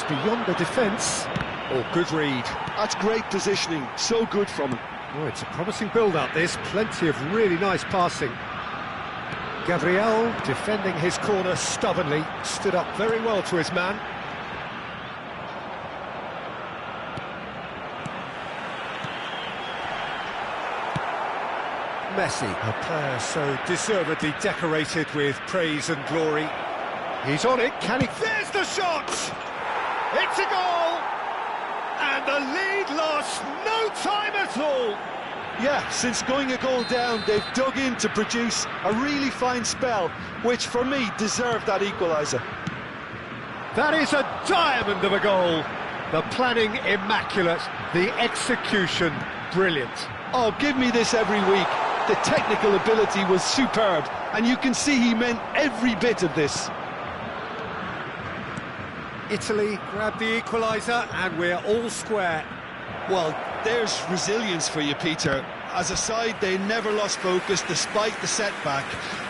beyond the defence. Oh, good read. That's great positioning, so good from him. Oh, it's a promising build-up, this. Plenty of really nice passing. Gabriel, defending his corner stubbornly, stood up very well to his man. Messi, a player so deservedly decorated with praise and glory. He's on it, can he? There's the shot! It's a goal! And the lead lost no time at all! Yeah, since going a goal down, they've dug in to produce a really fine spell, which for me deserved that equaliser. That is a diamond of a goal. The planning immaculate, the execution brilliant. Oh, give me this every week. The technical ability was superb, and you can see he meant every bit of this. Italy grabbed the equaliser, and we're all square. Well, there's resilience for you, Peter. As a side, they never lost focus despite the setback,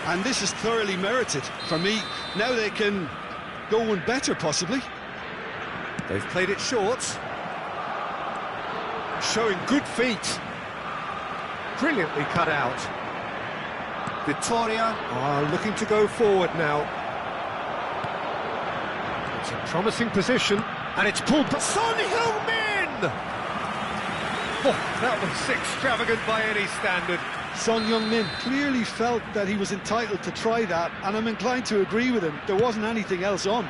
and this is thoroughly merited. For me, now they can go one better, possibly. They've played it short. Showing good feet. Brilliantly cut out. Vittoria are looking to go forward now. It's a promising position, and it's pulled by Son Heung-min! Oh, that was extravagant by any standard. Son Heung-min clearly felt that he was entitled to try that, and I'm inclined to agree with him. There wasn't anything else on.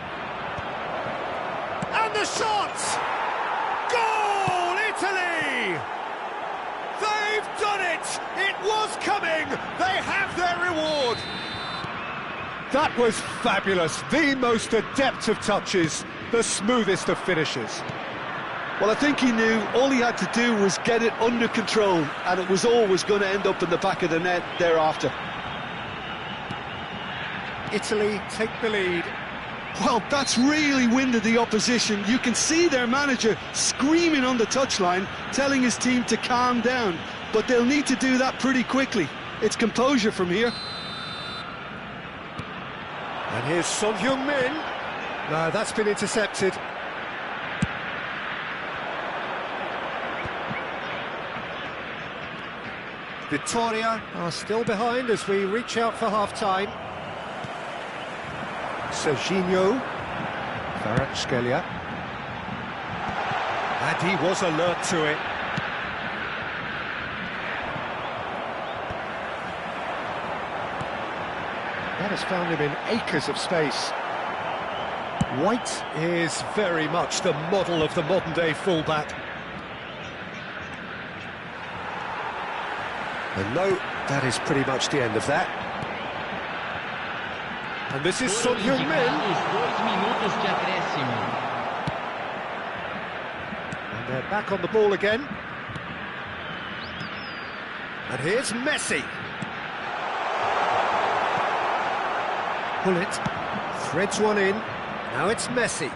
And the shot! Goal, Italy! They've done it! It was coming! They have their reward! That was fabulous. The most adept of touches, the smoothest of finishes. Well, I think he knew all he had to do was get it under control, and it was always going to end up in the back of the net thereafter. Italy take the lead. Well, that's really winded the opposition. You can see their manager screaming on the touchline, telling his team to calm down, but they'll need to do that pretty quickly. It's composure from here. And here's Son Heung-min. No, that's been intercepted. Vittoria are still behind as we reach out for half-time. Serginho, Kvaratskhelia, and he was alert to it. That has found him in acres of space. White is very much the model of the modern-day fullback. And no, that is pretty much the end of that. And this is Son Heung-min. And they're back on the ball again. And here's Messi. Bullet threads one in. Now it's Messi.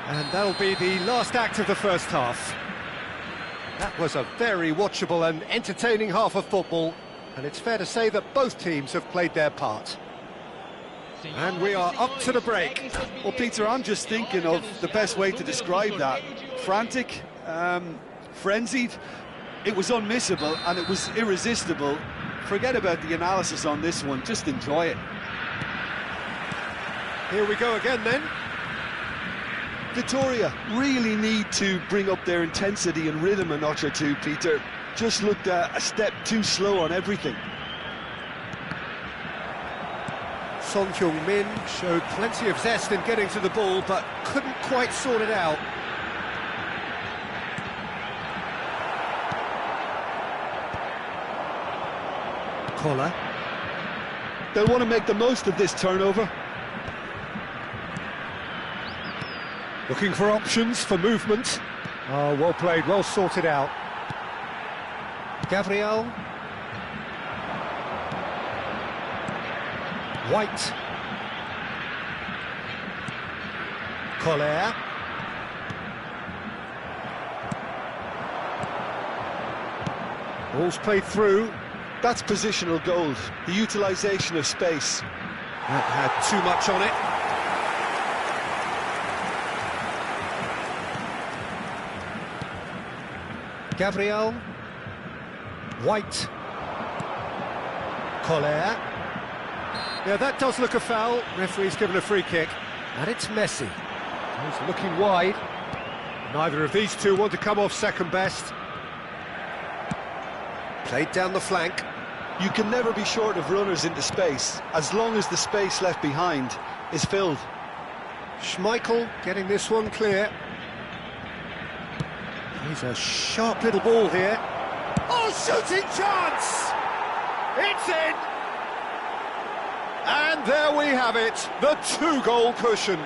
And that'll be the last act of the first half. That was a very watchable and entertaining half of football, and it's fair to say that both teams have played their part. And we are up to the break. Well, Peter, I'm just thinking of the best way to describe that. Frantic, frenzied, it was unmissable and it was irresistible. Forget about the analysis on this one, just enjoy it. Here we go again then. Vittoria really need to bring up their intensity and rhythm a notch or two, Peter. Just looked a step too slow on everything. Son Heung-min showed plenty of zest in getting to the ball, but couldn't quite sort it out. Collar. They'll want to make the most of this turnover. Looking for options, for movement. Oh, well played, well sorted out. Gabriel. White. Collar. Ball's played through. That's positional gold, the utilisation of space. That had too much on it. Gabriel. White. Collier. Yeah, that does look a foul. Referee's given a free kick. And it's Messi. He's looking wide. Neither of these two want to come off second best. Played down the flank. You can never be short of runners into space, as long as the space left behind is filled. Schmeichel getting this one clear. He's a sharp little ball here. Oh, shooting chance! It's in! And there we have it, the two-goal cushion.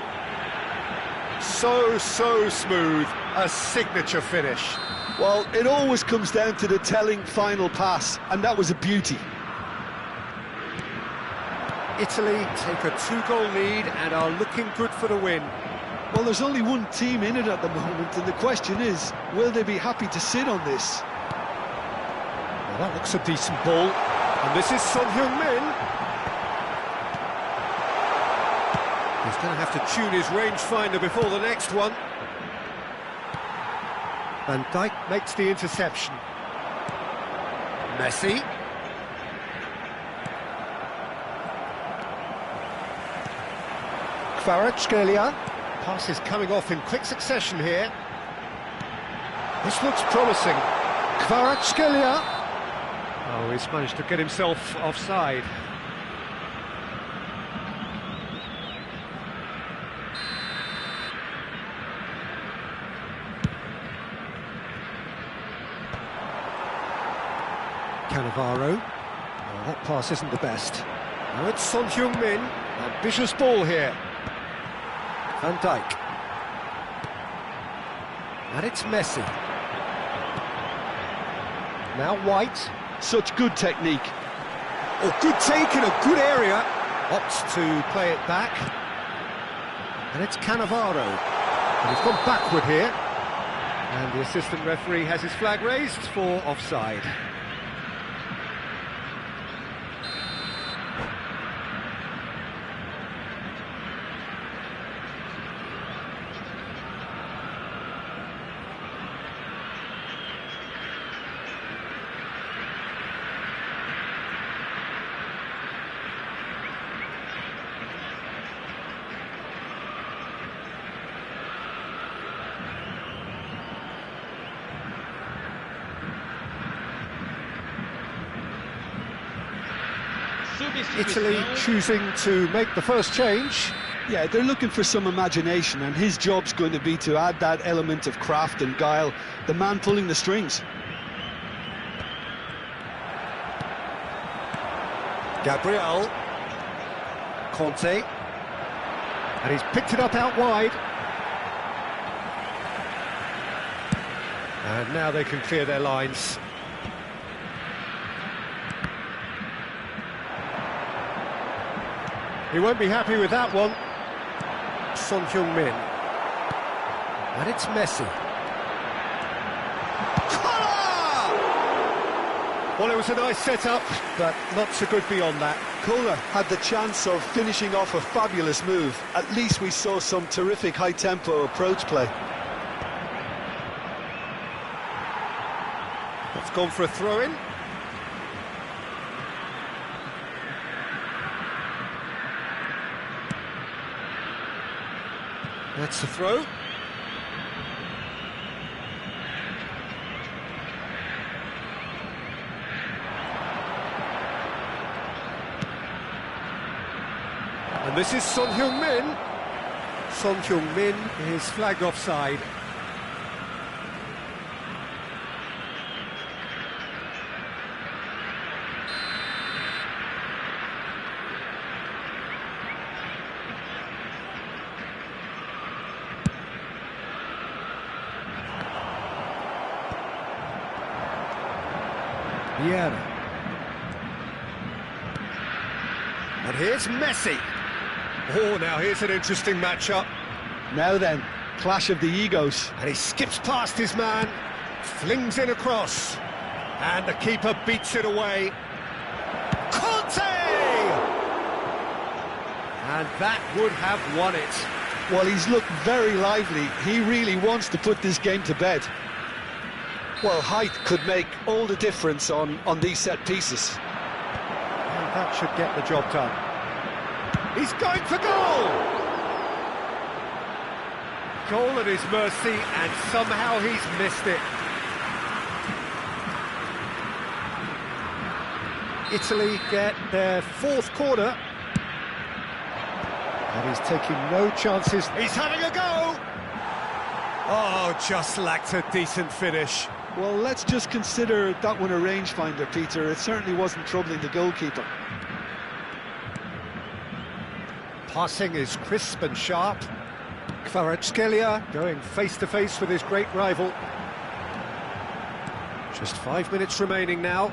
So smooth, a signature finish. Well, it always comes down to the telling final pass, and that was a beauty. Italy take a two-goal lead and are looking good for the win. Well, there's only one team in it at the moment, and the question is, will they be happy to sit on this? Well, that looks a decent ball, and this is Son Heung-min. He's going to have to tune his rangefinder before the next one. Van Dijk makes the interception. Messi. Kvaratskhelia. Pass is coming off in quick succession here. This looks promising. Kvaratskhelia. Oh, he's managed to get himself offside. Cannavaro. Oh, that pass isn't the best. Now it's Son Heung-min. Ambitious ball here. Van Dijk. And it's Messi. Now White. Such good technique. Oh, good take in a good area. Opts to play it back. And it's Cannavaro. And he's gone backward here. And the assistant referee has his flag raised for offside. Italy choosing to make the first change. Yeah, they're looking for some imagination, and his job's going to be to add that element of craft and guile, the man pulling the strings. Gabriel. Conte. And he's picked it up out wide. And now they can clear their lines. He won't be happy with that one. Son Heung-min. And it's Messi. Well, it was a nice set-up, but not so good beyond that. Kohler had the chance of finishing off a fabulous move. At least we saw some terrific high-tempo approach play. That's gone for a throw-in. That's the throw. And this is Son Heung-min. Son Heung-min is flagged offside. Vieira. And here's Messi. Oh, now here's an interesting matchup. Now then, clash of the egos. And he skips past his man, flings in across, and the keeper beats it away. Conte! And that would have won it. Well, he's looked very lively. He really wants to put this game to bed. Well, height could make all the difference on these set pieces. And that should get the job done. He's going for goal! Goal at his mercy, and somehow he's missed it. Italy get their fourth corner. And he's taking no chances. He's having a go! Oh, just lacked a decent finish. Well, let's just consider that one a rangefinder, Peter. It certainly wasn't troubling the goalkeeper. Passing is crisp and sharp. Kvaratskhelia going face-to-face with his great rival. Just 5 minutes remaining now.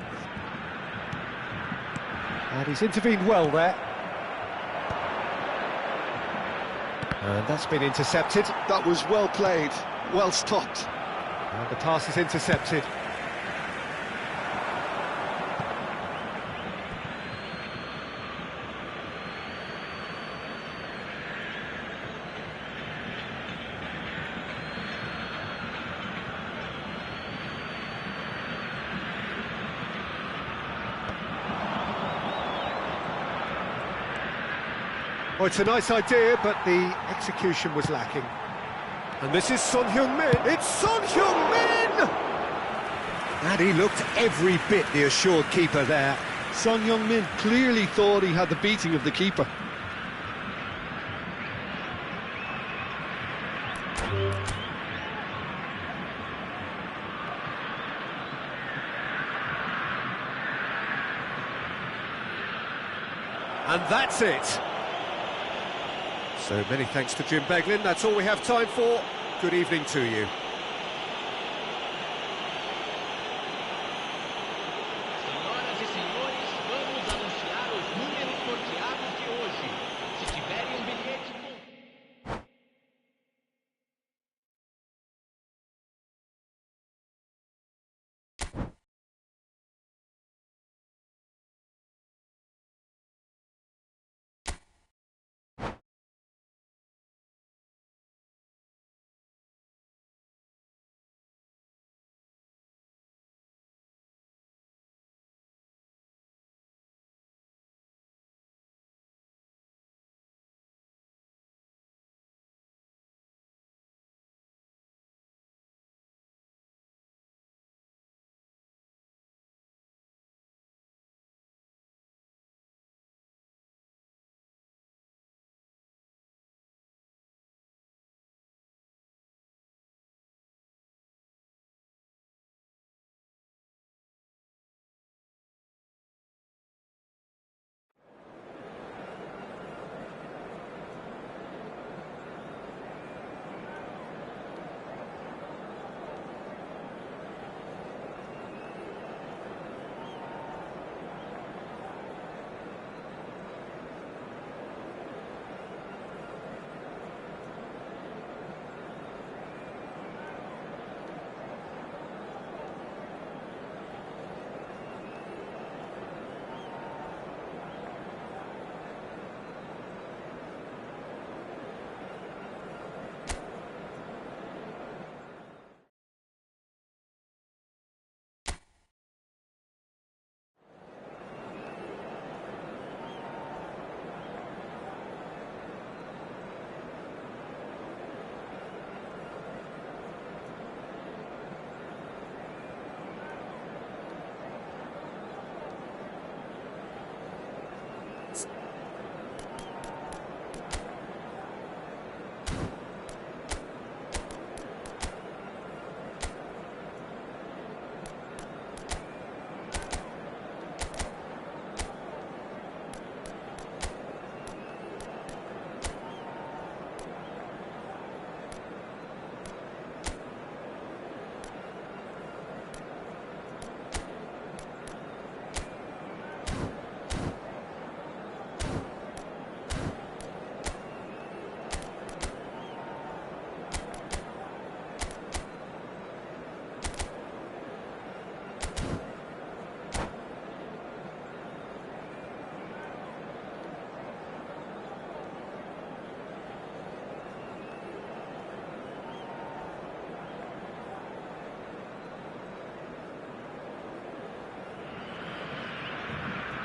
And he's intervened well there. And that's been intercepted. That was well played, well stopped. And the pass is intercepted. Well, it's a nice idea, but the execution was lacking. And this is Son Heung-min. It's Son Heung-min! And he looked every bit the assured keeper there. Son Heung-min clearly thought he had the beating of the keeper. And that's it. So many thanks to Jim Beglin. That's all we have time for. Good evening to you.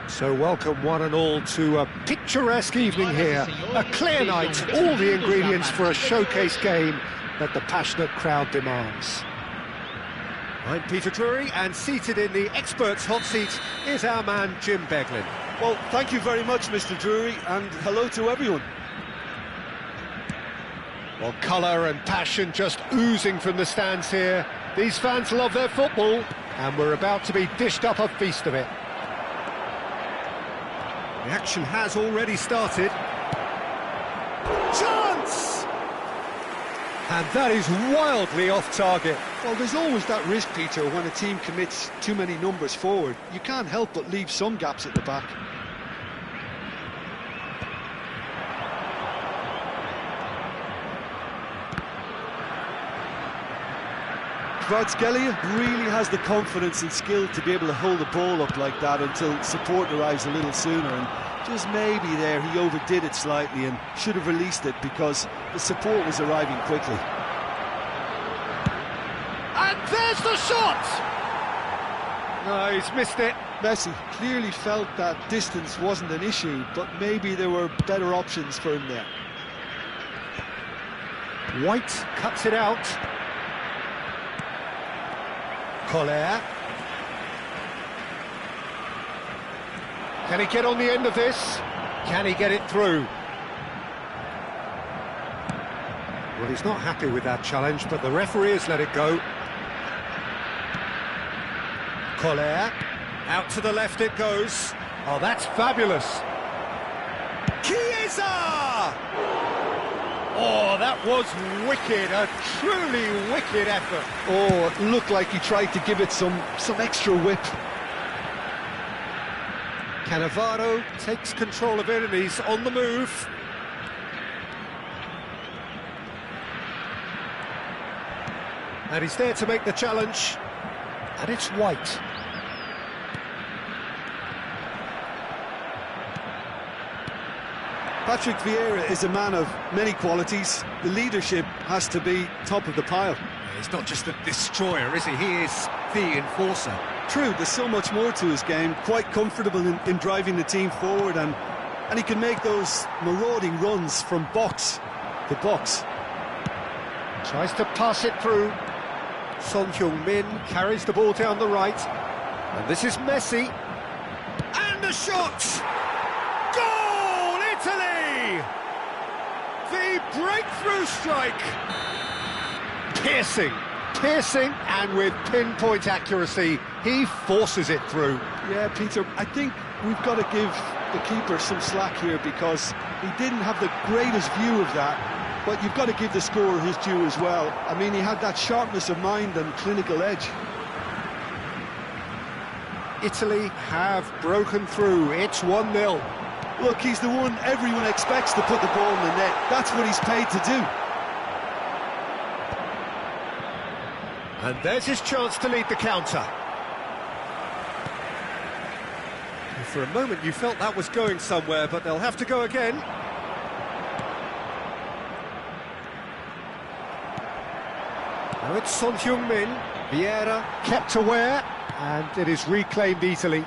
So welcome one and all to a picturesque evening here. A clear night, all the ingredients for a showcase game that the passionate crowd demands. I'm Peter Drury, and seated in the experts' hot seat is our man Jim Beglin. Well, thank you very much, Mr. Drury, and hello to everyone. Well, colour and passion just oozing from the stands here. These fans love their football, and we're about to be dished up a feast of it. The action has already started. Chance! And that is wildly off target. Well, there's always that risk, Peter, when a team commits too many numbers forward. You can't help but leave some gaps at the back. Kvaratskhelia really has the confidence and skill to be able to hold the ball up like that until support arrives a little sooner, and just maybe there he overdid it slightly and should have released it because the support was arriving quickly. And there's the shot! No, he's missed it. Messi clearly felt that distance wasn't an issue, but maybe there were better options for him there. White cuts it out. Collier. Can he get on the end of this? Can he get it through? Well, he's not happy with that challenge, but the referee has let it go. Collier. Out to the left it goes. Oh, that's fabulous. Chiesa! Oh, that was wicked, a truly wicked effort. Oh, it looked like he tried to give it some extra whip. Cannavaro takes control of it and he's on the move. And he's there to make the challenge. And it's White. Patrick Vieira is a man of many qualities. The leadership has to be top of the pile. He's not just a destroyer, is he? He is the enforcer. True, there's so much more to his game. Quite comfortable in driving the team forward, and he can make those marauding runs from box to box. Tries to pass it through. Son Heung-min carries the ball down the right. And this is Messi. And the shot! Goal, Italy! The breakthrough strike! Piercing, and with pinpoint accuracy, he forces it through. Yeah, Peter, I think we've got to give the keeper some slack here because he didn't have the greatest view of that, but you've got to give the scorer his due as well. I mean, he had that sharpness of mind and clinical edge. Italy have broken through. It's 1-0. Look, he's the one everyone expects to put the ball in the net. That's what he's paid to do. And there's his chance to lead the counter. For a moment you felt that was going somewhere, but they'll have to go again. Now it's Son Heung-min. Vieira kept aware, and it is reclaimed easily.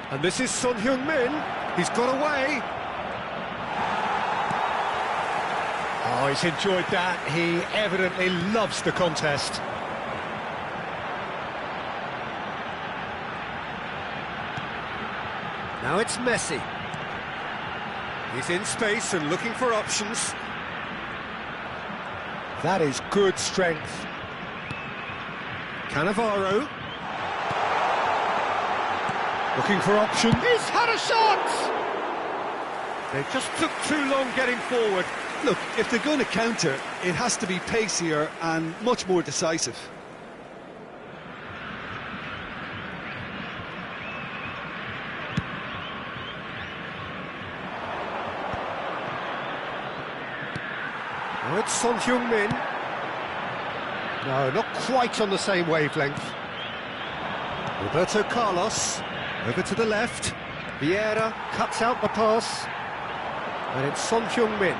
And this is Son Heung-min. He's got away. Oh, he's enjoyed that. He evidently loves the contest. Now it's Messi. He's in space and looking for options. That is good strength. Cannavaro. Looking for options. He's had a shot! They just took too long getting forward. Look, if they're going to counter, it has to be pacier and much more decisive. Now it's Son Heung-min. No, not quite on the same wavelength. Roberto Carlos, over to the left. Vieira cuts out the pass. And it's Son Heung-min.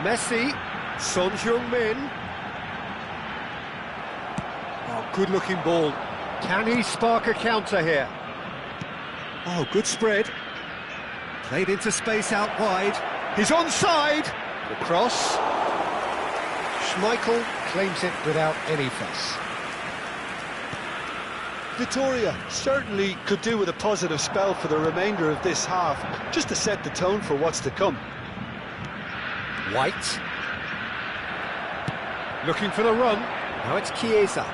Messi, Son Heung-min. Oh, good-looking ball. Can he spark a counter here? Oh, good spread. Played into space out wide. He's onside. The cross. Schmeichel claims it without any fuss. Vitoria certainly could do with a positive spell for the remainder of this half, just to set the tone for what's to come. White. Looking for the run. Now it's Chiesa.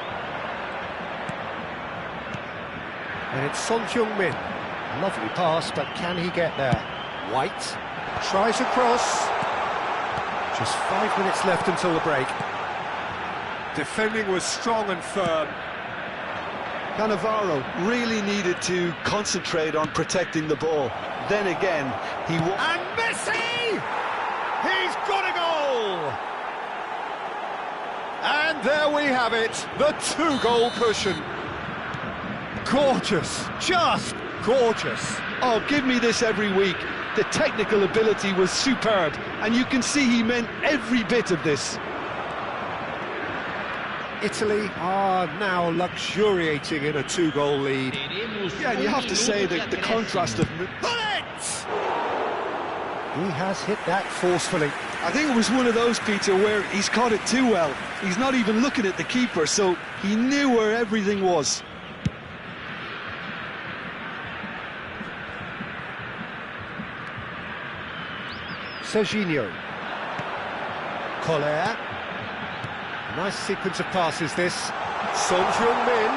And it's Son Heung-min. Lovely pass, but can he get there? White tries a cross. Just 5 minutes left until the break. Defending was strong and firm. Cannavaro really needed to concentrate on protecting the ball. Then again, And Messi! He's got a goal! And there we have it, the 2-goal cushion. Gorgeous, just gorgeous. Oh, give me this every week. The technical ability was superb, and you can see he meant every bit of this. Italy are now luxuriating in a 2-goal lead. Yeah, and you have to say that the contrast of... Bullets! He has hit that forcefully. I think it was one of those, Peter, where he's caught it too well. He's not even looking at the keeper, so he knew where everything was. Serginho. Collier. Nice sequence of passes this. Son Heung-min.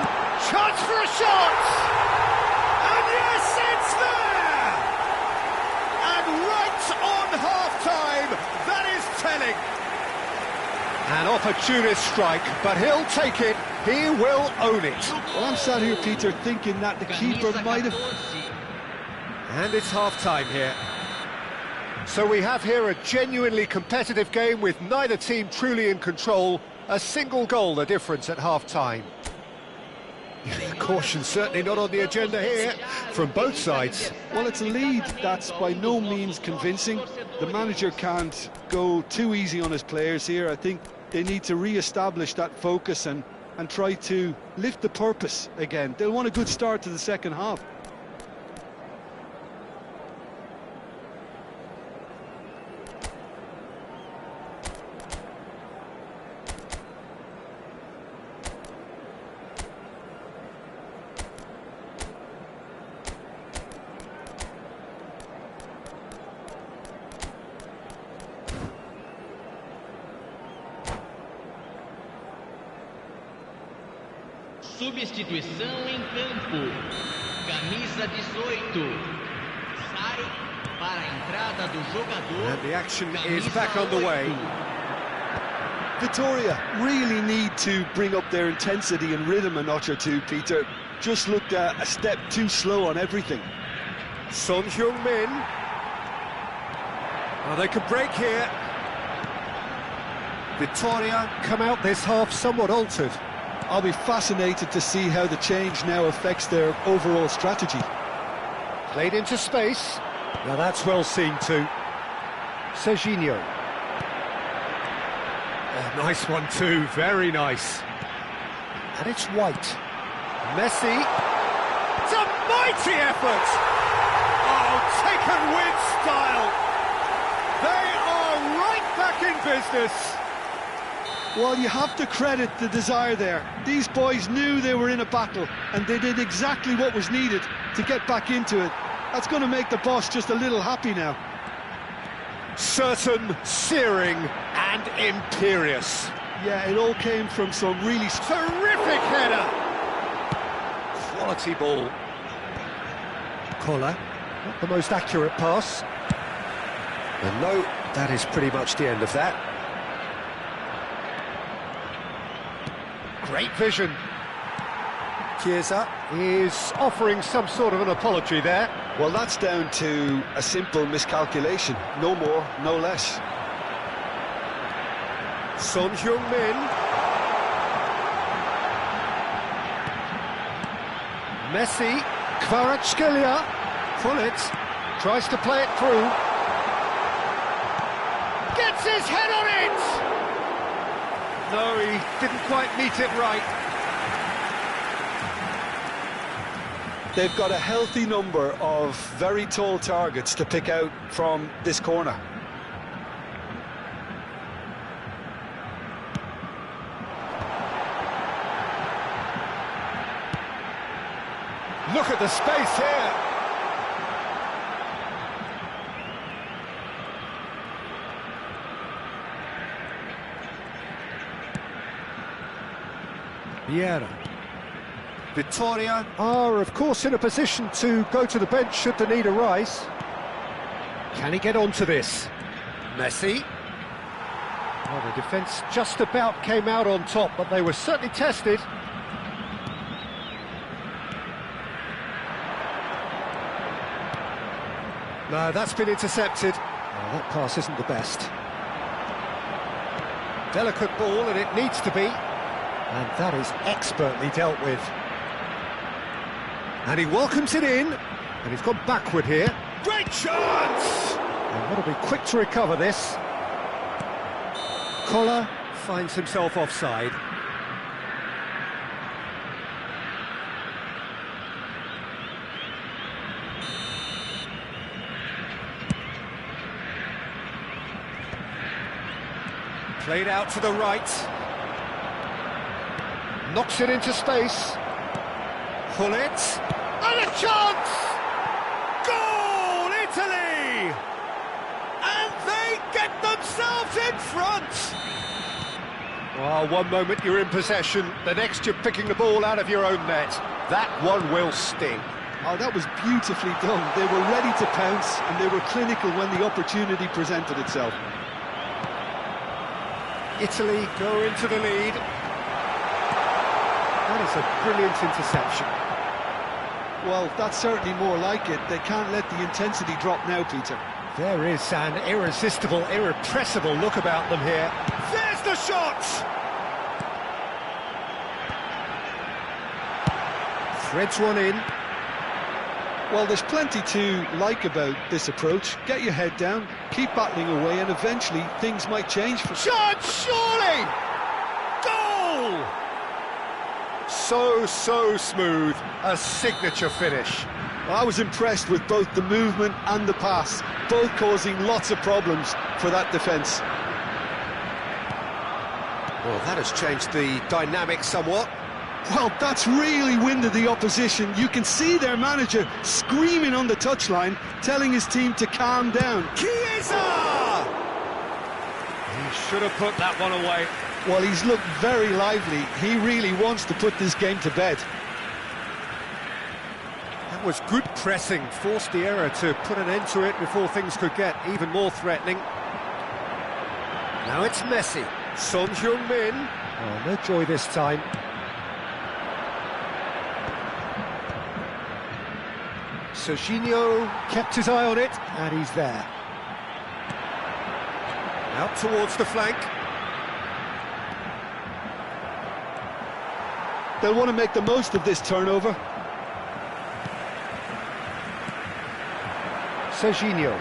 Chance for a shot! And yes, it's there! And right on half-time, that is telling. An opportunist strike, but he'll take it. He will own it. Well, I'm sat here, Peter, thinking that the keeper might have... And it's half-time here. So we have here a genuinely competitive game with neither team truly in control. A single goal the difference at half-time. Caution certainly not on the agenda here from both sides. Well, it's a lead that's by no means convincing. The manager can't go too easy on his players here. I think they need to re-establish that focus and try to lift the purpose again. They'll want a good start to the second half. Substituição em campo. Camisa 18. Sai para a entrada do jogador. And the action is back on the way. Vitoria really need to bring up their intensity and rhythm a notch or two, Peter. Just looked a step too slow on everything. Son Heung-min. Oh, they could break here. Vitoria come out this half somewhat altered. I'll be fascinated to see how the change now affects their overall strategy. Played into space. Now that's well seen too. Serginho. Oh, nice one too, very nice. And it's White. Messi. It's a mighty effort! Oh, taken with style! They are right back in business! Well, you have to credit the desire there. These boys knew they were in a battle, and they did exactly what was needed to get back into it. That's going to make the boss just a little happy now. Certain, searing, and imperious. Yeah, it all came from some really Terrific header! Quality ball. Collar, not the most accurate pass. And no, that is pretty much the end of that. Great vision. Chiesa is offering some sort of an apology there. Well, that's down to a simple miscalculation. No more, no less. Son Heung-min. Messi. Kvaratskhelia. Pullet. Tries to play it through. Gets his head on it! No, he didn't quite meet it right. They've got a healthy number of very tall targets to pick out from this corner. Look at the space here. Vieira. Vittoria are, of course, in a position to go to the bench should the need arise. Can he get onto this? Messi. Well, the defence just about came out on top, but they were certainly tested. No, that's been intercepted. Oh, that pass isn't the best. Delicate ball, and it needs to be. And that is expertly dealt with. And he welcomes it in, and he's gone backward here. Great chance! And got to be quick to recover this. Collar finds himself offside. Played out to the right. Knocks it into space. Hullet. And a chance! Goal, Italy! And they get themselves in front! Well, one moment you're in possession, the next you're picking the ball out of your own net. That one will sting. Oh, that was beautifully done. They were ready to pounce, and they were clinical when the opportunity presented itself. Italy go into the lead. That is a brilliant interception. Well, that's certainly more like it. They can't let the intensity drop now, Peter. There is an irresistible, irrepressible look about them here. There's the shot! Threads one in. Well, there's plenty to like about this approach. Get your head down, keep battling away, and eventually things might change for... Chance, surely! Goal! So smooth. A signature finish. I was impressed with both the movement and the pass, both causing lots of problems for that defence. Well, that has changed the dynamic somewhat. Well, that's really winded the opposition. You can see their manager screaming on the touchline, telling his team to calm down. Chiesa! He should have put that one away. Well, he's looked very lively. He really wants to put this game to bed. That was good pressing, forced the error to put an end to it before things could get even more threatening. Now it's Messi. Son Heung-min. Oh, no joy this time. Serginho kept his eye on it, and he's there. Out towards the flank. They'll want to make the most of this turnover. Serginho.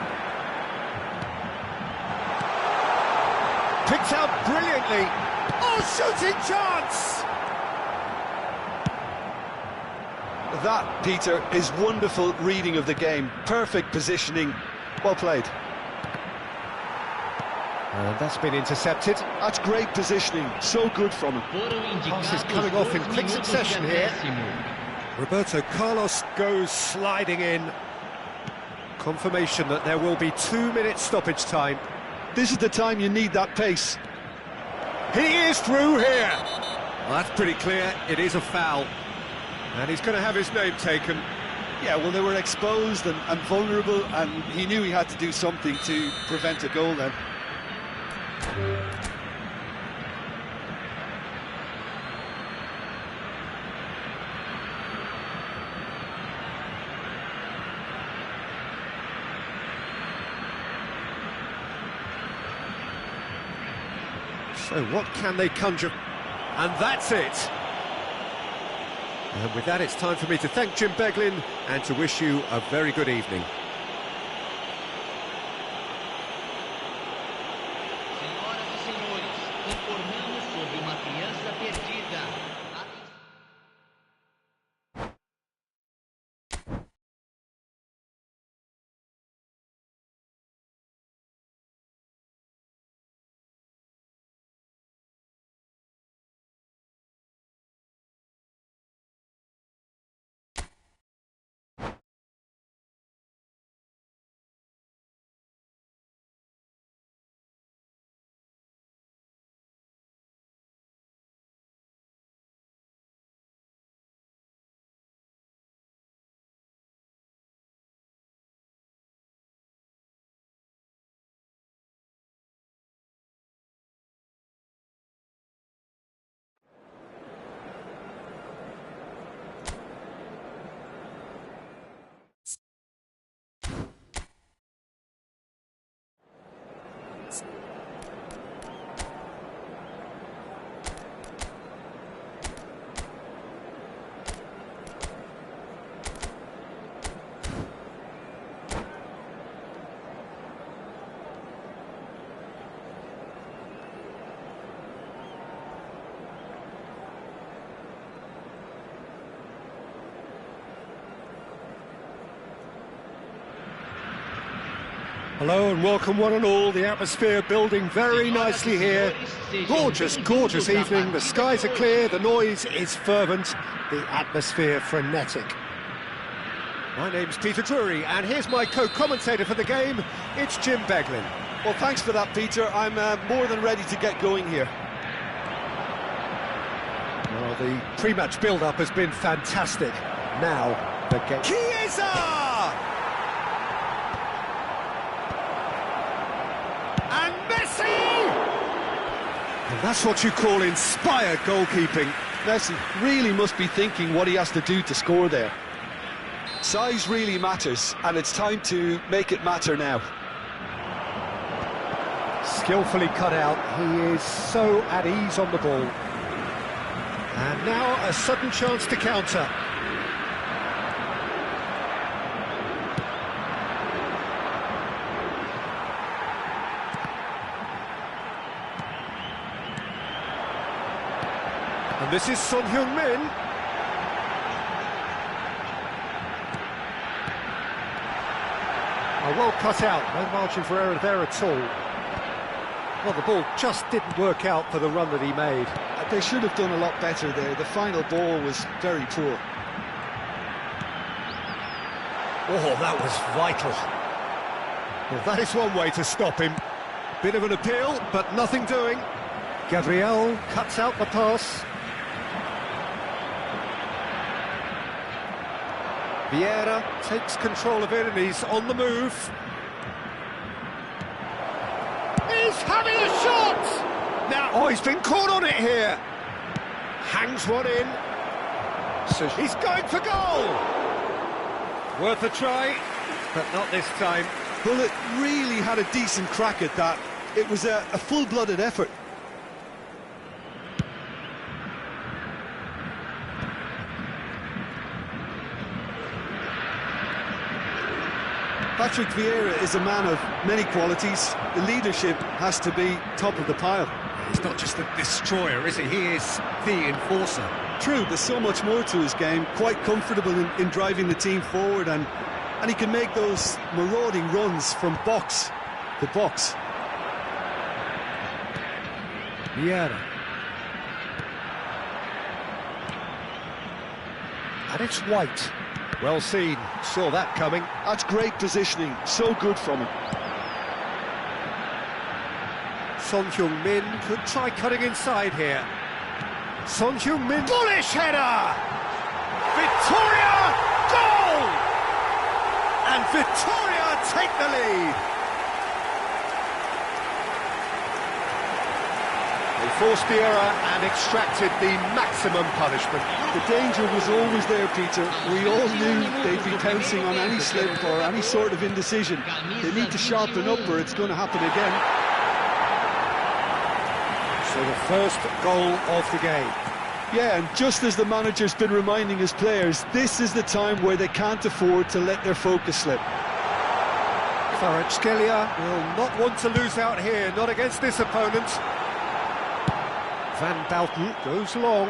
Picked out brilliantly. Oh, shooting chance! That, Peter, is wonderful reading of the game. Perfect positioning. Well played. And that's been intercepted. That's great positioning. So good from him. Pass is coming off in quick succession here. Roberto Carlos goes sliding in. Confirmation that there will be 2 minutes stoppage time. This is the time you need that pace. He is through here. Well, that's pretty clear. It is a foul. And he's going to have his name taken. Yeah, well, they were exposed and vulnerable, and he knew he had to do something to prevent a goal then. So what can they conjure? And that's it. And with that, it's time for me to thank Jim Beglin and to wish you a very good evening. Hello and welcome one and all. The atmosphere building very nicely here. Gorgeous, gorgeous evening. The skies are clear, the noise is fervent, the atmosphere frenetic. My name's Peter Drury, and here's my co-commentator for the game. It's Jim Beglin. Well, thanks for that, Peter. I'm more than ready to get going here. Well, the pre-match build-up has been fantastic. Now, the game... Chiesa! And Messi! And that's what you call inspired goalkeeping. Messi really must be thinking what he has to do to score there. Size really matters, and it's time to make it matter now. Skillfully cut out, he is so at ease on the ball. And now a sudden chance to counter. And this is Son Heung-min. Well cut out, no margin for error there at all. Well, the ball just didn't work out for the run that he made. They should have done a lot better there. The final ball was very poor. Oh, that was vital. Well, that is one way to stop him. Bit of an appeal, but nothing doing. Gabriel cuts out the pass. Vieira takes control of it and he's on the move. He's having a shot! Now, oh, he's been caught on it here. Hangs one in. So he's going for goal! Worth a try, but not this time. Well, it really had a decent crack at that. It was a full-blooded effort. Patrick Vieira is a man of many qualities. The leadership has to be top of the pile. He's not just a destroyer, is he? He is the enforcer. True, there's so much more to his game. Quite comfortable in driving the team forward, and he can make those marauding runs from box to box. Vieira. And it's White. Well seen, saw that coming. That's great positioning, so good from him. Son Heung-min could try cutting inside here. Son Heung-min, bullish header! Victoria, goal! And Victoria take the lead. They forced the error and extracted the maximum punishment. The danger was always there, Peter. We all knew they'd be pouncing on any slip or any sort of indecision. They need to sharpen up or it's going to happen again. So the first goal of the game. Yeah, and just as the manager's been reminding his players, this is the time where they can't afford to let their focus slip. Kvaratskhelia will not want to lose out here, not against this opponent. Van Bouten goes long.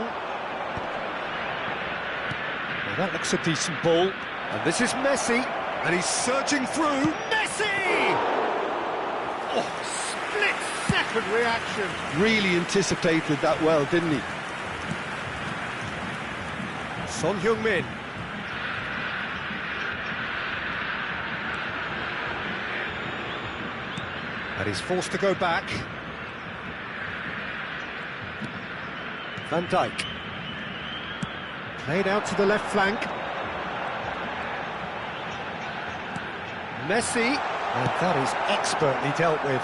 Well, that looks a decent ball. And this is Messi, and he's surging through. Messi! Oh, split-second reaction. Really anticipated that well, didn't he? Son Heung-min. And he's forced to go back. Van Dijk. Played out to the left flank. Messi. And that is expertly dealt with.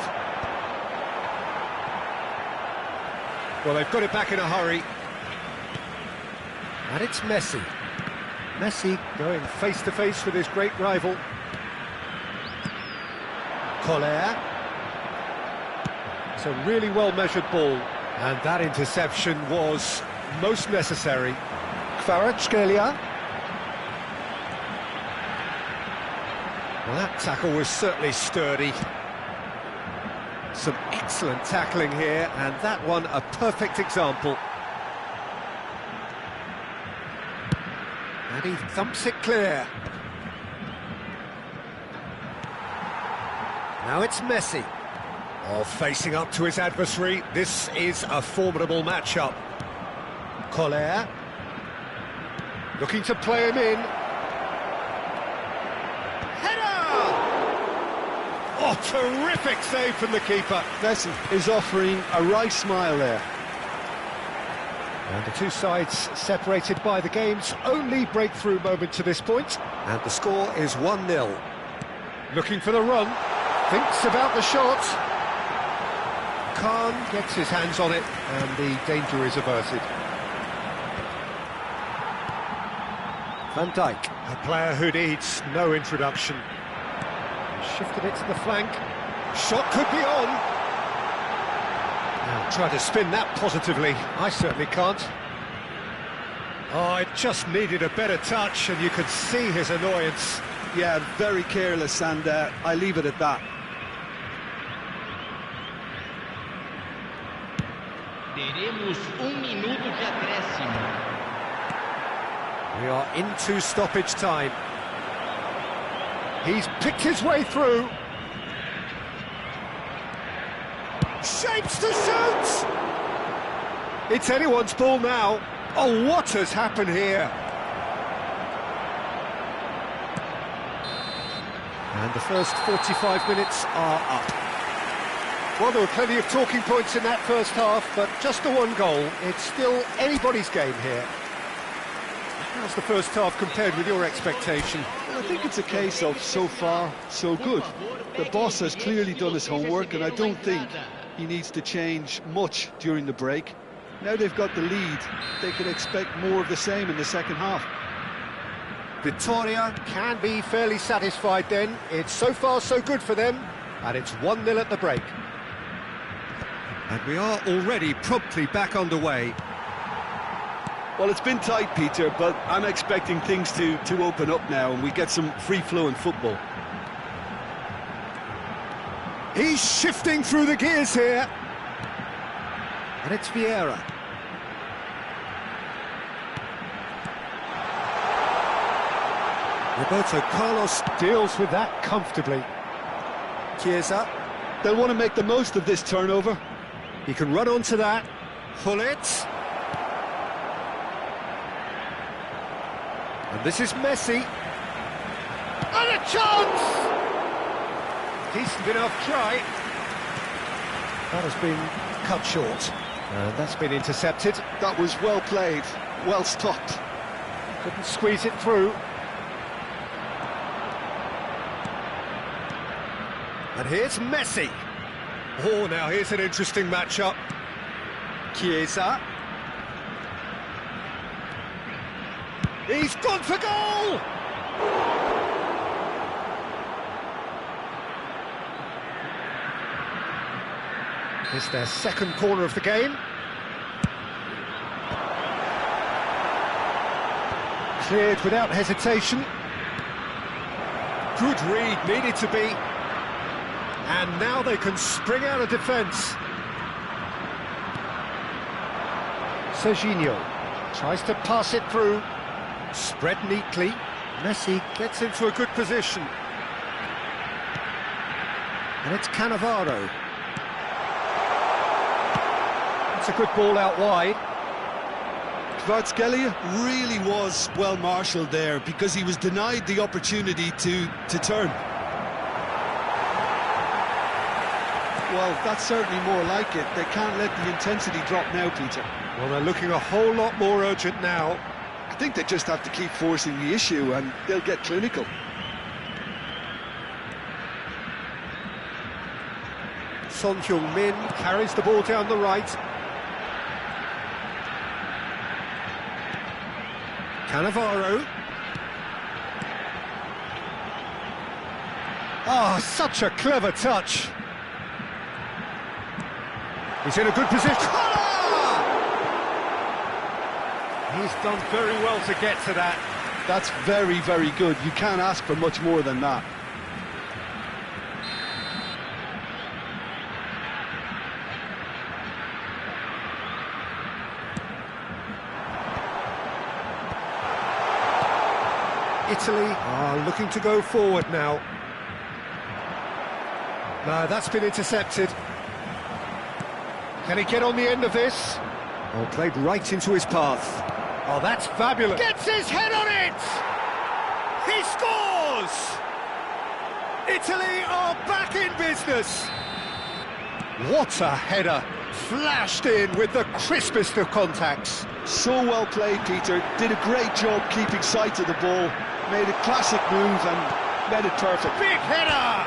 Well, they've got it back in a hurry. And it's Messi. Messi going face-to-face with his great rival. Collier. It's a really well-measured ball. And that interception was most necessary. Kvaratskhelia. Well, that tackle was certainly sturdy. Some excellent tackling here, and that one a perfect example. And he thumps it clear. Now it's Messi. Oh, facing up to his adversary. This is a formidable matchup. Collier. Looking to play him in. Header! Oh, terrific save from the keeper. Messi is offering a wry smile there. And the two sides separated by the game's only breakthrough moment to this point. And the score is 1-0. Looking for the run. Thinks about the shot. Khan gets his hands on it, and the danger is averted. Van Dijk, a player who needs no introduction. Shifted it to the flank. Shot could be on. Now try to spin that positively. I certainly can't. Oh, it just needed a better touch, and you could see his annoyance. Yeah, very careless, and I leave it at that. Teremos minuto de acréscimo. We are into stoppage time. He's picked his way through. Shapes to shoot! It's anyone's ball now. Oh, what has happened here? And the first 45 minutes are up. Well, there were plenty of talking points in that first half, but just the one goal. It's still anybody's game here. How's the first half compared with your expectation? Well, I think it's a case of so far, so good. The boss has clearly done his homework, and I don't think he needs to change much during the break. Now they've got the lead, they can expect more of the same in the second half. Victoria can be fairly satisfied then. It's so far so good for them, and it's 1-0 at the break. And we are already promptly back underway. Well, it's been tight, Peter, but I'm expecting things to open up now and we get some free-flowing football. He's shifting through the gears here. And it's Vieira. Roberto Carlos deals with that comfortably. Chiesa, they'll want to make the most of this turnover. He can run onto that. Pull it. And this is Messi. And a chance! Decent enough try. That has been cut short. And that's been intercepted. That was well played, well stopped. Couldn't squeeze it through. And here's Messi. Oh, now here's an interesting matchup. Chiesa. He's gone for goal! It's their second corner of the game. Cleared without hesitation. Good read, needed to be. And now they can spring out of defence. Serginho tries to pass it through. Spread neatly. Messi gets into a good position. And it's Cannavaro. It's a good ball out wide. Kvaratskhelia really was well marshalled there because he was denied the opportunity to turn. Well, that's certainly more like it. They can't let the intensity drop now, Peter. Well, they're looking a whole lot more urgent now. I think they just have to keep forcing the issue and they'll get clinical. Son Heung-min carries the ball down the right. Cannavaro. Oh, such a clever touch. He's in a good position. He's done very well to get to that. That's very, very good. You can't ask for much more than that. Italy are looking to go forward now. No, that's been intercepted. Can he get on the end of this? Oh, played right into his path. Oh, that's fabulous. Gets his head on it! He scores! Italy are back in business. What a header! Flashed in with the crispest of contacts. So well played, Peter. Did a great job keeping sight of the ball. Made a classic move and made it perfect. Big header!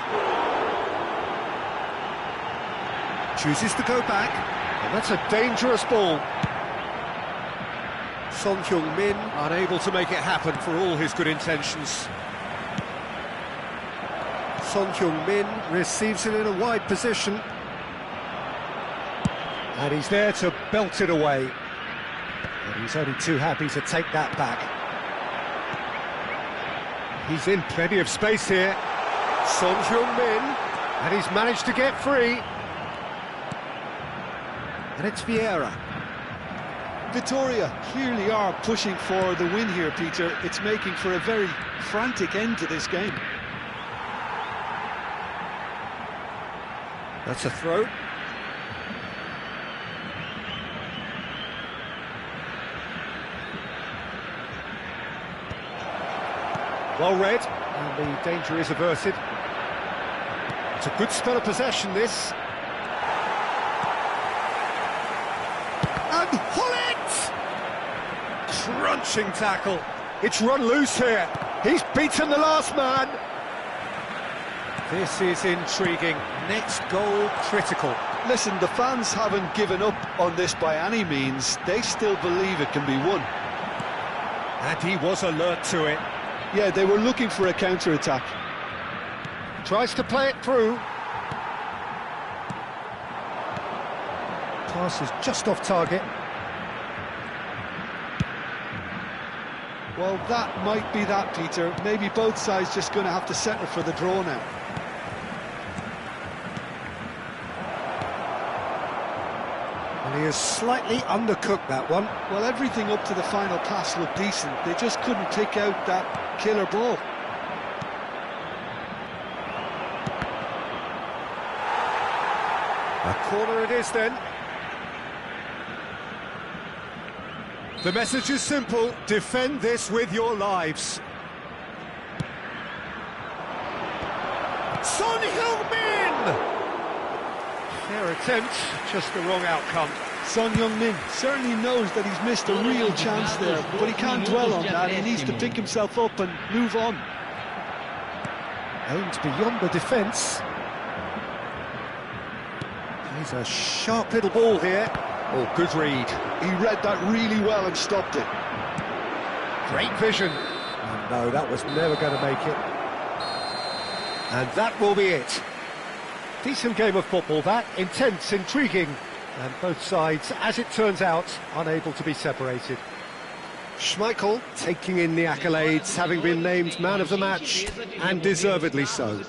Chooses to go back, and that's a dangerous ball. Son Heung-min unable to make it happen for all his good intentions. Son Heung-min receives it in a wide position. And he's there to belt it away. And he's only too happy to take that back. He's in plenty of space here. Son Heung-min, and he's managed to get free. And it's Vieira. Victoria clearly are pushing for the win here, Peter. It's making for a very frantic end to this game. That's a throw. Well read, and the danger is averted. It's a good spell of possession, this. And Hullet! Crunching tackle. It's run loose here. He's beaten the last man. This is intriguing. Next goal critical. Listen, the fans haven't given up on this by any means. They still believe it can be won. And he was alert to it. Yeah, they were looking for a counter-attack. Tries to play it through. Pass is just off target. Well, that might be that, Peter. Maybe both sides just going to have to settle for the draw now. And he has slightly undercooked that one. Well, everything up to the final pass looked decent. They just couldn't pick out that killer ball. A corner it is then. The message is simple: defend this with your lives. Son Heung-min! Fair attempt, just the wrong outcome. Son Heung-min certainly knows that he's missed a real chance there, but he can't dwell on that. He needs to pick himself up and move on. Aimed beyond the defence. He's a sharp little ball here. Oh, good read. He read that really well and stopped it. Great vision. Oh, no, that was never going to make it. And that will be it. Decent game of football, that. Intense, intriguing. And both sides, as it turns out, unable to be separated. Schmeichel taking in the accolades, having been named man of the match, and deservedly so.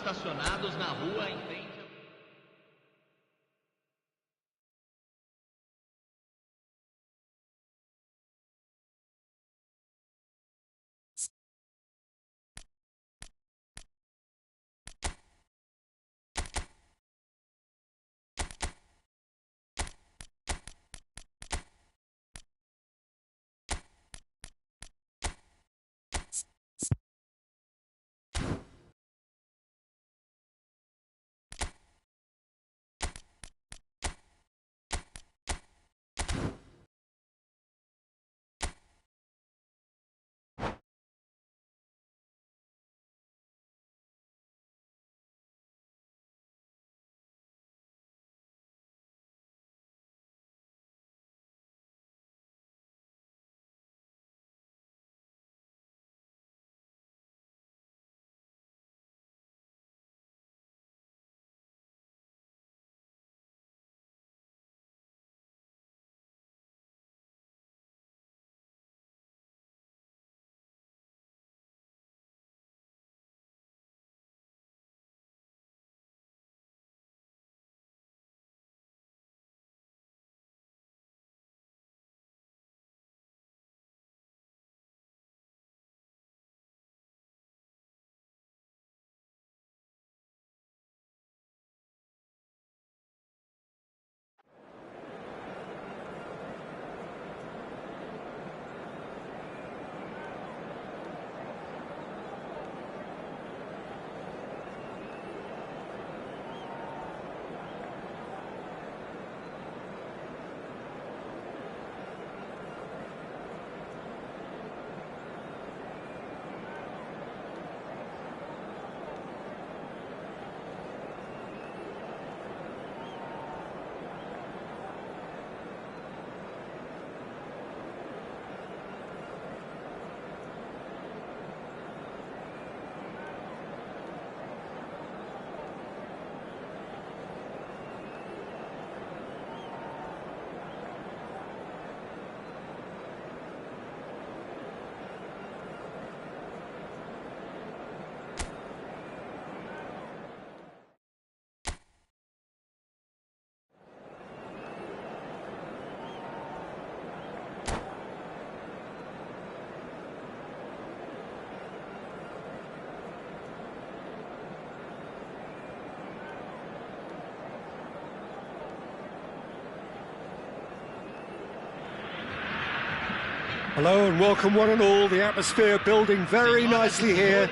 Hello and welcome one and all. The atmosphere building very nicely here.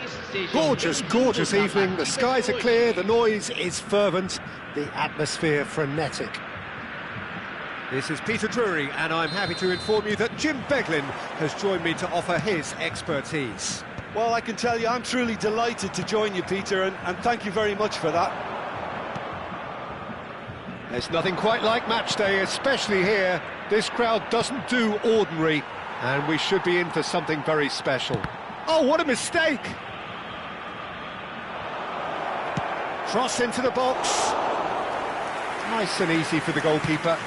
Gorgeous, gorgeous evening. The skies are clear, the noise is fervent, the atmosphere frenetic. This is Peter Drury and I'm happy to inform you that Jim Beglin has joined me to offer his expertise. Well, I can tell you I'm truly delighted to join you, Peter, and thank you very much for that. There's nothing quite like match day, especially here. This crowd doesn't do ordinary, and we should be in for something very special. Oh, what a mistake! Cross into the box. Nice and easy for the goalkeeper.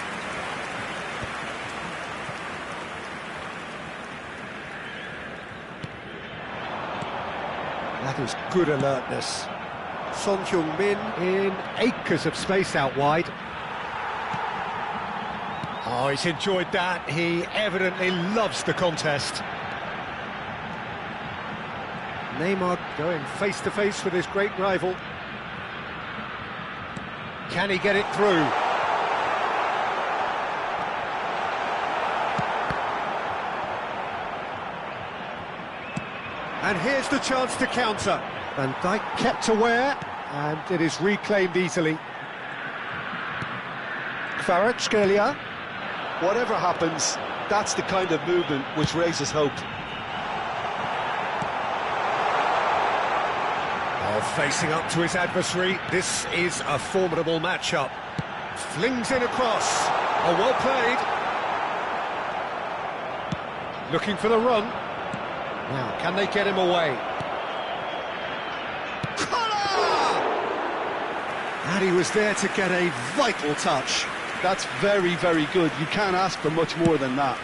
That is good alertness. Son Heung-min in acres of space out wide. Oh, he's enjoyed that. He evidently loves the contest. Neymar going face-to-face with his great rival. Can he get it through? And here's the chance to counter. Van Dijk kept aware, and it is reclaimed easily. Kvaratskhelia. Whatever happens, that's the kind of movement which raises hope. Oh, facing up to his adversary, this is a formidable matchup. Flings in across. Oh, well played. Looking for the run. Now, can they get him away? And he was there to get a vital touch. That's very, very good. You can't ask for much more than that.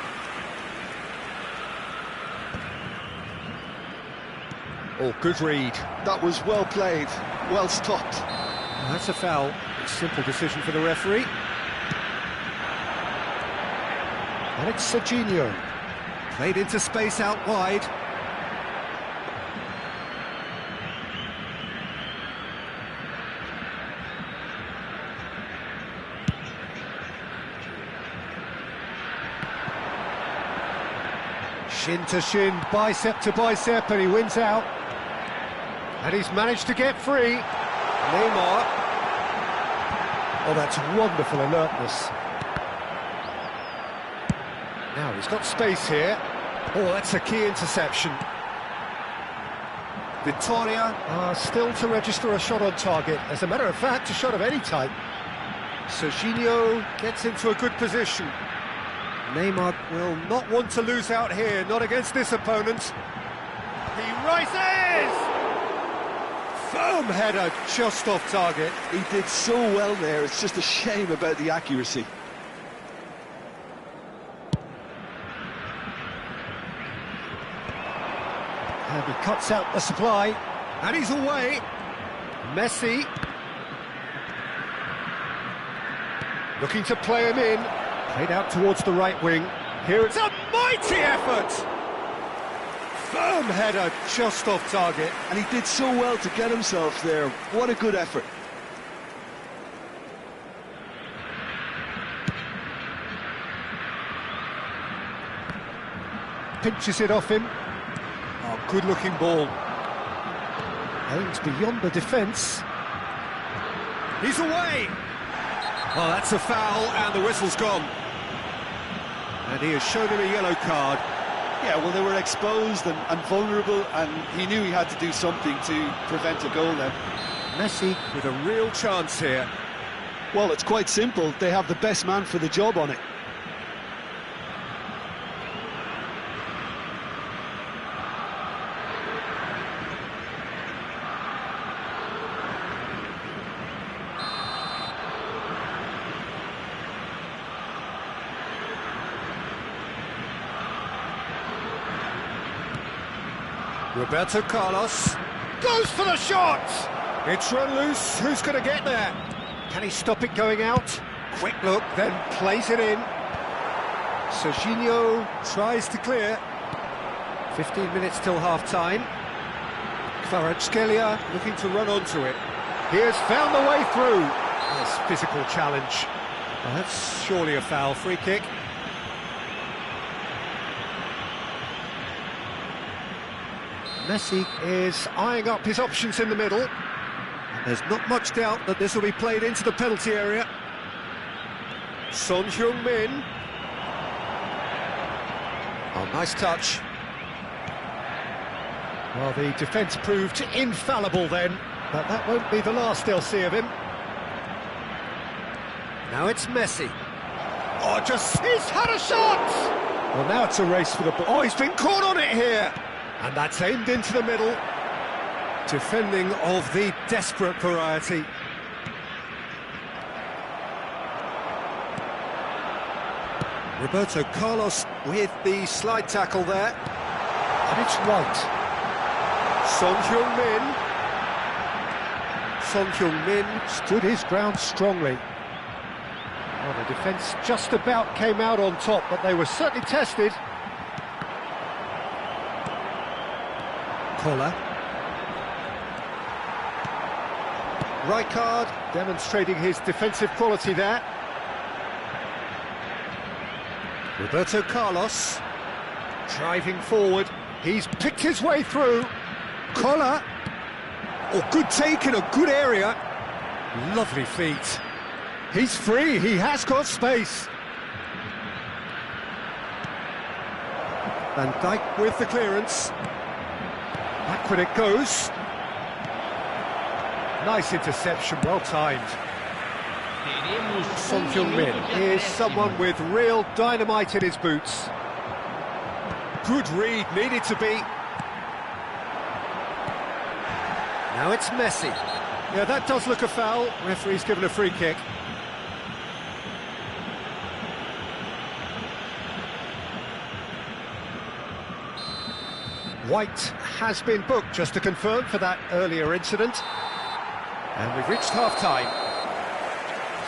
Oh, good read. That was well played, well stopped. That's a foul. A simple decision for the referee. And it's Serginho. Played into space out wide. Shin to shin, bicep to bicep, and he wins out. And he's managed to get free. Neymar. Oh, that's wonderful alertness. Now he's got space here. Oh, that's a key interception. Victoria are still to register a shot on target. As a matter of fact, a shot of any type. Serginho gets into a good position. Neymar will not want to lose out here, not against this opponent. He rises! Firm header, just off target. He did so well there, it's just a shame about the accuracy. And he cuts out the supply, and he's away. Messi. Looking to play him in. Played out towards the right wing. Here it's a mighty effort! Firm header, just off target. And he did so well to get himself there. What a good effort. Pinches it off him. Oh, good-looking ball. Aims beyond the defence. He's away! Oh, that's a foul, and the whistle's gone. And he has shown him a yellow card. Yeah, well, they were exposed and vulnerable, and he knew he had to do something to prevent a goal then. Messi with a real chance here. Well, it's quite simple. They have the best man for the job on it. Roberto Carlos goes for the shot! It's run loose, who's going to get there? Can he stop it going out? Quick look, then plays it in. Serginho tries to clear. 15 minutes till half-time. Kvaratskhelia looking to run onto it. He has found the way through. Nice physical challenge. Well, that's surely a foul. Free kick. Messi is eyeing up his options in the middle. There's not much doubt that this will be played into the penalty area. Son Heung-min. Oh, nice touch. Well, the defence proved infallible then, but that won't be the last they'll see of him. Now it's Messi. Oh, he's had a shot! Well, now it's a race for the ball. Oh, he's been caught on it here! And that's aimed into the middle. Defending of the desperate variety. Roberto Carlos with the slide tackle there. And it's White. Son Heung-min. Son Heung-min stood his ground strongly. Well, the defence just about came out on top, but they were certainly tested. Koller. Rijkaard demonstrating his defensive quality there. Roberto Carlos driving forward. He's picked his way through. Koller. Oh, good take in a good area. Lovely feet. He's free, he has got space. Van Dijk with the clearance. Backward it goes. Nice interception, well timed. Son Heung-min is someone with real dynamite in his boots. Good read, needed to be. Now it's Messi. Yeah, that does look a foul. Referee's given a free kick. White has been booked, just to confirm, for that earlier incident. And we've reached half-time.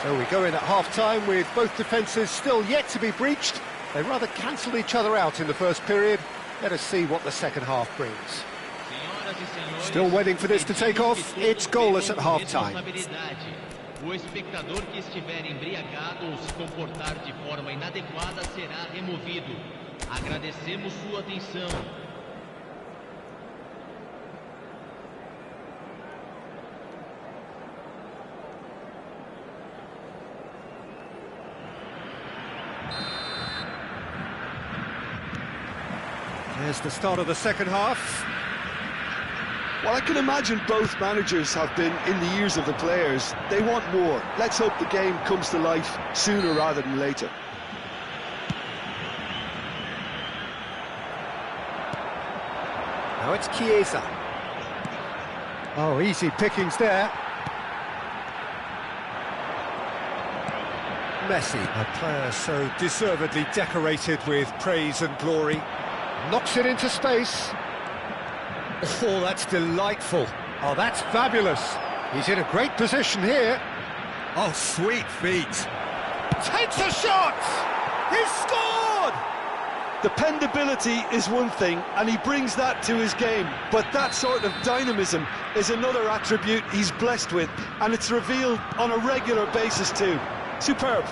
So we go in at half-time with both defences still yet to be breached. They rather cancelled each other out in the first period. Let us see what the second half brings. Still waiting for this to take off. It's goalless at half-time. O espectador que estiver embriagado ou se comportar de forma inadequada será removido. Agradecemos sua atenção. There's the start of the second half. Well, I can imagine both managers have been in the ears of the players. They want more. Let's hope the game comes to life sooner rather than later. Now it's Chiesa. Oh, easy pickings there. Messi, a player so deservedly decorated with praise and glory. Knocks it into space. Oh, that's delightful. Oh, that's fabulous. He's in a great position here. Oh, sweet feet. Takes a shot! He's scored! Dependability is one thing, and he brings that to his game, but that sort of dynamism is another attribute he's blessed with, and it's revealed on a regular basis too. Superb.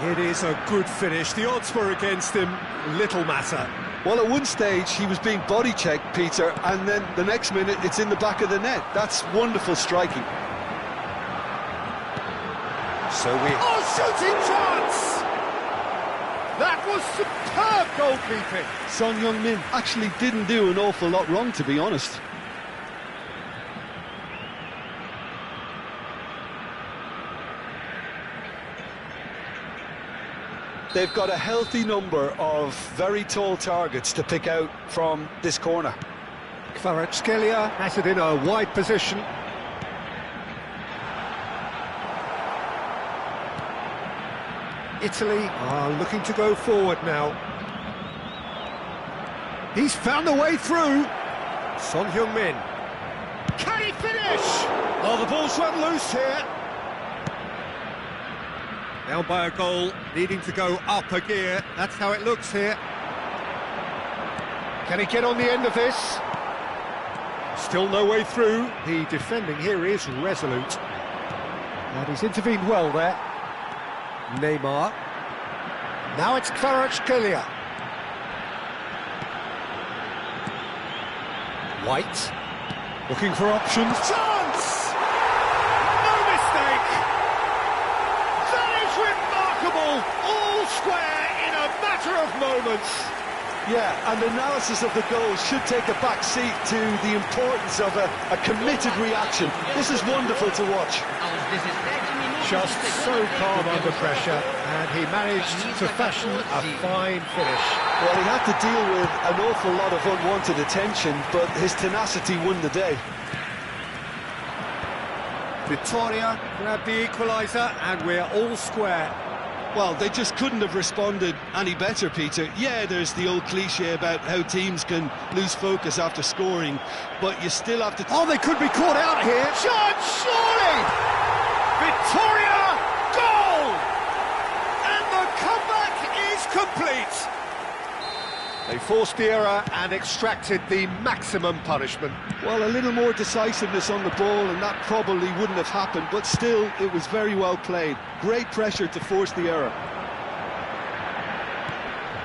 It is a good finish. The odds were against him. Little matter. Well, at one stage he was being body-checked, Peter, and then the next minute it's in the back of the net. That's wonderful striking. Oh, shooting chance! That was superb goalkeeping. Son Heung-min actually didn't do an awful lot wrong, to be honest. They've got a healthy number of very tall targets to pick out from this corner. Kvaratskhelia has it in a wide position. Italy are looking to go forward now. He's found a way through. Son Heung-min. Can he finish? Oh, the ball's run loose here. Down by a goal, needing to go up a gear. That's how it looks here. Can he get on the end of this? Still no way through. The defending here is resolute. And he's intervened well there. Neymar. Now it's Kvaratskhelia. White, looking for options. Chance! No mistake! That is remarkable! All square in a matter of moments. Yeah, and analysis of the goal should take a back seat to the importance of a committed reaction. This is wonderful to watch. Just so calm under pressure, and he managed to fashion a fine finish. Well, he had to deal with an awful lot of unwanted attention, but his tenacity won the day. Victoria grabbed the equaliser, and we're all square. Well, they just couldn't have responded any better, Peter. Yeah, there's the old cliche about how teams can lose focus after scoring, but you still have to... Oh, they could be caught out here. Chance, surely! Victoria, goal! And the comeback is complete. They forced the error and extracted the maximum punishment. Well, a little more decisiveness on the ball, and that probably wouldn't have happened, but still, it was very well played. Great pressure to force the error.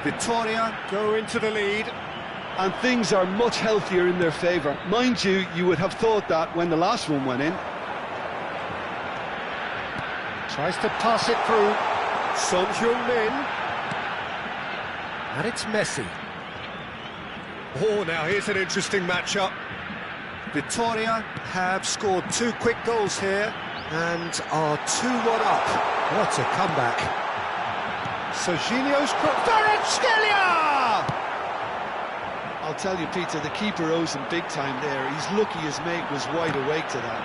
Victoria go into the lead. And things are much healthier in their favour. Mind you, you would have thought that when the last one went in. Tries to pass it through. Son Heung-min. And it's Messi. Oh, now here's an interesting matchup. Victoria have scored 2 quick goals here and are 2-1 up. What a comeback. Serginho's Kvaratskhelia! I'll tell you, Peter, the keeper owes him big time there. He's lucky his mate was wide awake to that.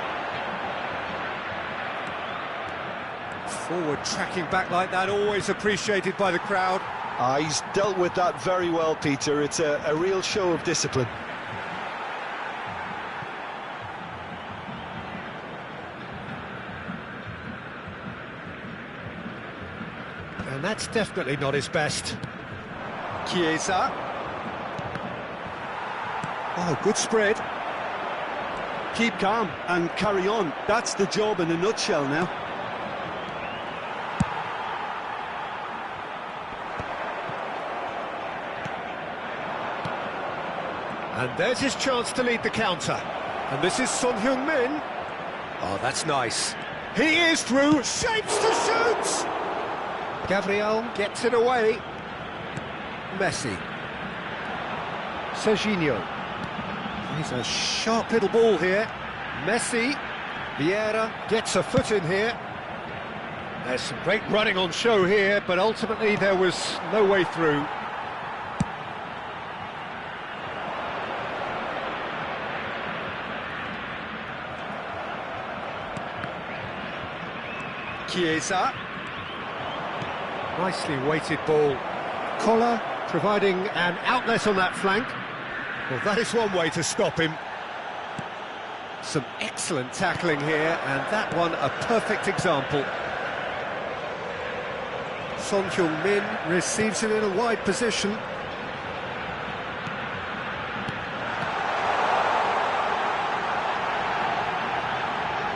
Forward tracking back like that, always appreciated by the crowd. He's dealt with that very well, Peter. It's a real show of discipline. And that's definitely not his best. Chiesa. Oh, good spread. Keep calm and carry on. That's the job in a nutshell now. And there's his chance to lead the counter. And this is Son Heung-min. Oh, that's nice. He is through, shapes to shoot! Gabriel gets it away. Messi. Serginho. He's a sharp little ball here. Messi. Vieira gets a foot in here. There's some great running on show here, but ultimately there was no way through. Chiesa. Nicely weighted ball. Collar providing an outlet on that flank. Well, that is one way to stop him. Some excellent tackling here, and that one a perfect example. Son Heung-min receives it in a wide position.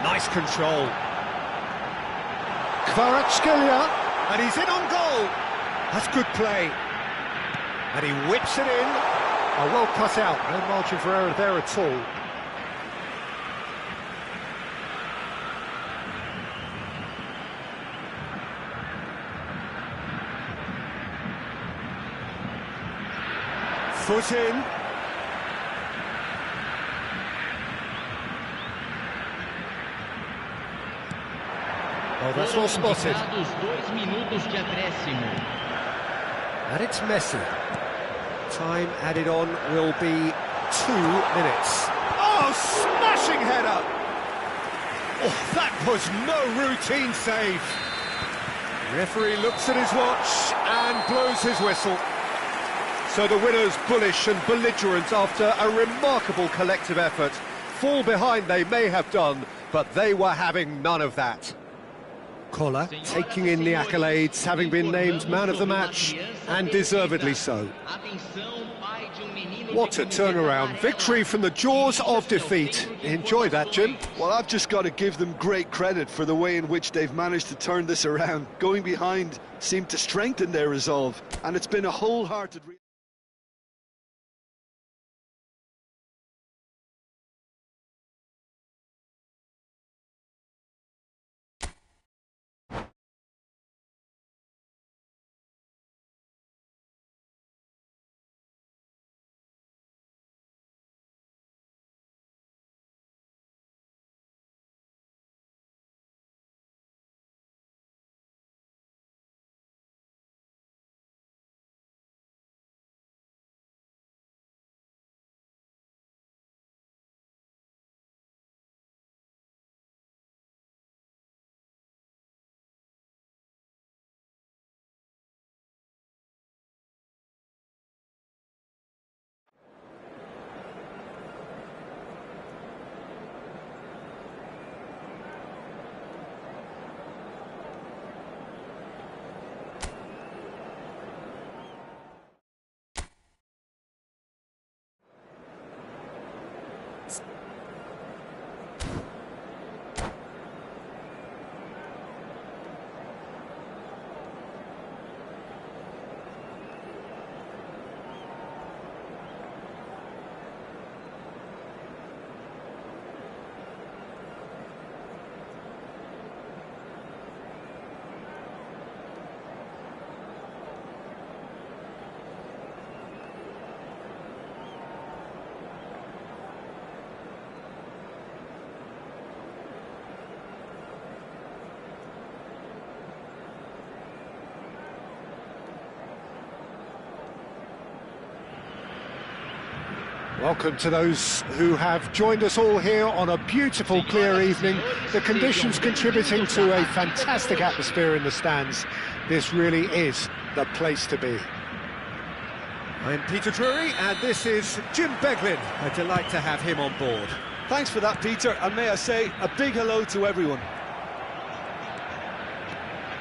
Nice control. Kvaratskhelia, and he's in on goal. That's good play. And he whips it in. Oh, well cut out, no margin for error there at all. Foot in. Oh, that's well spotted. And it's Messi. Time added on will be 2 minutes. Oh, smashing header! Oh, that was no routine save. Referee looks at his watch and blows his whistle. So the winners, bullish and belligerent after a remarkable collective effort. Fall behind they may have done, but they were having none of that. Collar taking in the accolades, having been named man of the match, and deservedly so. What a turnaround. Victory from the jaws of defeat. Enjoy that, Jim. Well, I've just got to give them great credit for the way in which they've managed to turn this around. Going behind seemed to strengthen their resolve, and it's been a wholehearted... Welcome to those who have joined us all here on a beautiful, clear evening. The conditions contributing to a fantastic atmosphere in the stands. This really is the place to be. I'm Peter Drury, and this is Jim Beglin. A delight to have him on board. Thanks for that, Peter, and may I say a big hello to everyone.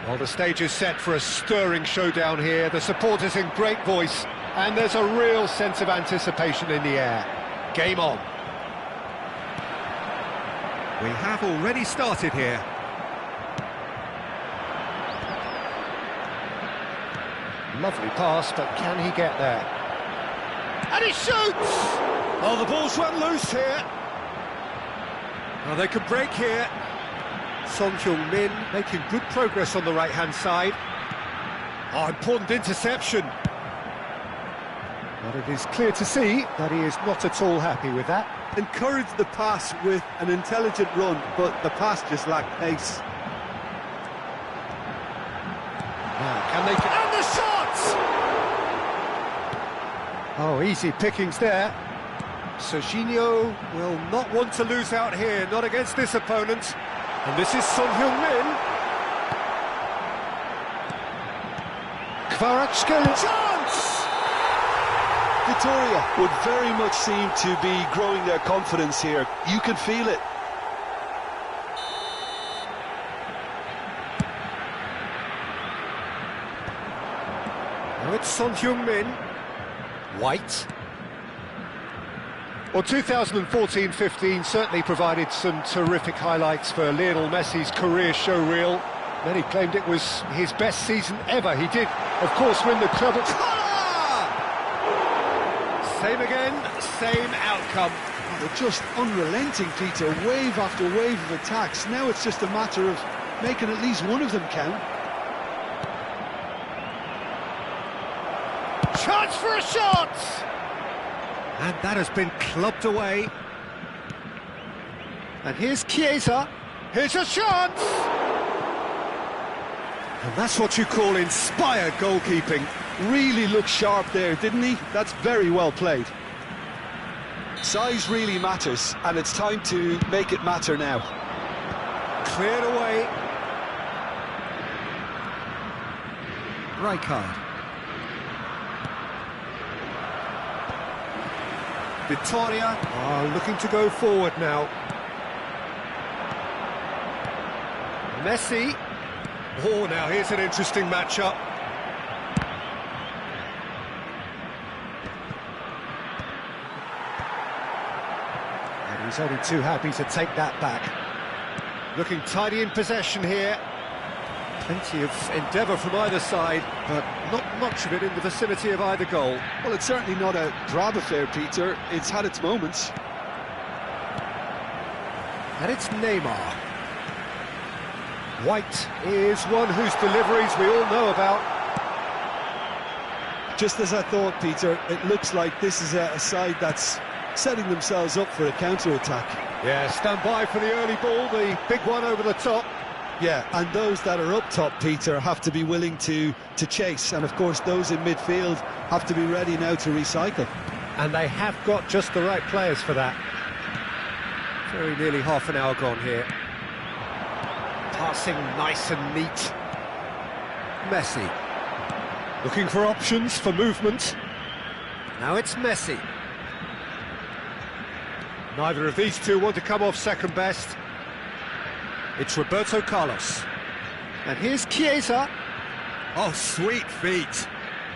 Well, the stage is set for a stirring showdown here. The supporters in great voice, and there's a real sense of anticipation in the air. Game on. We have already started here. Lovely pass, but can he get there? And he shoots! Oh, the ball's run loose here. Well, they could break here. Son Heung-min making good progress on the right-hand side. Oh, important interception. But it is clear to see that he is not at all happy with that. Encouraged the pass with an intelligent run, but the pass just lacked pace. Now, can they... And the shot! Oh, easy pickings there. Serginho will not want to lose out here, not against this opponent. And this is Son Heung-min. Kvaratskhelia. Chance! Victoria would very much seem to be growing their confidence here. You can feel it. Now it's Son Heung-min. White. Well, 2014-15 certainly provided some terrific highlights for Lionel Messi's career showreel. Many claimed it was his best season ever. He did, of course, win the treble. Same again, same outcome. Oh, they're just unrelenting, Peter. Wave after wave of attacks. Now it's just a matter of making at least one of them count. Chance for a shot! And that has been clubbed away. And here's Chiesa. Here's a chance! And that's what you call inspired goalkeeping. Really looked sharp there, didn't he? That's very well played. Size really matters, and it's time to make it matter now. Cleared away. Rijkaard. Victoria are looking to go forward now. Messi. Oh, now here's an interesting matchup. And he's only too happy to take that back. Looking tidy in possession here. Plenty of endeavour from either side, but not much of it in the vicinity of either goal. Well, it's certainly not a drab affair, Peter. It's had its moments. And it's Neymar. White is one whose deliveries we all know about. Just as I thought, Peter, it looks like this is a side that's setting themselves up for a counter-attack. Yeah, stand by for the early ball, the big one over the top. Yeah, and those that are up top, Peter, have to be willing to chase. And, of course, those in midfield have to be ready now to recycle. And they have got just the right players for that. Very nearly half an hour gone here. Passing nice and neat. Messi. Looking for options for movement. Now it's Messi. Neither of these two want to come off second best. It's Roberto Carlos. And here's Chiesa. Oh, sweet feet.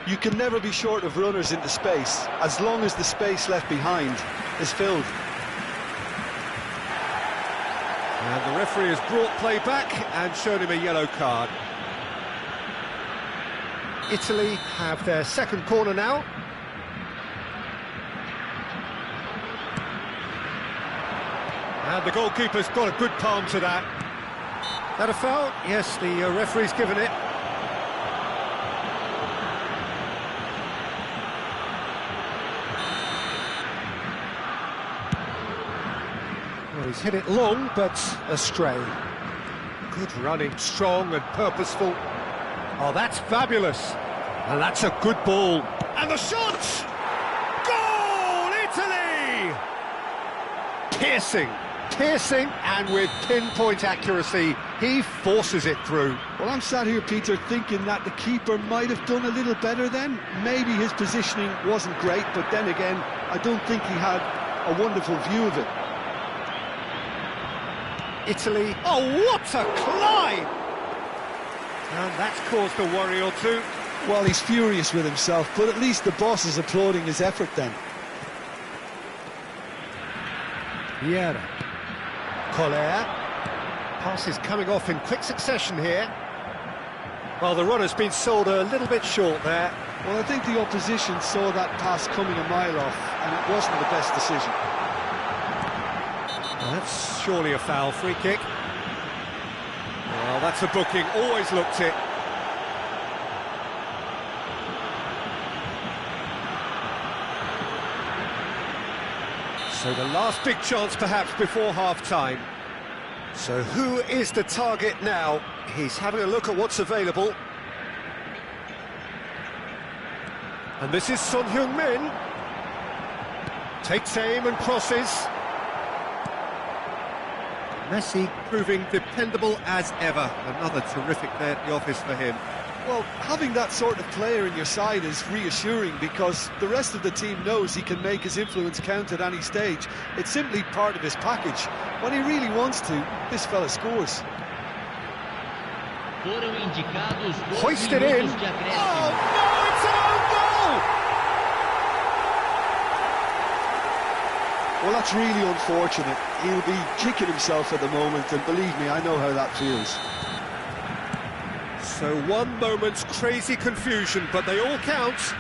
You can never be short of runners into space, as long as the space left behind is filled. And the referee has brought play back and shown him a yellow card. Italy have their second corner now. And the goalkeeper's got a good palm to that. That a foul? Yes, the referee's given it. Well, he's hit it long, but astray. Good running, strong and purposeful. Oh, that's fabulous. And that's a good ball. And the shot! Goal, Italy! piercing, and with pinpoint accuracy, he forces it through. Well, I'm sat here, Peter, thinking that the keeper might have done a little better then. Maybe his positioning wasn't great, but then again, I don't think he had a wonderful view of it. Italy, oh, what a climb! And that's caused a worry or two. Well, he's furious with himself, but at least the boss is applauding his effort then. Vieira. Collier. Pass is coming off in quick succession here. Well, the runner's been sold a little bit short there. Well, I think the opposition saw that pass coming a mile off, and it wasn't the best decision. Well, that's surely a foul. Free kick. Well, that's a booking. Always looked it. So the last big chance perhaps before half-time. So who is the target now? He's having a look at what's available. And this is Son Heung-min. Takes aim and crosses. Messi proving dependable as ever. Another terrific day at the office for him. Well, having that sort of player in your side is reassuring because the rest of the team knows he can make his influence count at any stage. It's simply part of his package. When he really wants to, this fella scores. Hoisted in. Oh, no, it's an own goal! Well, that's really unfortunate. He'll be kicking himself at the moment, and believe me, I know how that feels. So one moment's crazy confusion, but they all count.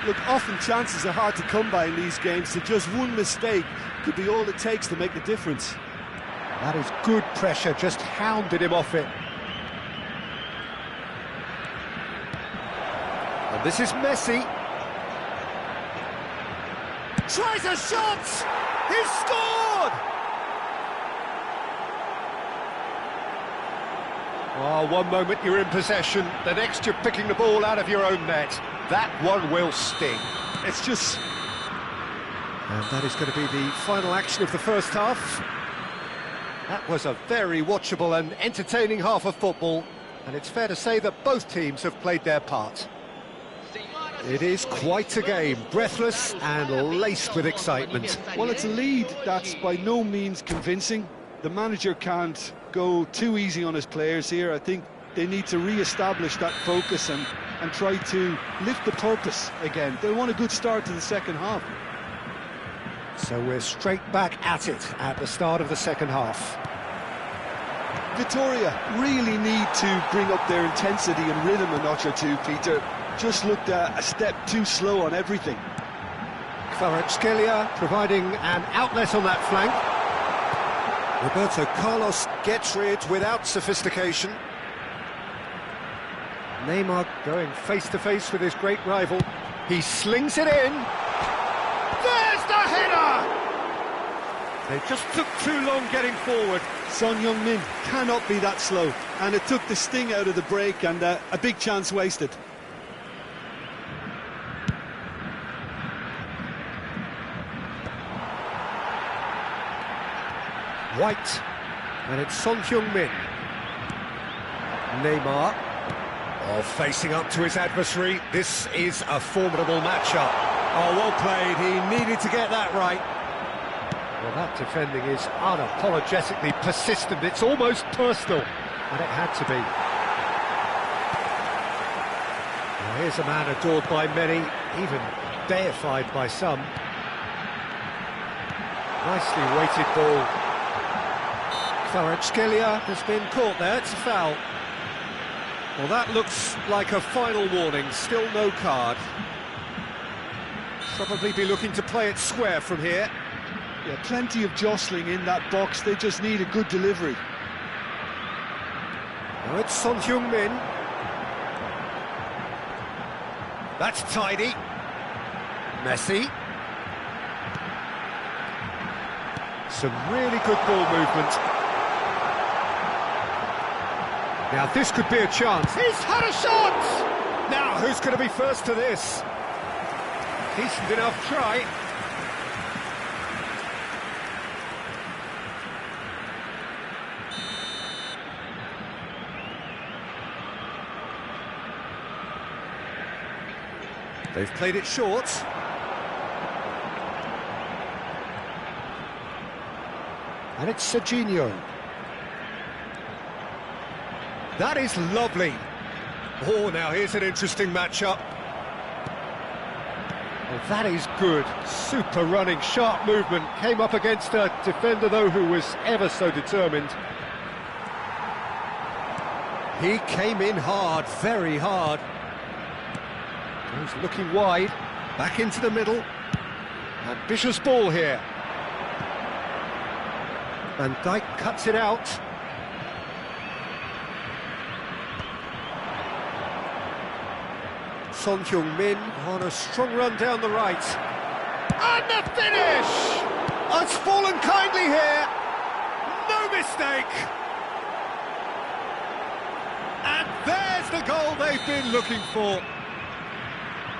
Look, often chances are hard to come by in these games, so just one mistake could be all it takes to make the difference. That is good pressure, just hounded him off it. And this is Messi. Tries a shot! He's scored! Oh, one moment you're in possession, the next you're picking the ball out of your own net. That one will sting. It's just... And that is going to be the final action of the first half. That was a very watchable and entertaining half of football, and it's fair to say that both teams have played their part. It is quite a game, breathless and laced with excitement. Well, it's a lead that's by no means convincing. The manager can't go too easy on his players here. I think they need to re-establish that focus and try to lift the purpose again. They want a good start to the second half. So we're straight back at it at the start of the second half. Vitoria really need to bring up their intensity and rhythm a notch or two, Peter. Just looked a step too slow on everything. Kvaratskhelia providing an outlet on that flank. Roberto Carlos gets rid without sophistication. Neymar going face-to-face with his great rival. He slings it in. There's the header! They just took too long getting forward. Son Heung-min cannot be that slow, and it took the sting out of the break and a big chance wasted. White, and it's Son Heung-min. Neymar, facing up to his adversary. This is a formidable matchup. Oh, well played, he needed to get that right. Well, that defending is unapologetically persistent, it's almost personal, and it had to be. Well, here's a man adored by many, even deified by some. Nicely weighted ball. Kvaratskhelia has been caught there, it's a foul. Well, that looks like a final warning, still no card. Probably be looking to play it square from here. Yeah, plenty of jostling in that box, they just need a good delivery. Now it's Son Heung-min. That's tidy. Messi. Some really good ball movement. Now this could be a chance. He's had a shot! Now who's going to be first to this? Decent enough try. They've played it short. And it's Serginho. That is lovely. Oh, now here's an interesting matchup. Oh, that is good. Super running, sharp movement. Came up against a defender, though, who was ever so determined. He came in hard, very hard. He's looking wide, back into the middle. Ambitious ball here. Van Dijk cuts it out. Son Heung-min on a strong run down the right. And the finish! It's fallen kindly here. No mistake. And there's the goal they've been looking for.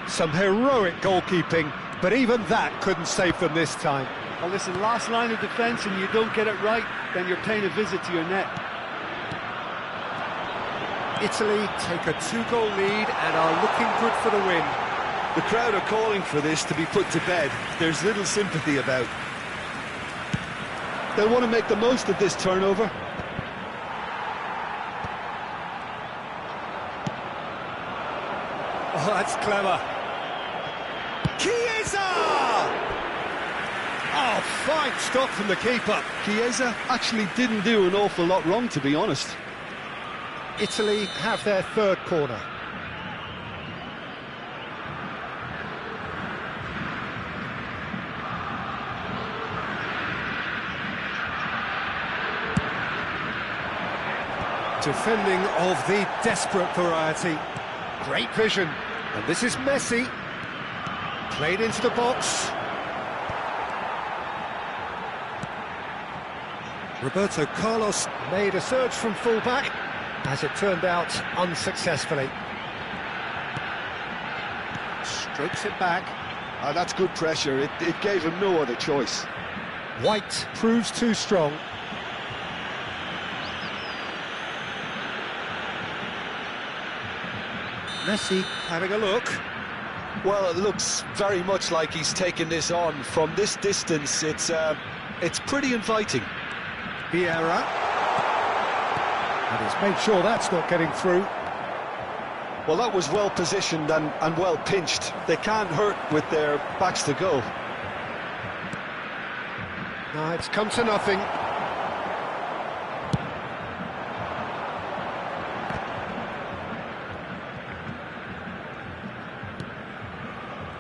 Some heroic goalkeeping, but even that couldn't save them this time. Well, listen, last line of defence and you don't get it right, then you're paying a visit to your net. Italy take a 2-goal lead and are looking good for the win. The crowd are calling for this to be put to bed. There's little sympathy about. They'll want to make the most of this turnover. Oh, that's clever. Chiesa! Oh, fine stop from the keeper. Chiesa actually didn't do an awful lot wrong, to be honest. Italy have their third corner. Defending of the desperate variety. Great vision. And this is Messi. Played into the box. Roberto Carlos made a surge from full-back. As it turned out, unsuccessfully. Strokes it back. That's good pressure. It gave him no other choice. White proves too strong. Messi having a look. Well, it looks very much like he's taken this on. From this distance, it's pretty inviting. Vieira. And he's made sure that's not getting through. Well, that was well positioned and well pinched. They can't hurt with their backs to goal. No, it's come to nothing.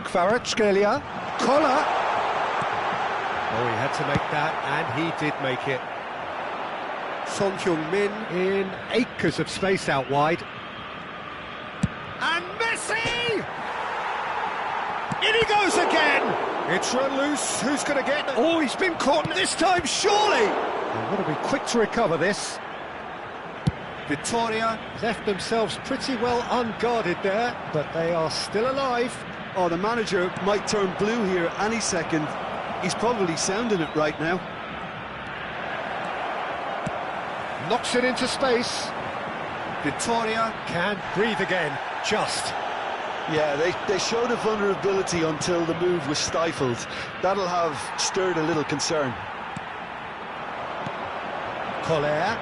Kvaratskhelia. Collar. Oh, he had to make that, and he did make it. Son Heung-min in acres of space out wide. And Messi! In he goes again! It's run loose, who's going to get... Oh, he's been caught this time, surely! They've got to be quick to recover this. Vittoria left themselves pretty well unguarded there, but they are still alive. Oh, the manager might turn blue here any second. He's probably sounding it right now. Knocks it into space. Vittoria can breathe again, just. Yeah, they showed a vulnerability until the move was stifled. That'll have stirred a little concern. Collar.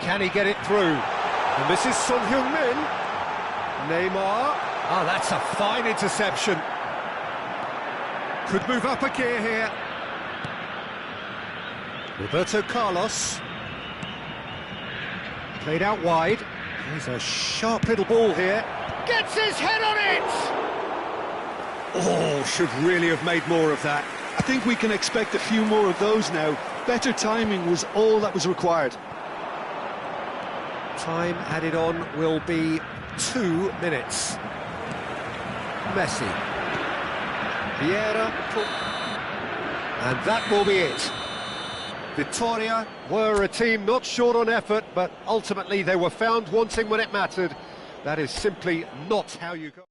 Can he get it through? And this is Son Heung-min. Neymar. Oh, that's a fine interception. Could move up a gear here. Roberto Carlos. Played out wide. There's a sharp little ball here. Gets his head on it! Oh, should really have made more of that. I think we can expect a few more of those now. Better timing was all that was required. Time added on will be 2 minutes. Messi. Vieira. And that will be it. Vittoria were a team not short on effort, but ultimately they were found wanting when it mattered. That is simply not how you go.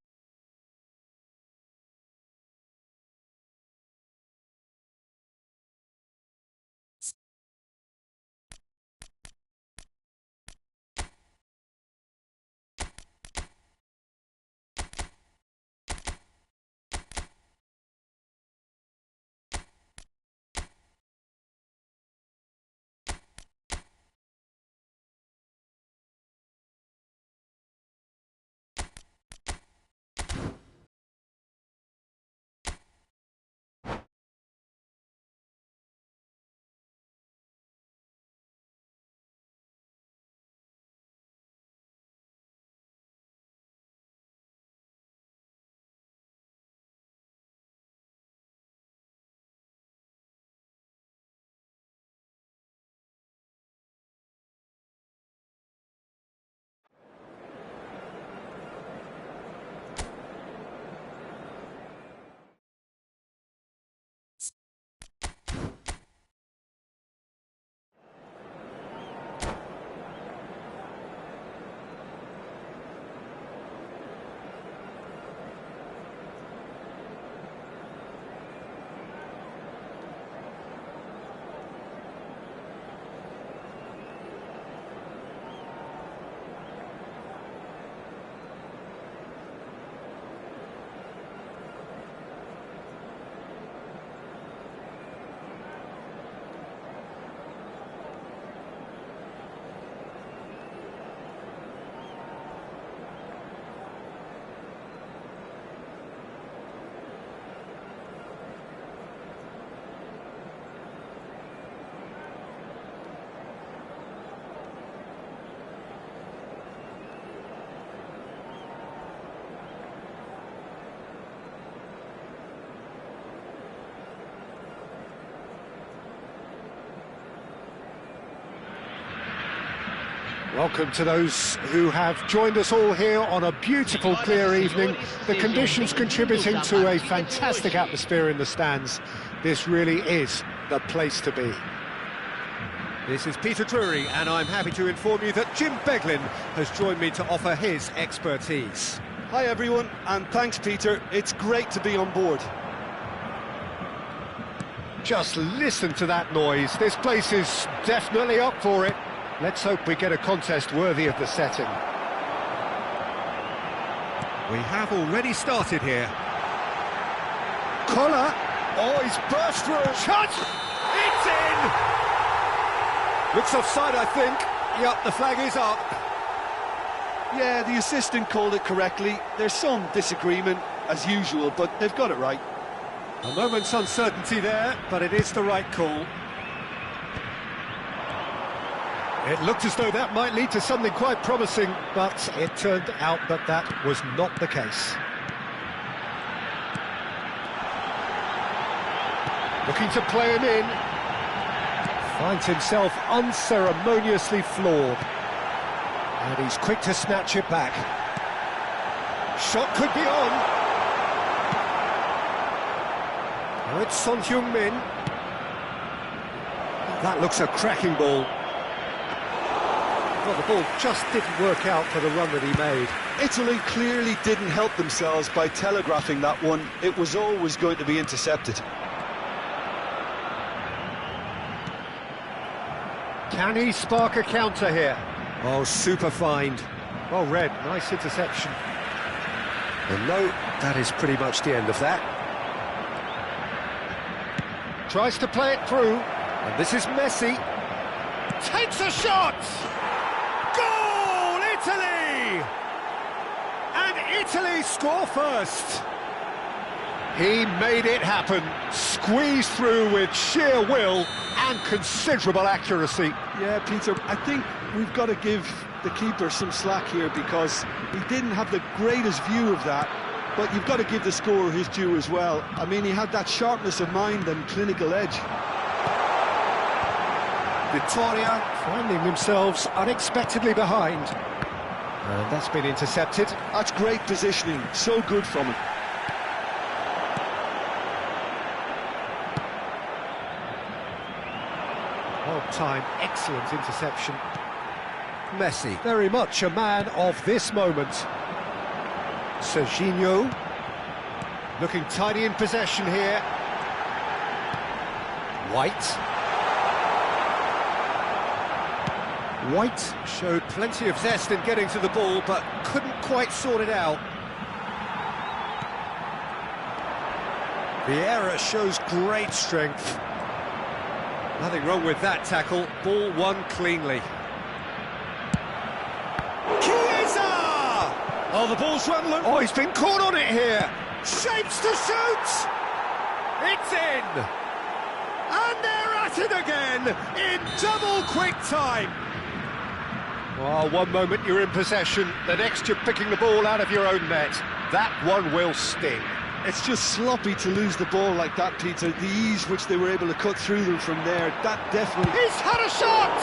Welcome to those who have joined us all here on a beautiful, clear evening. The conditions contributing to a fantastic atmosphere in the stands. This really is the place to be. This is Peter Drury, and I'm happy to inform you that Jim Beglin has joined me to offer his expertise. Hi everyone, and thanks Peter, it's great to be on board. Just listen to that noise, this place is definitely up for it. Let's hope we get a contest worthy of the setting. We have already started here. Collar, oh, he's burst through. Shot! It's in! Looks offside, I think. Yep, the flag is up. Yeah, the assistant called it correctly. There's some disagreement, as usual, but they've got it right. A moment's uncertainty there, but it is the right call. It looked as though that might lead to something quite promising, but it turned out that that was not the case. Looking to play him in. Finds himself unceremoniously floored. And he's quick to snatch it back. Shot could be on. Now it's Son Heung-min. That looks a cracking ball. Well, the ball just didn't work out for the run that he made. Italy clearly didn't help themselves by telegraphing that one. It was always going to be intercepted. Can he spark a counter here? Oh, super find. Well read, nice interception. And no, that is pretty much the end of that. Tries to play it through, and this is Messi. Takes a shot! Goal, Italy! And Italy score first. He made it happen, squeezed through with sheer will and considerable accuracy. Yeah, Peter, I think we've got to give the keeper some slack here because he didn't have the greatest view of that, but you've got to give the scorer his due as well. I mean, he had that sharpness of mind and clinical edge. Victoria finding themselves unexpectedly behind. And that's been intercepted. That's great positioning, so good from him. Time, excellent interception. Messi, very much a man of this moment. Serginho, looking tidy in possession here. White showed plenty of zest in getting to the ball, but couldn't quite sort it out. Vieira shows great strength. Nothing wrong with that tackle. Ball won cleanly. Chiesa! Oh, the ball's run loose. Oh, he's been caught on it here. Shapes to shoot! It's in! And they're at it again in double quick time. Oh, one moment you're in possession, the next you're picking the ball out of your own net. That one will sting. It's just sloppy to lose the ball like that, Peter. The ease which they were able to cut through them from there, that definitely... He's had a shot!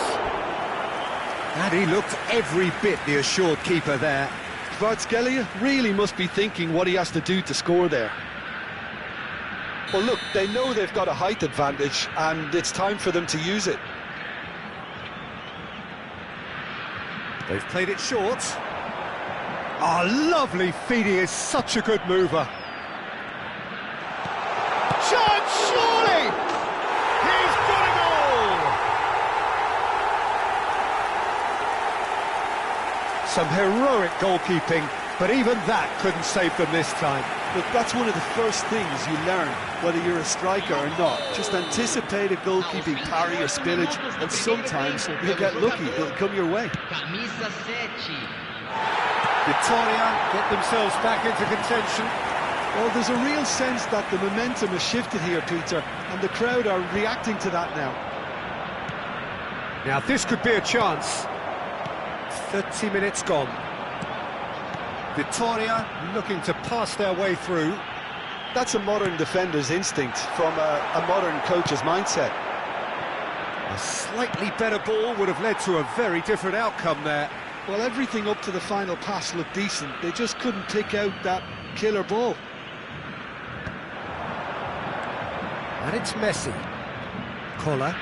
And he looked every bit the assured keeper there. Kvaratskhelia really must be thinking what he has to do to score there. Well, look, they know they've got a height advantage, and it's time for them to use it. They've played it short. Oh, lovely feed, he is such a good mover. Chance, surely! He's got a goal! Some heroic goalkeeping, but even that couldn't save them this time. Look, that's one of the first things you learn, whether you're a striker or not. Just anticipate a goalkeeping parry or spillage, and sometimes you'll get lucky, it'll come your way. Victoria get themselves back into contention. Well, there's a real sense that the momentum has shifted here, Peter, and the crowd are reacting to that now. Now, this could be a chance. 30 minutes gone. Victoria looking to pass their way through. That's a modern defender's instinct from a modern coach's mindset. A slightly better ball would have led to a very different outcome there. Well, everything up to the final pass looked decent. They just couldn't pick out that killer ball. And it's Messi. Collar.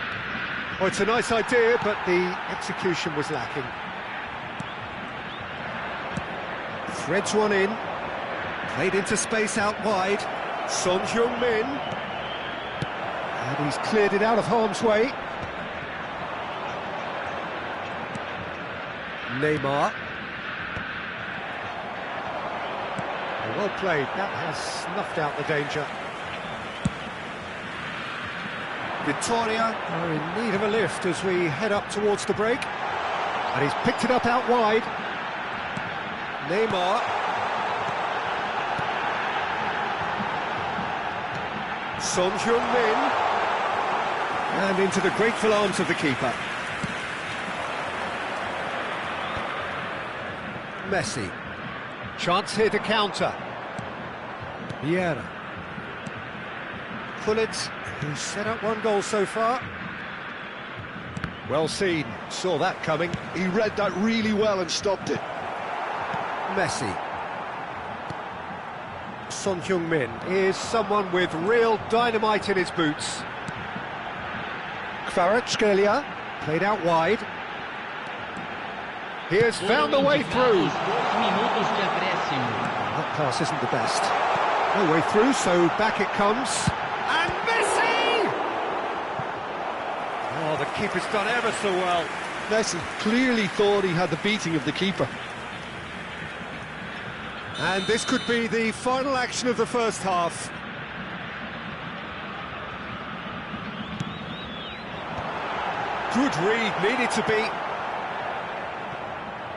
Oh, it's a nice idea, but the execution was lacking. Threads one in. Played into space out wide. Son Heung-min. And he's cleared it out of harm's way. Neymar. Well played. That has snuffed out the danger. Victoria are in need of a lift as we head up towards the break. And he's picked it up out wide. Neymar. Son Heung-min. And into the grateful arms of the keeper. Messi. Chance here to counter. Vieira. Pullet, who's set up one goal so far. Well seen, saw that coming. He read that really well and stopped it. Messi. Son Heung-min is someone with real dynamite in his boots. Kvaratskhelia, played out wide. He has found a way through. That pass isn't the best. No way through, so back it comes. And Messi! Oh, the keeper's done ever so well. Messi clearly thought he had the beating of the keeper. And this could be the final action of the first half. Good read, needed to be.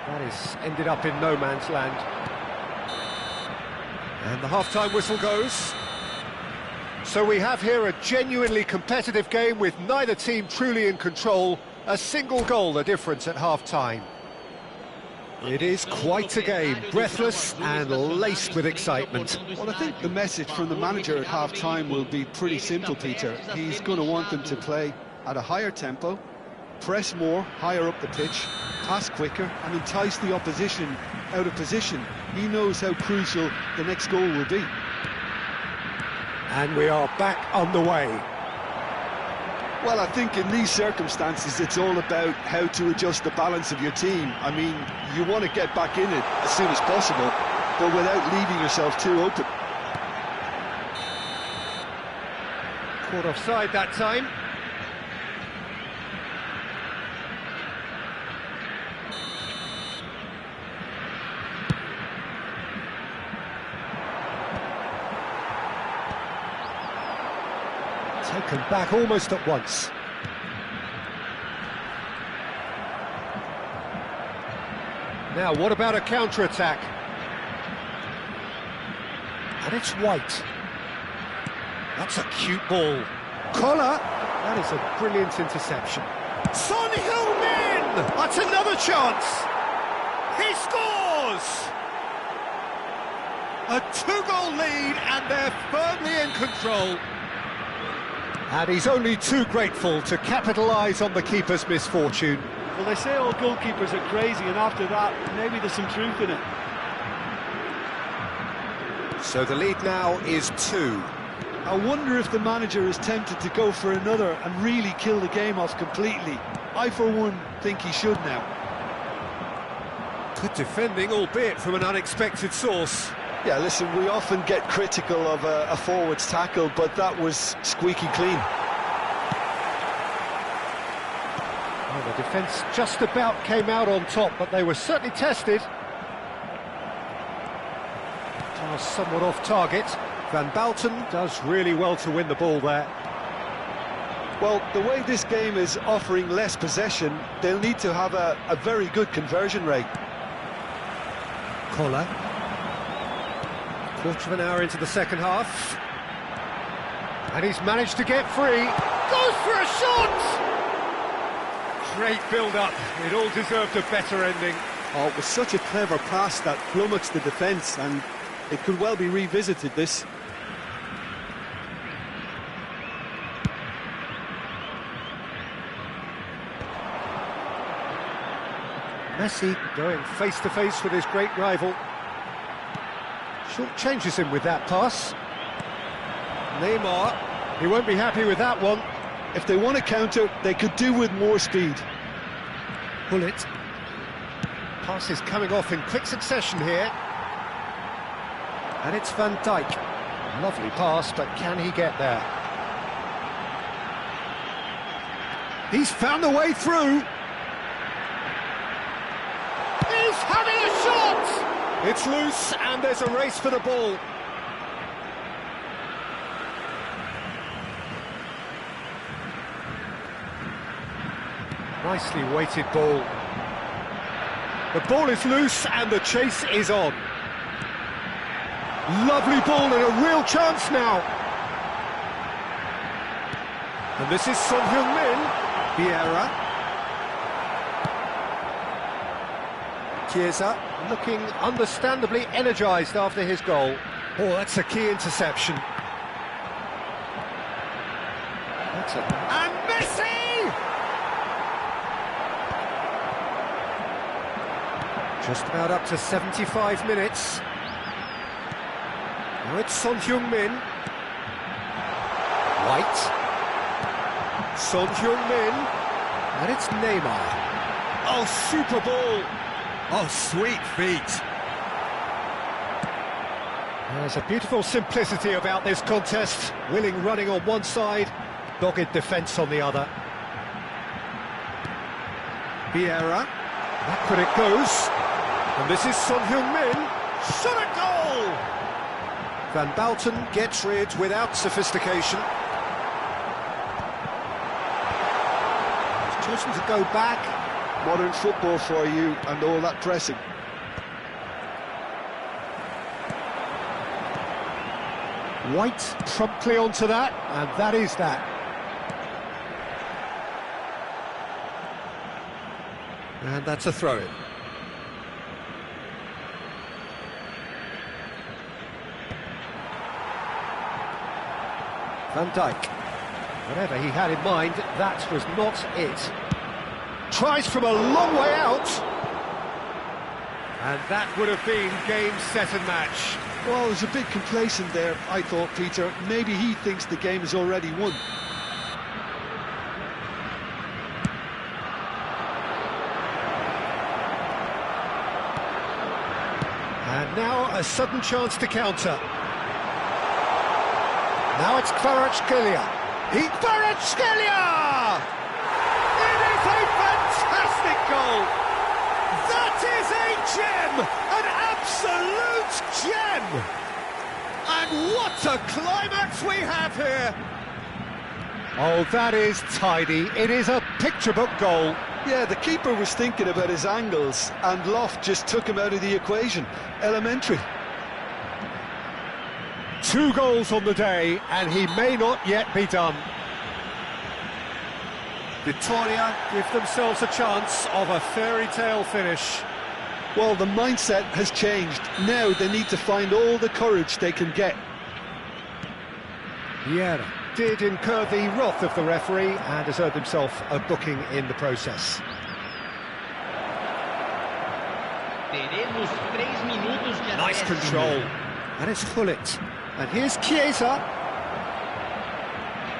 That is ended up in no man's land. And the half-time whistle goes. So we have here a genuinely competitive game with neither team truly in control. A single goal the difference at half-time. It is quite a game, breathless and laced with excitement. Well, I think the message from the manager at half-time will be pretty simple, Peter. He's going to want them to play at a higher tempo, press more, higher up the pitch, pass quicker and entice the opposition out of position. He knows how crucial the next goal will be. And we are back on the way. Well, I think in these circumstances it's all about how to adjust the balance of your team. I mean, you want to get back in it as soon as possible, but without leaving yourself too open. Caught offside that time. Taken back almost at once. Now, what about a counter-attack? And it's White. That's a cute ball. Collar. That is a brilliant interception. Son Heung-min! That's another chance! He scores! A two-goal lead, and they're firmly in control. And he's only too grateful to capitalise on the keeper's misfortune. Well, they say all goalkeepers are crazy, and after that, maybe there's some truth in it. So the lead now is 2. I wonder if the manager is tempted to go for another and really kill the game off completely. I, for one, think he should now. Good defending, albeit from an unexpected source. Yeah, listen, we often get critical of a forward's tackle, but that was squeaky clean. Well, the defence just about came out on top, but they were certainly tested. Pass somewhat off target. Van Balten does really well to win the ball there. Well, the way this game is offering less possession, they'll need to have a very good conversion rate. Collar. Quarter of an hour into the second half. And he's managed to get free. Goes for a shot! Great build-up. It all deserved a better ending. Oh, it was such a clever pass that flummoxed the defence, and it could well be revisited, this. Messi going face to face with his great rival. Short changes him with that pass. Neymar, he won't be happy with that one. If they want to counter, they could do with more speed. Bullet. Pass is coming off in quick succession here. And it's Van Dijk. Lovely pass, but can he get there? He's found a way through. He's having a shot! It's loose, and there's a race for the ball. Nicely weighted ball. The ball is loose, and the chase is on. Lovely ball and a real chance now. And this is Son Heung-min. Vieira. Chiesa looking understandably energised after his goal. Oh, that's a key interception. And Messi! Just about up to 75 minutes. Now it's Son Heung-min. White. Son Heung-min. And it's Neymar. Oh, super ball. Oh, sweet feet. There's a beautiful simplicity about this contest. Willing running on one side, dogged defence on the other. Vieira. Backward it goes. And this is Son Heung-min. Shot a goal! Van Bouten gets rid without sophistication. He's chosen to go back. Modern football for you, and all that pressing. White promptly onto that, and that is that. And that's a throw-in. Van Dijk. Whatever he had in mind, that was not it. Tries from a long way out. And that would have been game, set and match. Well, there's a bit complacent there, I thought, Peter. Maybe he thinks the game is already won. And now a sudden chance to counter. Now it's Kvaratskhelia. Kvaratskhelia! It is a fantastic goal! That is a gem! An absolute gem! And what a climax we have here! Oh, that is tidy. It is a picture-book goal. Yeah, the keeper was thinking about his angles, and Loft just took him out of the equation. Elementary. 2 goals on the day, and he may not yet be done. Victoria give themselves a chance of a fairy tale finish. Well, the mindset has changed. Now they need to find all the courage they can get. Vieira did incur the wrath of the referee and has earned himself a booking in the process. Teremos 3 minutos de Nice acréscimo. control. And it's Hullet. And here's Chiesa.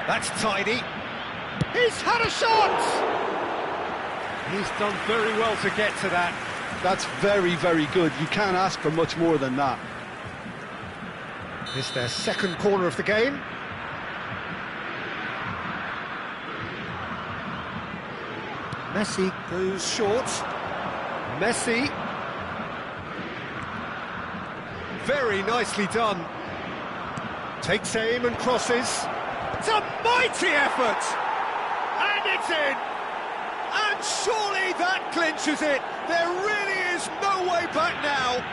That's tidy. He's had a shot! He's done very well to get to that. That's very, very good. You can't ask for much more than that. It's their second corner of the game. Messi goes short. Messi. Very nicely done. Takes aim and crosses. It's a mighty effort! And it's in! And surely that clinches it! There really is no way back now!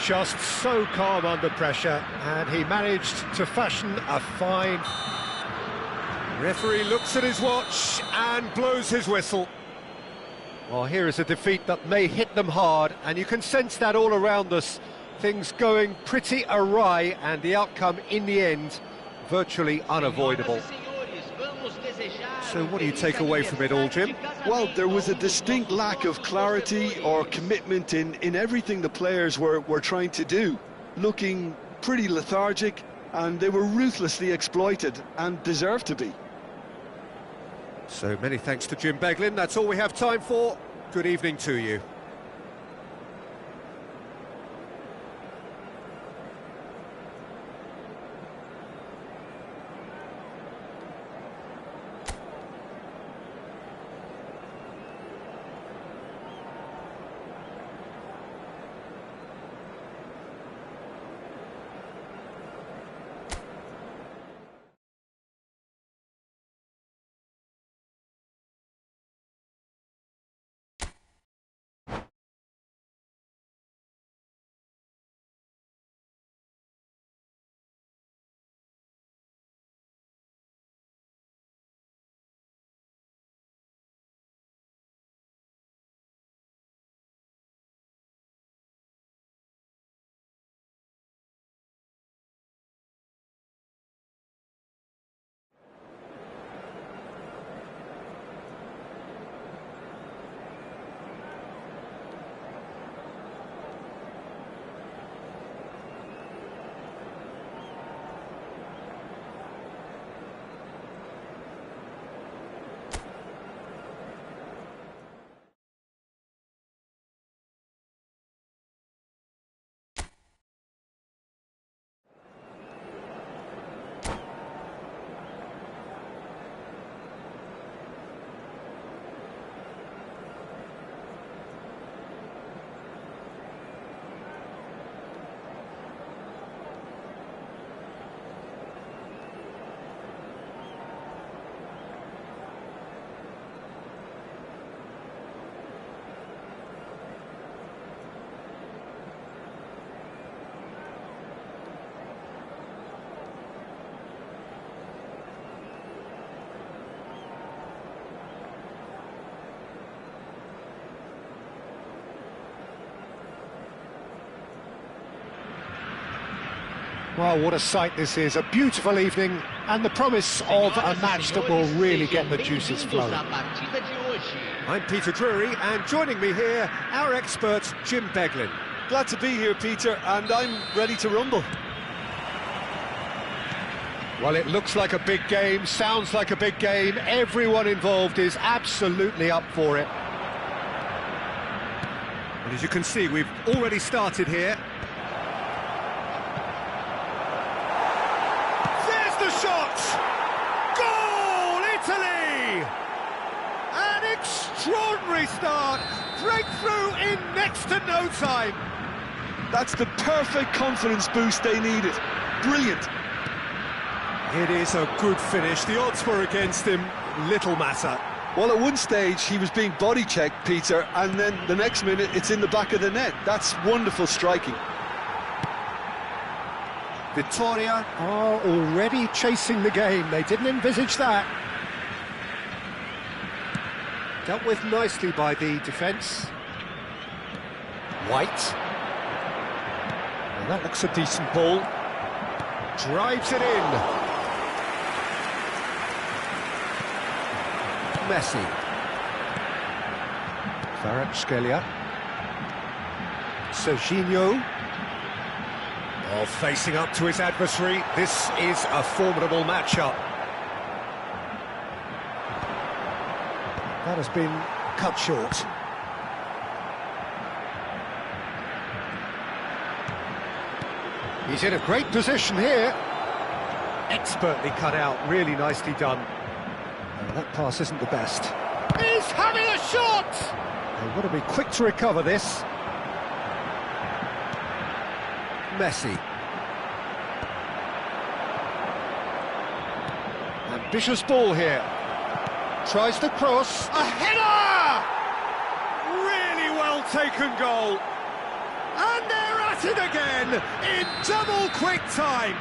Just so calm under pressure, and he managed to fashion a fine. Referee looks at his watch and blows his whistle. Well, here is a defeat that may hit them hard, and you can sense that all around us. Things going pretty awry, and the outcome in the end virtually unavoidable. Senhoras e senhores, vamos So what do you take away from it all, Jim? Well, there was a distinct lack of clarity or commitment in everything the players were trying to do. Looking pretty lethargic, and they were ruthlessly exploited and deserved to be. So many thanks to Jim Beglin. That's all we have time for. Good evening to you. Well, what a sight this is. A beautiful evening and the promise of a match that will really get the juices flowing. I'm Peter Drury, and joining me here, our expert, Jim Beglin. Glad to be here, Peter, and I'm ready to rumble. Well, it looks like a big game, sounds like a big game. Everyone involved is absolutely up for it. And as you can see, we've already started here. The shot! Goal, Italy! An extraordinary start, breakthrough in next to no time. That's the perfect confidence boost they needed. Brilliant. It is a good finish. The odds were against him, little matter. Well, at one stage he was being body checked, Peter, and then the next minute it's in the back of the net. That's wonderful striking. Vittoria are already chasing the game. They didn't envisage that. Dealt with nicely by the defence. White. And that looks a decent ball. Drives it in. Messi. Kvaratskhelia. Serginho. Oh, facing up to his adversary, this is a formidable matchup. That has been cut short. He's in a great position here. Expertly cut out, really nicely done. And that pass isn't the best. He's having a shot! They've got to be quick to recover this. Messi. Ambitious ball here. Tries to cross. A header! Really well taken goal. And they're at it again in double quick time.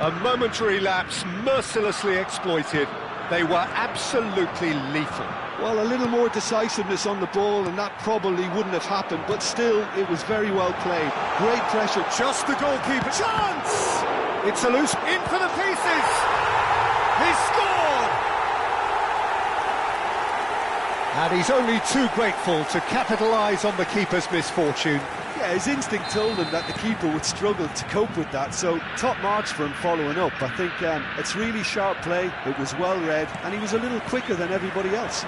A momentary lapse, mercilessly exploited. They were absolutely lethal. Well, a little more decisiveness on the ball and that probably wouldn't have happened, but still, it was very well played. Great pressure. Just the goalkeeper. Chance! It's a loose. In for the pieces! He's scored! And he's only too grateful to capitalise on the keeper's misfortune. Yeah, his instinct told him that the keeper would struggle to cope with that, so top marks for him following up. I think it's really sharp play, it was well read, and he was a little quicker than everybody else.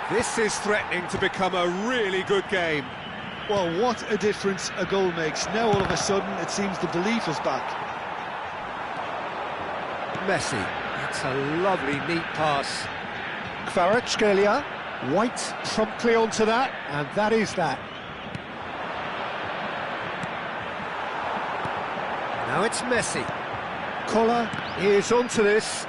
This is threatening to become a really good game. Well, what a difference a goal makes. Now all of a sudden it seems the belief is back. Messi, that's a lovely, neat pass. Kvaratskhelia, White promptly onto that, and that is that. Now it's Messi. Koller is onto this.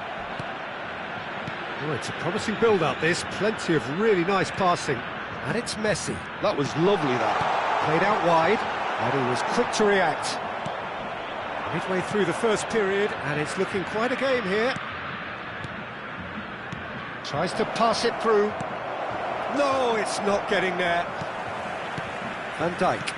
Oh, it's a promising build-up, this. Plenty of really nice passing. And it's Messi. That was lovely, that. Played out wide, and he was quick to react. Midway through the first period, and it's looking quite a game here. Tries to pass it through. No, it's not getting there. Van Dijk.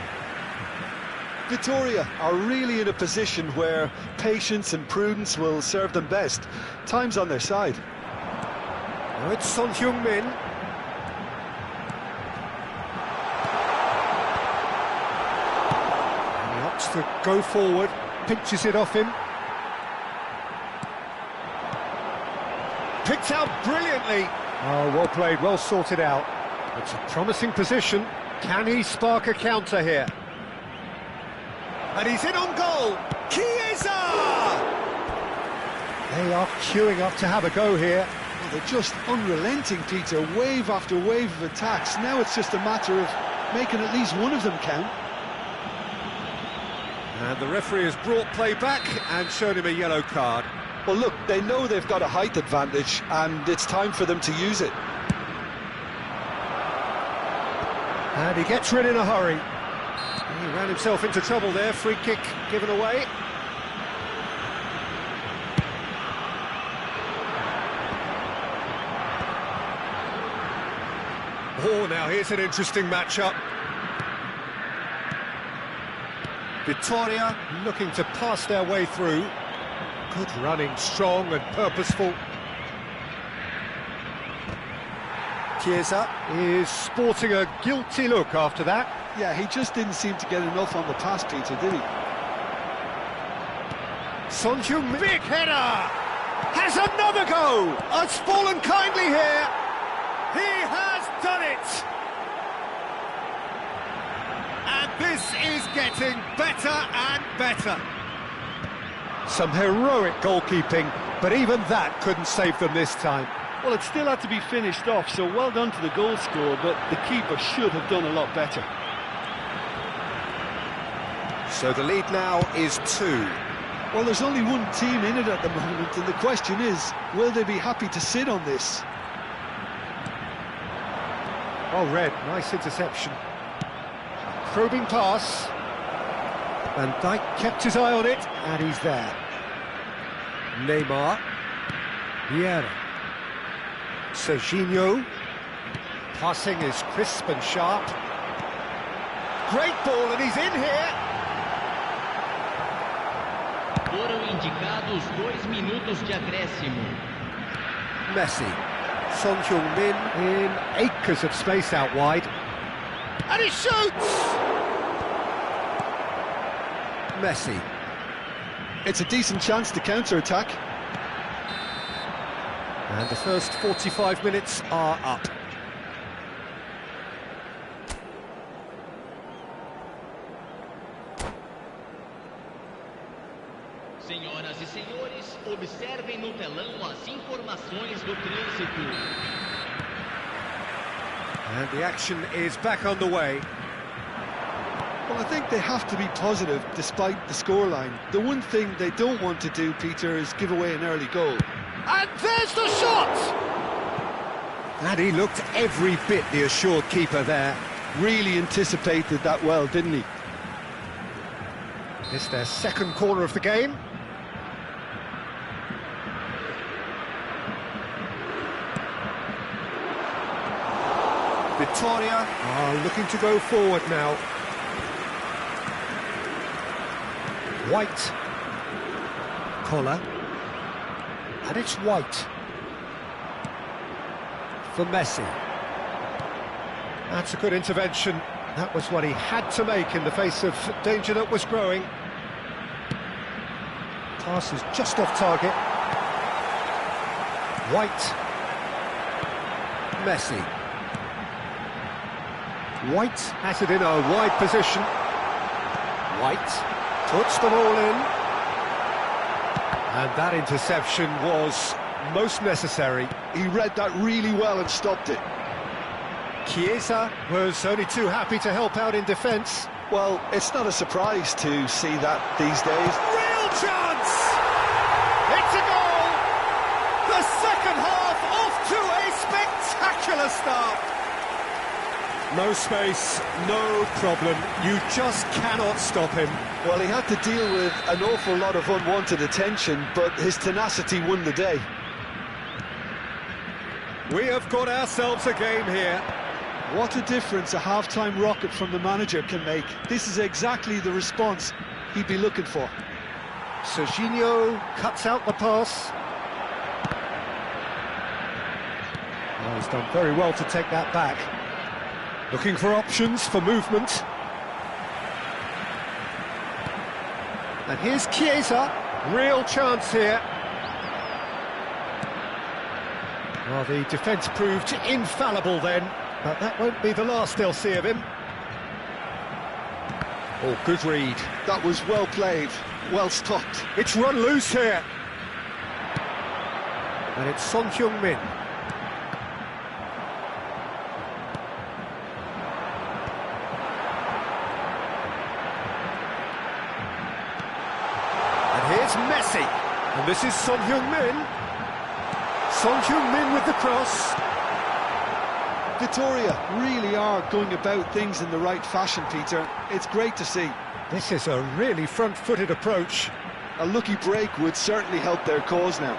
Vitoria are really in a position where patience and prudence will serve them best. Time's on their side. Now it's Son Heung-min. And he opts to go forward, pinches it off him. Picked out brilliantly. Oh, well played, well sorted out. It's a promising position. Can he spark a counter here? And he's in on goal. Chiesa! They are queuing up to have a go here. Well, they're just unrelenting, Peter. Wave after wave of attacks. Now it's just a matter of making at least one of them count. And the referee has brought play back and shown him a yellow card. Well, look, they know they've got a height advantage, and it's time for them to use it. And he gets rid in a hurry. He ran himself into trouble there, free kick given away. Oh, now here's an interesting matchup. Vitoria looking to pass their way through. Good running, strong and purposeful. Chiesa is sporting a guilty look after that. Yeah, he just didn't seem to get enough on the pass, Peter, did he? Son Heung-min, big header! Has another go! It's fallen kindly here! He has done it! And this is getting better and better. Some heroic goalkeeping, but even that couldn't save them this time. Well, it still had to be finished off, so well done to the goal scorer, but the keeper should have done a lot better. So the lead now is 2. Well, there's only one team in it at the moment, and the question is, will they be happy to sit on this? Oh, Red, nice interception. Probing pass. Van Dijk kept his eye on it, and he's there. Neymar. Vieira. Serginho. Passing is crisp and sharp. Great ball, and he's in here. Foram indicados 2 minutos de acréscimo. Messi. Son Heung-min in acres of space out wide. And he shoots! Messi. It's a decent chance to counter-attack. And the first 45 minutes are up. Senhoras e senhores, observem no telão as informações do trânsito. And the action is back on the way. Well, I think they have to be positive despite the scoreline. The one thing they don't want to do, Peter, is give away an early goal. And there's the shot! And he looked every bit the assured keeper there. Really anticipated that well, didn't he? It's their second corner of the game. Vitoria are looking to go forward now. White. Koller. And it's White. For Messi. That's a good intervention. That was what he had to make in the face of danger that was growing. Pass is just off target. White. Messi. White has it in a wide position. White puts them all in. And that interception was most necessary. He read that really well and stopped it. Chiesa was only too happy to help out in defence. Well, it's not a surprise to see that these days. Real chance! It's a goal! The second half off to a spectacular start. No space, no problem. You just cannot stop him. Well, he had to deal with an awful lot of unwanted attention, but his tenacity won the day. We have got ourselves a game here. What a difference a half-time rocket from the manager can make. This is exactly the response he'd be looking for. Serginho cuts out the pass. Oh, he's done very well to take that back. Looking for options for movement. And here's Chiesa. Real chance here. Well, the defence proved infallible then, but that won't be the last they'll see of him. Oh, good read. That was well played, well stopped. It's run loose here. And it's Son Heung-min. And here's Messi. And this is Son Heung-min. Son Heung-min with the cross. Victoria really are going about things in the right fashion, Peter. It's great to see. This is a really front-footed approach. A lucky break would certainly help their cause now.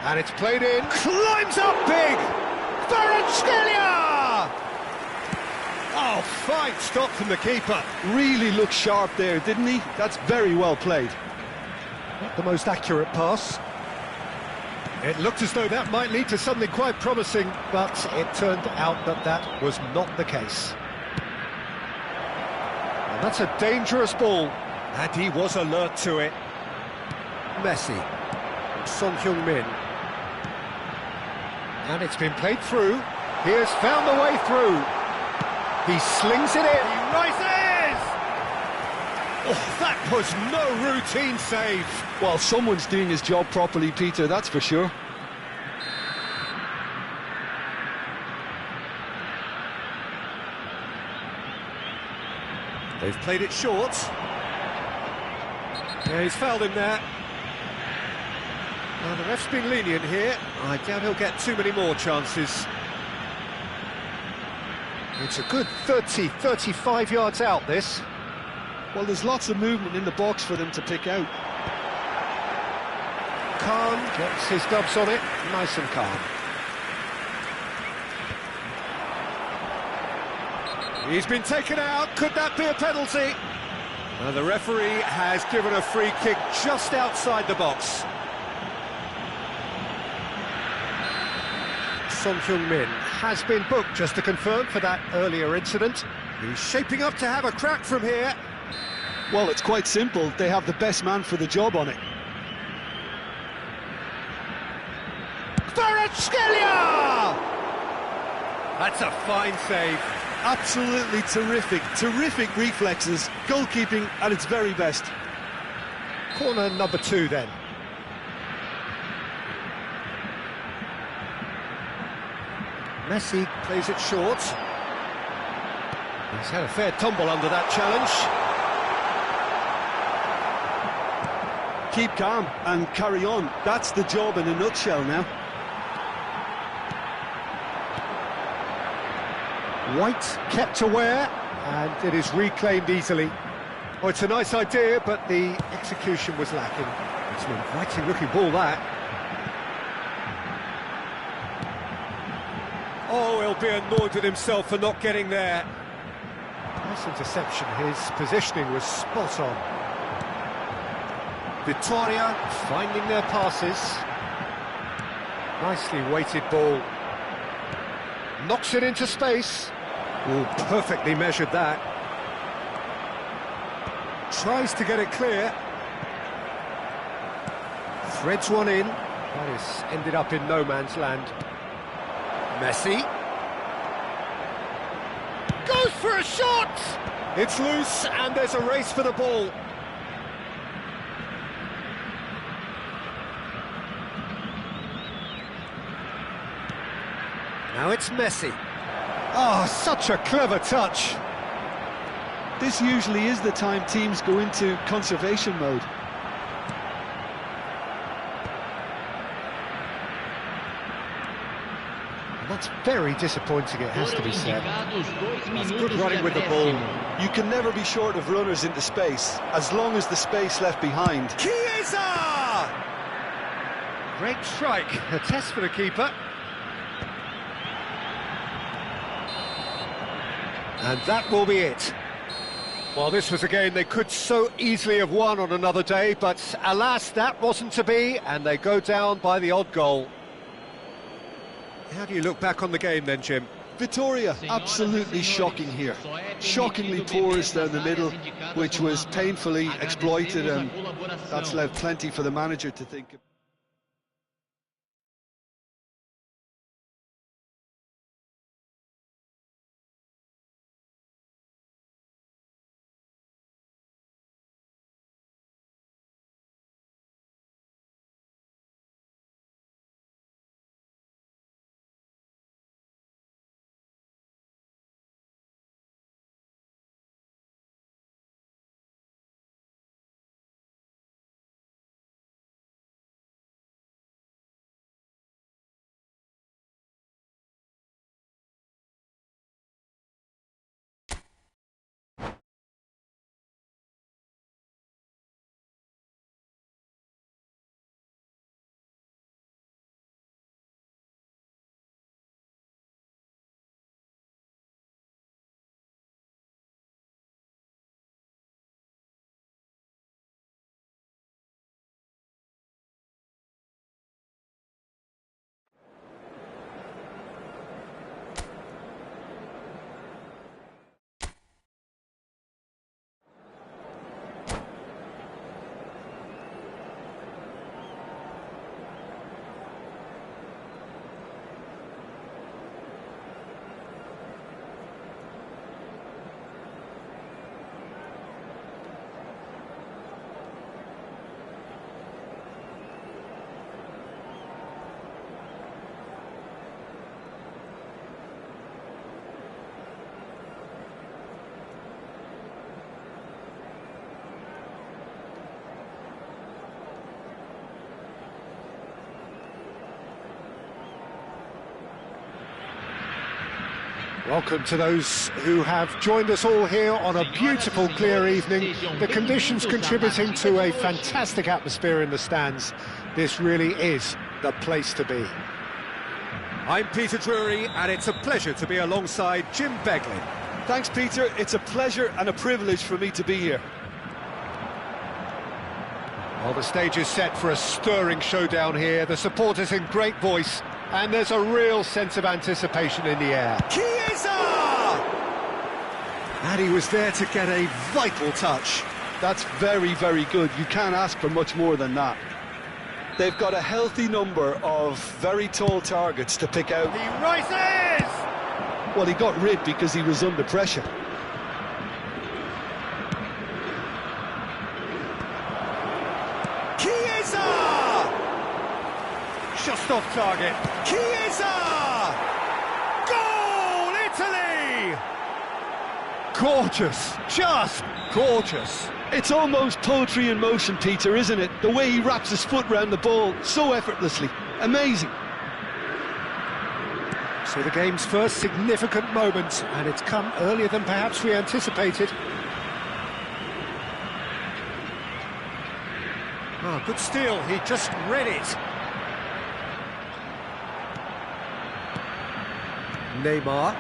And it's played in. Climbs up big! Braitinner! Oh, fine stop from the keeper. Really looked sharp there, didn't he? That's very well played. Not the most accurate pass. It looked as though that might lead to something quite promising, but it turned out that that was not the case. And that's a dangerous ball, and he was alert to it. Messi. Son Heung-min. And it's been played through. He has found the way through. He slings it in. He rises! Oh, that was no routine save. Well, someone's doing his job properly, Peter, that's for sure. They've played it short. Yeah, he's fouled him there. Now, the ref's been lenient here. I doubt he'll get too many more chances. It's a good 30, 35 yards out, this. Well, there's lots of movement in the box for them to pick out. Khan gets his dubs on it, nice and calm. He's been taken out, could that be a penalty? Now the referee has given a free kick just outside the box. Son Heung-min has been booked, just to confirm, for that earlier incident. He's shaping up to have a crack from here. Well, it's quite simple. They have the best man for the job on it. Braitinner! That's a fine save. Absolutely terrific. Terrific reflexes. Goalkeeping at its very best. Corner number 2 then. Messi plays it short. He's had a fair tumble under that challenge. Keep calm and carry on. That's the job in a nutshell now. White kept aware, and it is reclaimed easily. Oh, it's a nice idea, but the execution was lacking. It's an inviting looking ball, that. Oh, he'll be annoyed with himself for not getting there. Nice interception, his positioning was spot on. Vittoria finding their passes. Nicely weighted ball. Knocks it into space. Oh, perfectly measured that. Tries to get it clear. Threads one in. That is ended up in no man's land. Messi. Goes for a shot! It's loose and there's a race for the ball. Now it's Messi. Oh, such a clever touch. This usually is the time teams go into conservation mode. And that's very disappointing, it has to be said. That's good running with the ball. You can never be short of runners into space, as long as the space left behind. Chiesa! Great strike, a test for the keeper. And that will be it. Well, this was a game they could so easily have won on another day, but alas, that wasn't to be, and they go down by the odd goal. How do you look back on the game then, Jim? Vittoria, absolutely shocking here. Shockingly porous down the middle, which was painfully exploited, and that's left plenty for the manager to think of. Welcome to those who have joined us all here on a beautiful, clear evening. The conditions contributing to a fantastic atmosphere in the stands. This really is the place to be. I'm Peter Drury, and it's a pleasure to be alongside Jim Beglin. Thanks, Peter. It's a pleasure and a privilege for me to be here. Well, the stage is set for a stirring showdown here. The supporters in great voice, and there's a real sense of anticipation in the air. Chiesa! And he was there to get a vital touch. That's very, very good. You can't ask for much more than that. They've got a healthy number of very tall targets to pick out. He rises! Well, he got rid because he was under pressure. Chiesa! Just off target. Chiesa! Goal, Italy! Gorgeous, just gorgeous. It's almost poetry in motion, Peter, isn't it? The way he wraps his foot round the ball so effortlessly. Amazing. So the game's first significant moment, and it's come earlier than perhaps we anticipated. Oh, good steal, he just read it. Neymar.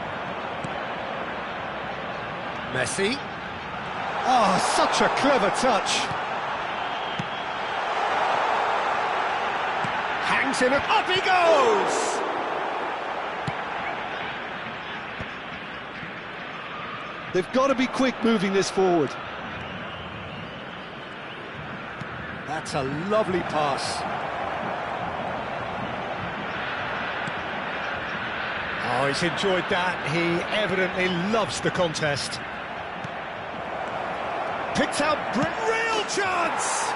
Messi. Oh, such a clever touch. Hangs in, up he goes! They've got to be quick moving this forward. That's a lovely pass. Oh, he's enjoyed that. He evidently loves the contest. Picked out Real chance!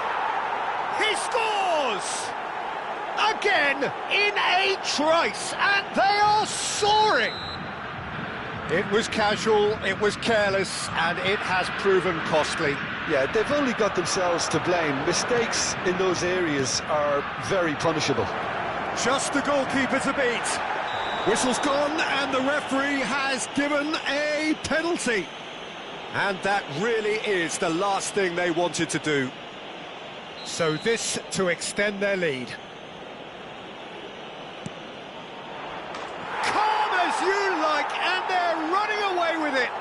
He scores! Again, in a trice, and they are soaring! It was casual, it was careless, and it has proven costly. Yeah, they've only got themselves to blame. Mistakes in those areas are very punishable. Just the goalkeeper to beat. Whistle's gone, and the referee has given a penalty. And that really is the last thing they wanted to do. So this to extend their lead. Calm as you like, and they're running away with it.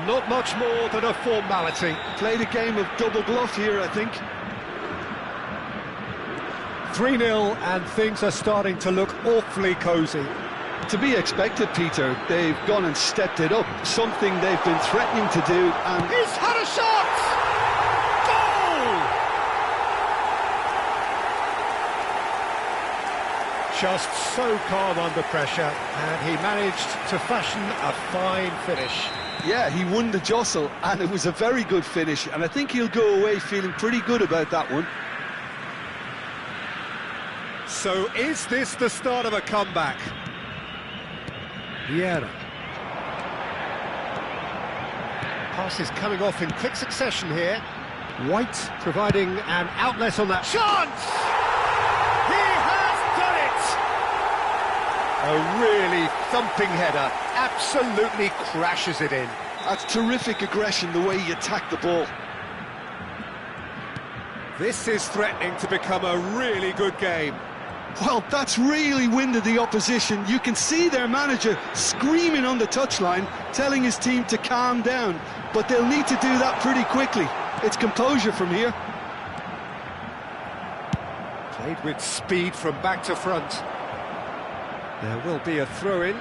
Not much more than a formality. Played a game of double bluff here, I think. 3-0, and things are starting to look awfully cosy. To be expected, Peter. They've gone and stepped it up, something they've been threatening to do, and... He's had a shot! Goal! Just so calm under pressure, and he managed to fashion a fine finish. Yeah, he won the jostle, and it was a very good finish, and I think he'll go away feeling pretty good about that one. So is this the start of a comeback? Vieira. Pass is coming off in quick succession here. White providing an outlet on that. Chance! He has done it! A really thumping header, absolutely crashes it in. That's terrific aggression, the way he attacked the ball. This is threatening to become a really good game. Well, that's really winded the opposition. You can see their manager screaming on the touchline, telling his team to calm down. But they'll need to do that pretty quickly. It's composure from here. Played with speed from back to front. There will be a throw-in.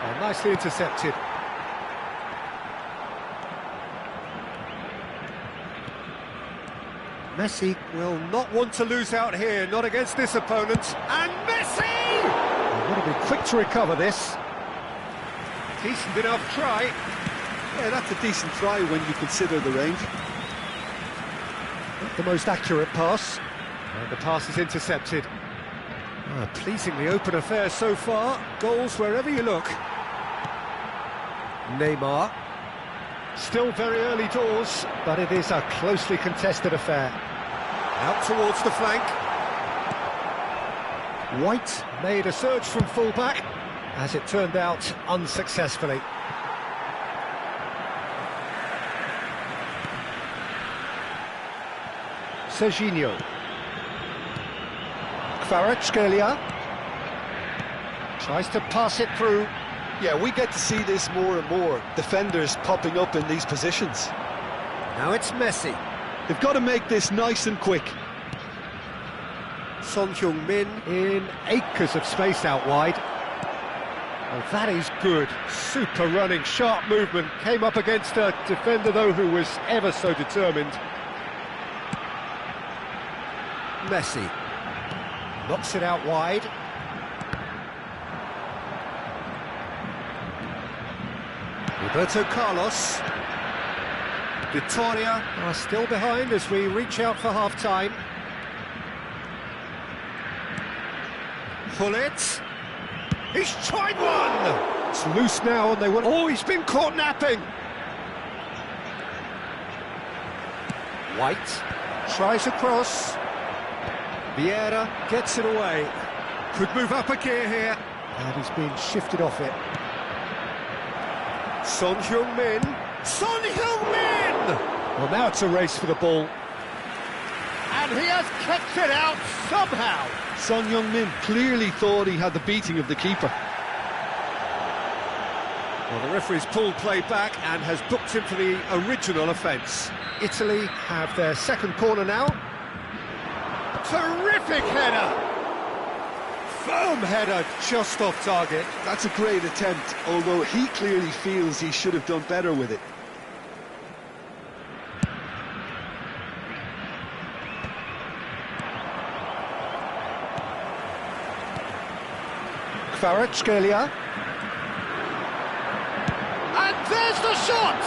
Oh, nicely intercepted. Messi will not want to lose out here, not against this opponent. And Messi! They want to be quick to recover this. Decent enough try. Yeah, that's a decent try when you consider the range. Not the most accurate pass. And the pass is intercepted. A pleasingly open affair so far. Goals wherever you look. Neymar. Still very early doors, but it is a closely contested affair. Out towards the flank. White made a surge from full-back, as it turned out unsuccessfully. Serginho. Kvaratskhelia tries to pass it through. Yeah, we get to see this more and more. Defenders popping up in these positions. Now it's Messi. They've got to make this nice and quick. Son Heung-min in acres of space out wide. Well, that is good. Super running, sharp movement. Came up against a defender, though, who was ever so determined. Messi knocks it out wide. Roberto Carlos. Vitoria are still behind as we reach out for half-time. Pull it. He's tried one! It's loose now and they want... Oh, he's been caught napping! White tries across. Vieira gets it away. Could move up a gear here. And he's been shifted off it. Son Heung-min. Son Heung-min! Well, now it's a race for the ball. And And he has kept it out somehow. Son Heung-min clearly thought he had the beating of the keeper. Well, the referee's pulled play back and has booked him for the original offence. Italy have their second corner now. Terrific header! Firm header, just off target. That's a great attempt, although he clearly feels he should have done better with it. Kvaratskhelia. And there's the shot!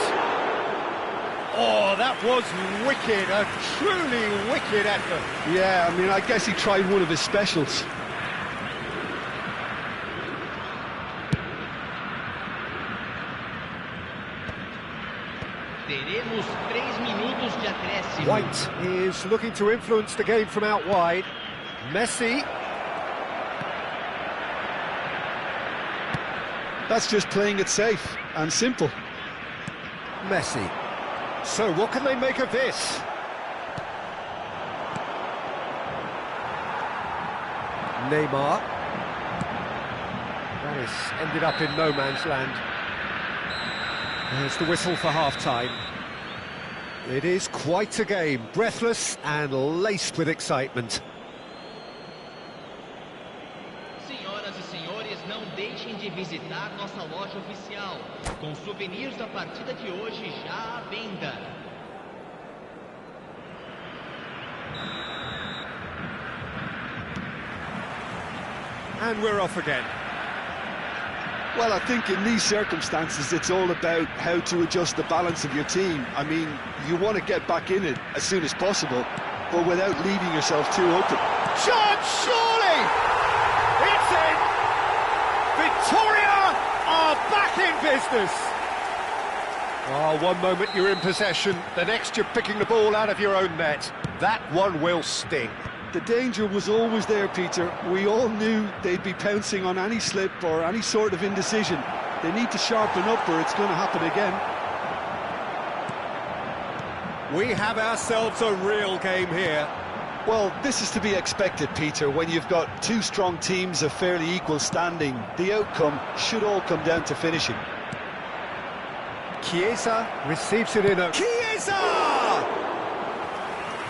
Oh, that was wicked, a truly wicked effort. Yeah, I mean, I guess he tried one of his specials. Teremos 3 minutos de acréscimo. White is looking to influence the game from out wide. Messi. That's just playing it safe and simple. Messi. So what can they make of this? Neymar. That has ended up in no man's land. There's the whistle for half-time. It is quite a game, breathless and laced with excitement. Senhoras e senhores, não deixem de visitar nossa loja oficial, com souvenirs da partida de hoje já à venda. And we're off again. Well, I think in these circumstances, it's all about how to adjust the balance of your team. I mean, you want to get back in it as soon as possible, but without leaving yourself too open. Chance, surely! It's in! Victoria are back in business! Oh, one moment you're in possession, the next you're picking the ball out of your own net. That one will sting. The danger was always there, Peter. We all knew they'd be pouncing on any slip or any sort of indecision. They need to sharpen up or it's going to happen again. We have ourselves a real game here. Well, this is to be expected, Peter, when you've got two strong teams of fairly equal standing. The outcome should all come down to finishing. Chiesa receives it in a... Chiesa!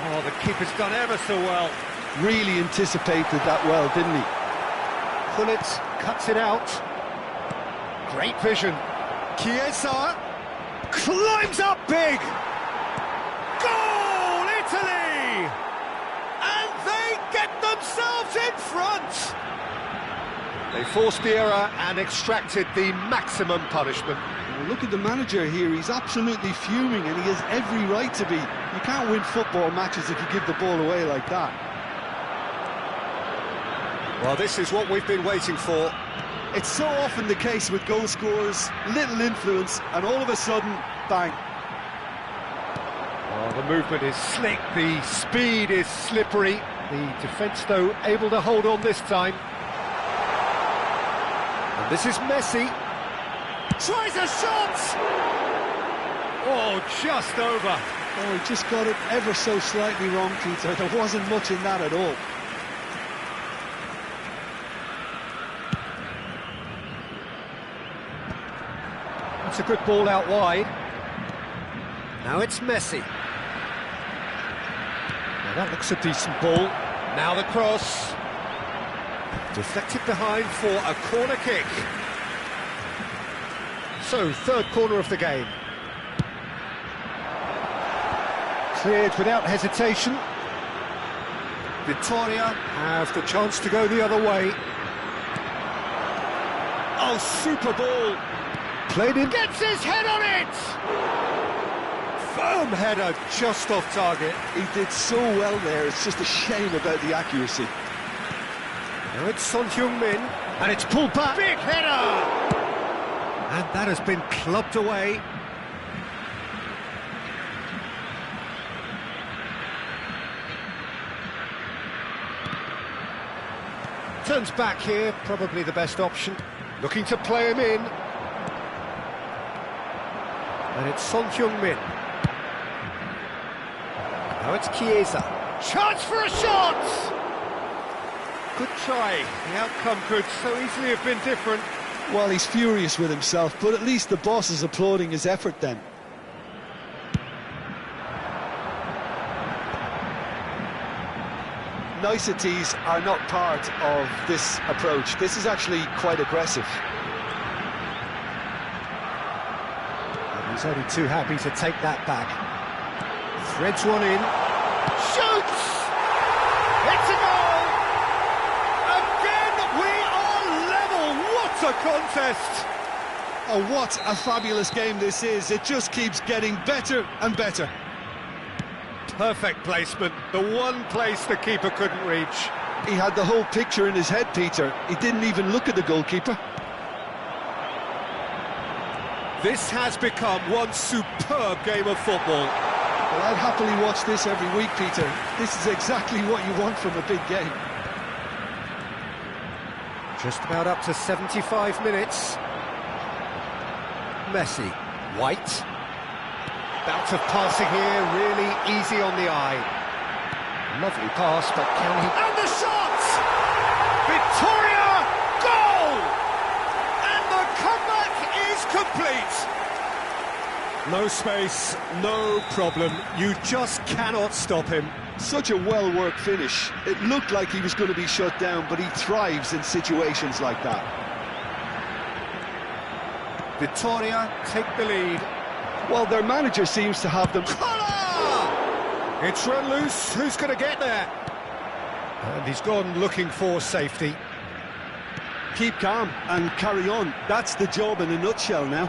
Oh, the keeper's done ever so well. Really anticipated that well, didn't he? Gullit cuts it out. Great vision. Chiesa climbs up big. Goal, Italy! And they get themselves in front! They forced the error and extracted the maximum punishment. Well, look at the manager here. He's absolutely fuming and he has every right to be. You can't win football matches if you give the ball away like that. Well, this is what we've been waiting for. It's so often the case with goal scorers, little influence, and all of a sudden, bang. Oh, the movement is slick, the speed is slippery. The defence, though, able to hold on this time. And this is Messi. Tries a shot! Oh, just over. Oh, he just got it ever so slightly wrong, Peter. There wasn't much in that at all. That's a good ball out wide. Now it's Messi. Now that looks a decent ball. Now the cross. Deflected behind for a corner kick. So, third corner of the game. Cleared without hesitation. Victoria have the chance to go the other way. Oh, super ball. Played in. Gets his head on it! Firm header, just off target. He did so well there, it's just a shame about the accuracy. Now it's Son Heung-min, and it's pulled back. Big header! And that has been clubbed away. Turns back here, probably the best option. Looking to play him in. And it's Son Heung-min. Now it's Chiesa. Chance for a shot! Good try. The outcome could so easily have been different. Well, he's furious with himself, but at least the boss is applauding his effort then. Niceties are not part of this approach. This is actually quite aggressive. And he's only too happy to take that back. Threads one in. Shoots! It's a goal! Again, we are level! What a contest! Oh, what a fabulous game this is. It just keeps getting better and better. Perfect placement, the one place the keeper couldn't reach. He had the whole picture in his head, Peter. He didn't even look at the goalkeeper. This has become one superb game of football. Well, I'd happily watch this every week, Peter. This is exactly what you want from a big game. Just about up to 75 minutes. Messi, White. Bout of passing here, really easy on the eye. Lovely pass, but can he... And the shot! Victoria, goal! And the comeback is complete! No space, no problem. You just cannot stop him. Such a well-worked finish. It looked like he was going to be shut down, but he thrives in situations like that. Victoria take the lead. Well, their manager seems to have them... It's run loose, who's going to get there? And he's gone looking for safety. Keep calm and carry on. That's the job in a nutshell now.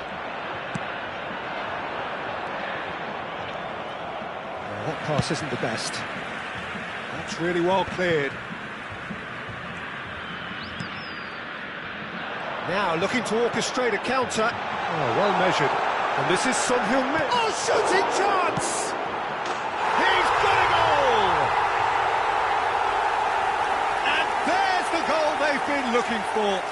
Well, that pass isn't the best. That's really well cleared. Now looking to orchestrate a counter. Oh, well measured. And this is Son Heung-min. Oh, shooting chance! He's got a goal! And there's the goal they've been looking for.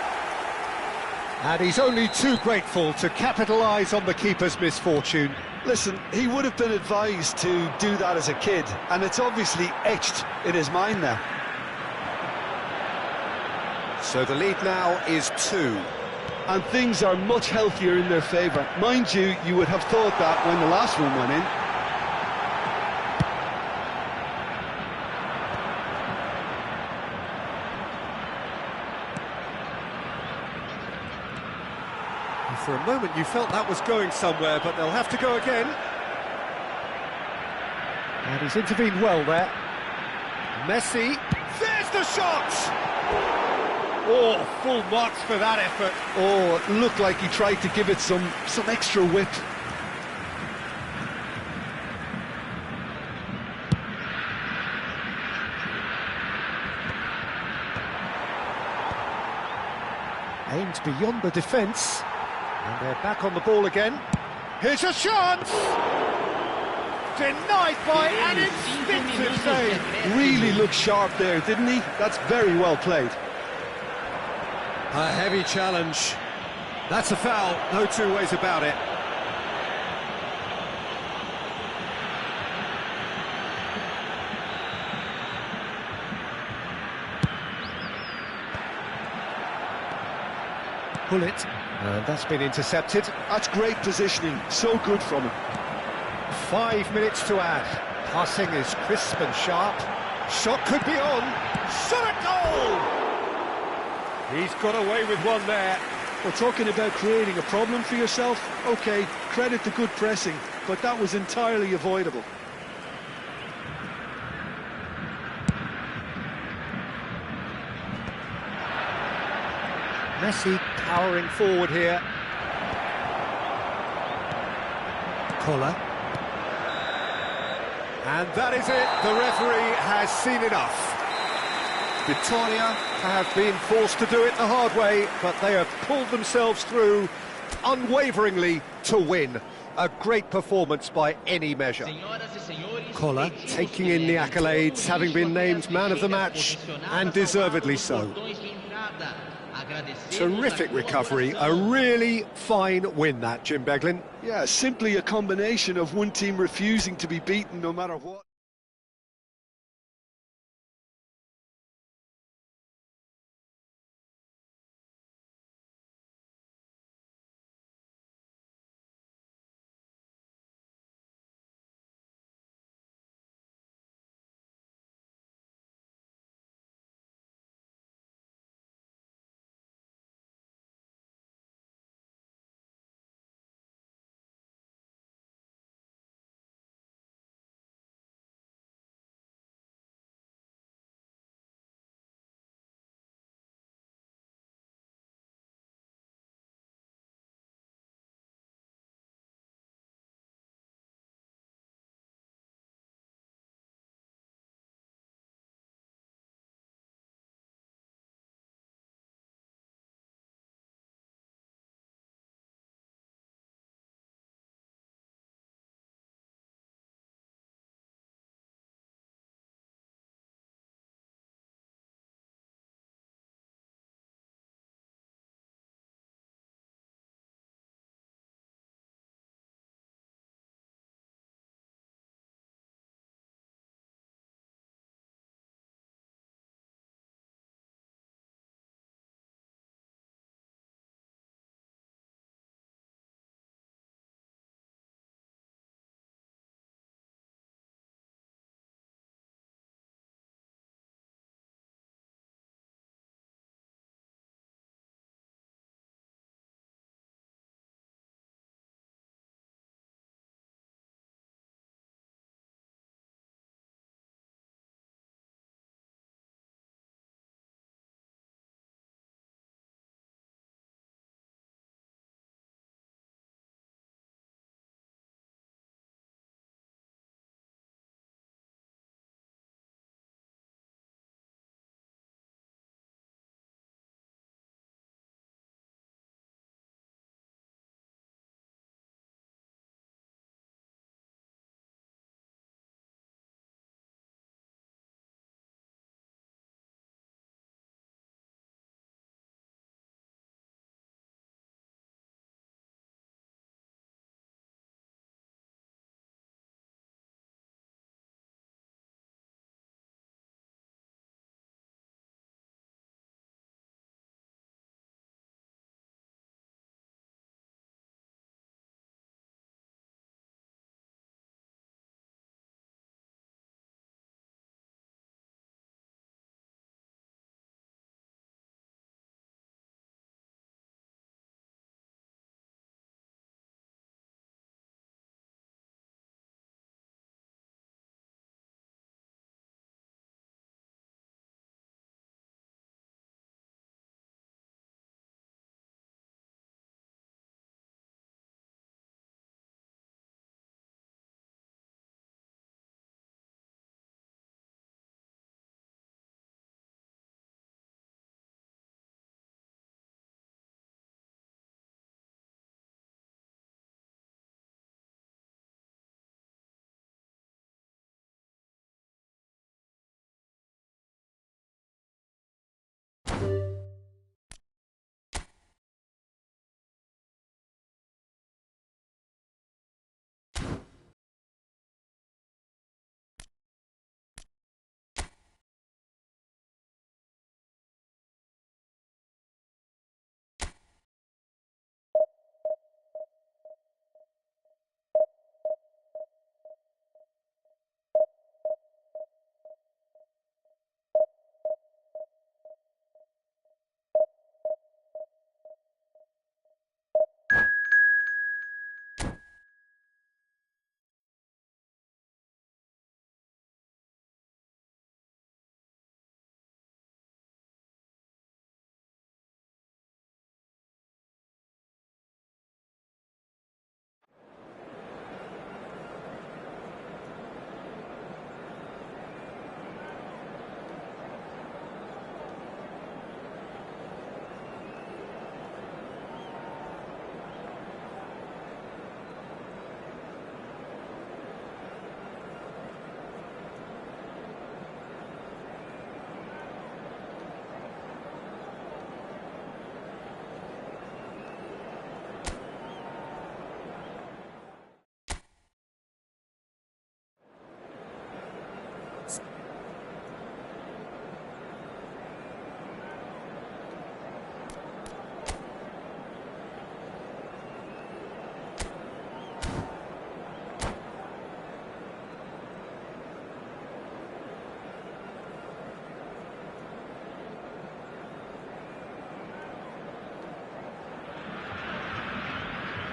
And he's only too grateful to capitalise on the keeper's misfortune. Listen, he would have been advised to do that as a kid, and it's obviously etched in his mind now. So the lead now is 2. And things are much healthier in their favour. Mind you, you would have thought that when the last one went in. For a moment you felt that was going somewhere, but they'll have to go again. And he's intervened well there. Messi. There's the shot! Oh, full marks for that effort. Oh, it looked like he tried to give it some extra whip. Aimed beyond the defence. And they're back on the ball again. Here's a chance! Denied by an instinctive save. Really looked sharp there, didn't he? That's very well played. A heavy challenge. That's a foul, no two ways about it. Pull it. And that's been intercepted. That's great positioning, so good from him. 5 minutes to add. Passing is crisp and sharp. Shot could be on. Shot at goal! He's got away with one there. We're talking about creating a problem for yourself. OK, credit the good pressing, but that was entirely avoidable. Messi powering forward here. Collar. And that is it. The referee has seen enough. Victoria have been forced to do it the hard way, but they have pulled themselves through unwaveringly to win. A great performance by any measure. Collar taking in the accolades, having been named man of the match, and deservedly so. Terrific recovery, a really fine win that, Jim Beglin. Yeah, simply a combination of one team refusing to be beaten no matter what.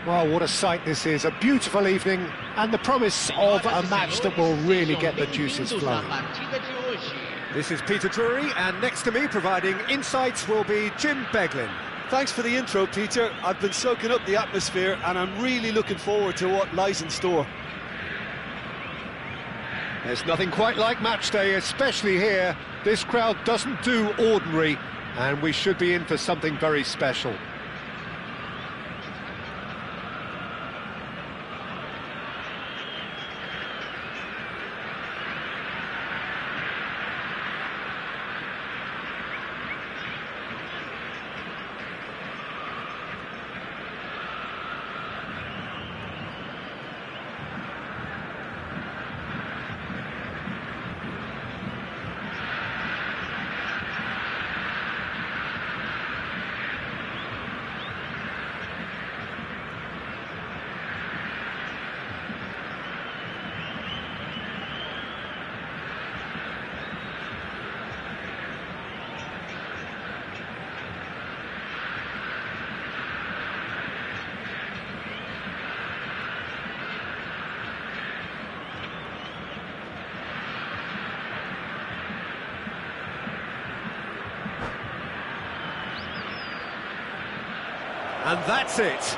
Well, what a sight this is, a beautiful evening, and the promise of a match that will really get the juices flowing. This is Peter Drury, and next to me, providing insights, will be Jim Beglin. Thanks for the intro, Peter. I've been soaking up the atmosphere, and I'm really looking forward to what lies in store. There's nothing quite like match day, especially here. This crowd doesn't do ordinary, and we should be in for something very special. And that's it.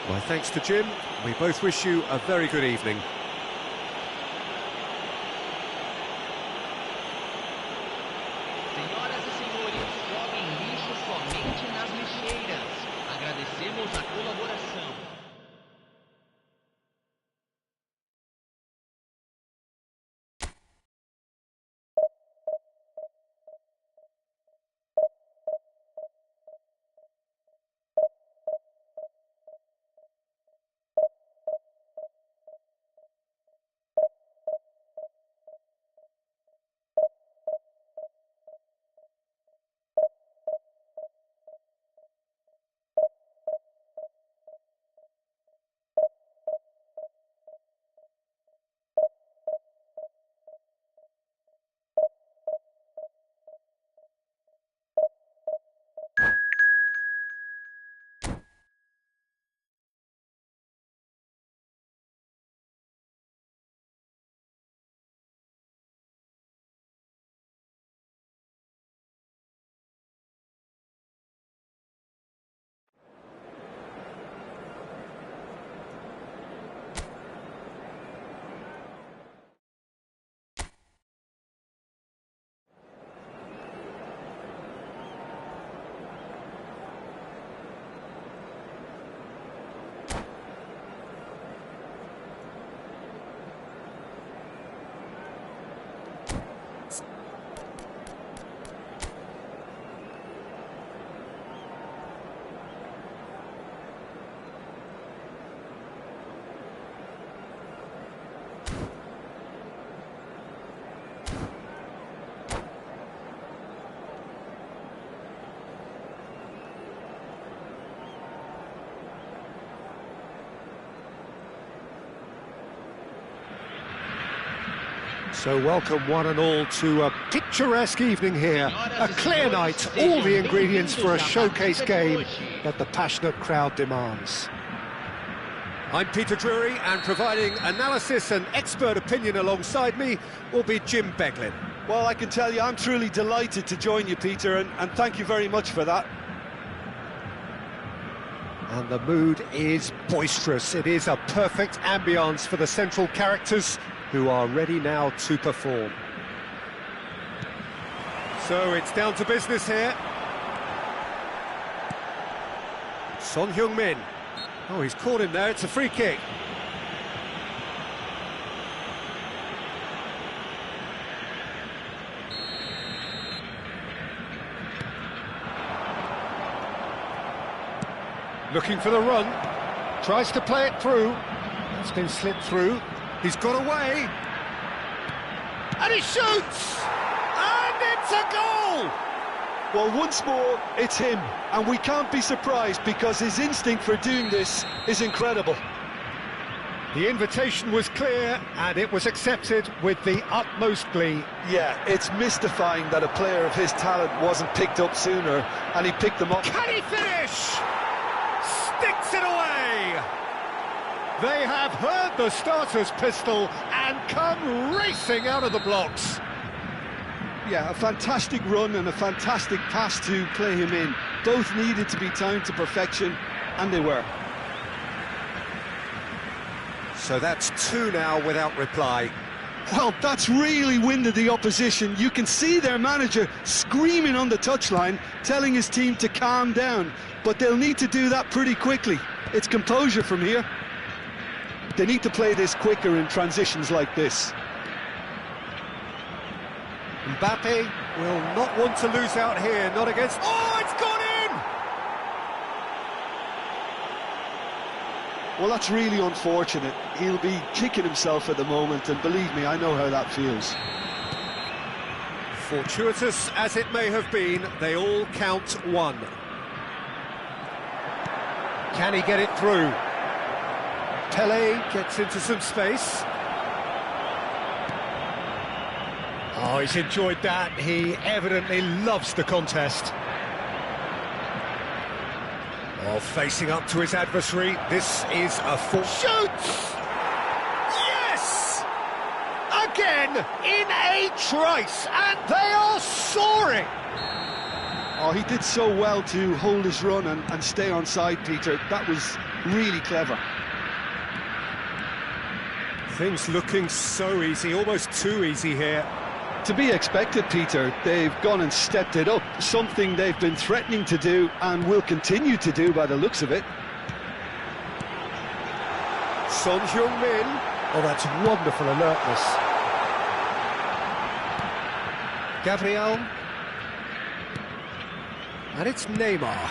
My thanks to Jim. We both wish you a very good evening. Senhoras e senhores, joguem lixo somente nas lixeiras. Agradecemos a colaboração. So welcome one and all to a picturesque evening here, a clear night, all the ingredients for a showcase game that the passionate crowd demands. I'm Peter Drury, and providing analysis and expert opinion alongside me will be Jim Beglin. Well, I can tell you I'm truly delighted to join you, Peter, and thank you very much for that. And the mood is boisterous. It is a perfect ambience for the central characters who are ready now to perform. So it's down to business here. Son Heung-min. Oh, he's caught him there. It's a free kick. Looking for the run. Tries to play it through. It's been slipped through. He's got away, and he shoots, and it's a goal! Well, once more, it's him, and we can't be surprised because his instinct for doing this is incredible. The invitation was clear, and it was accepted with the utmost glee. Yeah, it's mystifying that a player of his talent wasn't picked up sooner, and he picked them up. Can he finish? sticks it away! They have heard the starter's pistol and come racing out of the blocks. Yeah, a fantastic run and a fantastic pass to play him in. Both needed to be timed to perfection, and they were. So that's two now without reply. Well, that's really winded the opposition. You can see their manager screaming on the touchline, telling his team to calm down, but they'll need to do that pretty quickly. It's composure from here. They need to play this quicker in transitions like this. Mbappe will not want to lose out here, not against... Oh, it's gone in! Well, that's really unfortunate. He'll be kicking himself at the moment, and believe me, I know how that feels. Fortuitous as it may have been, they all count one. Can he get it through? Pele gets into some space. Oh, he's enjoyed that. He evidently loves the contest. Oh, facing up to his adversary. This is a full... Shoots! Yes! Again, in a trice, and they are soaring! Oh, he did so well to hold his run and stay on side, Peter. That was really clever. Things looking so easy, almost too easy here. To be expected, Peter. They've gone and stepped it up, something they've been threatening to do and will continue to do by the looks of it. Son Heung-min. Oh, that's wonderful alertness. Gabriel. And it's Neymar.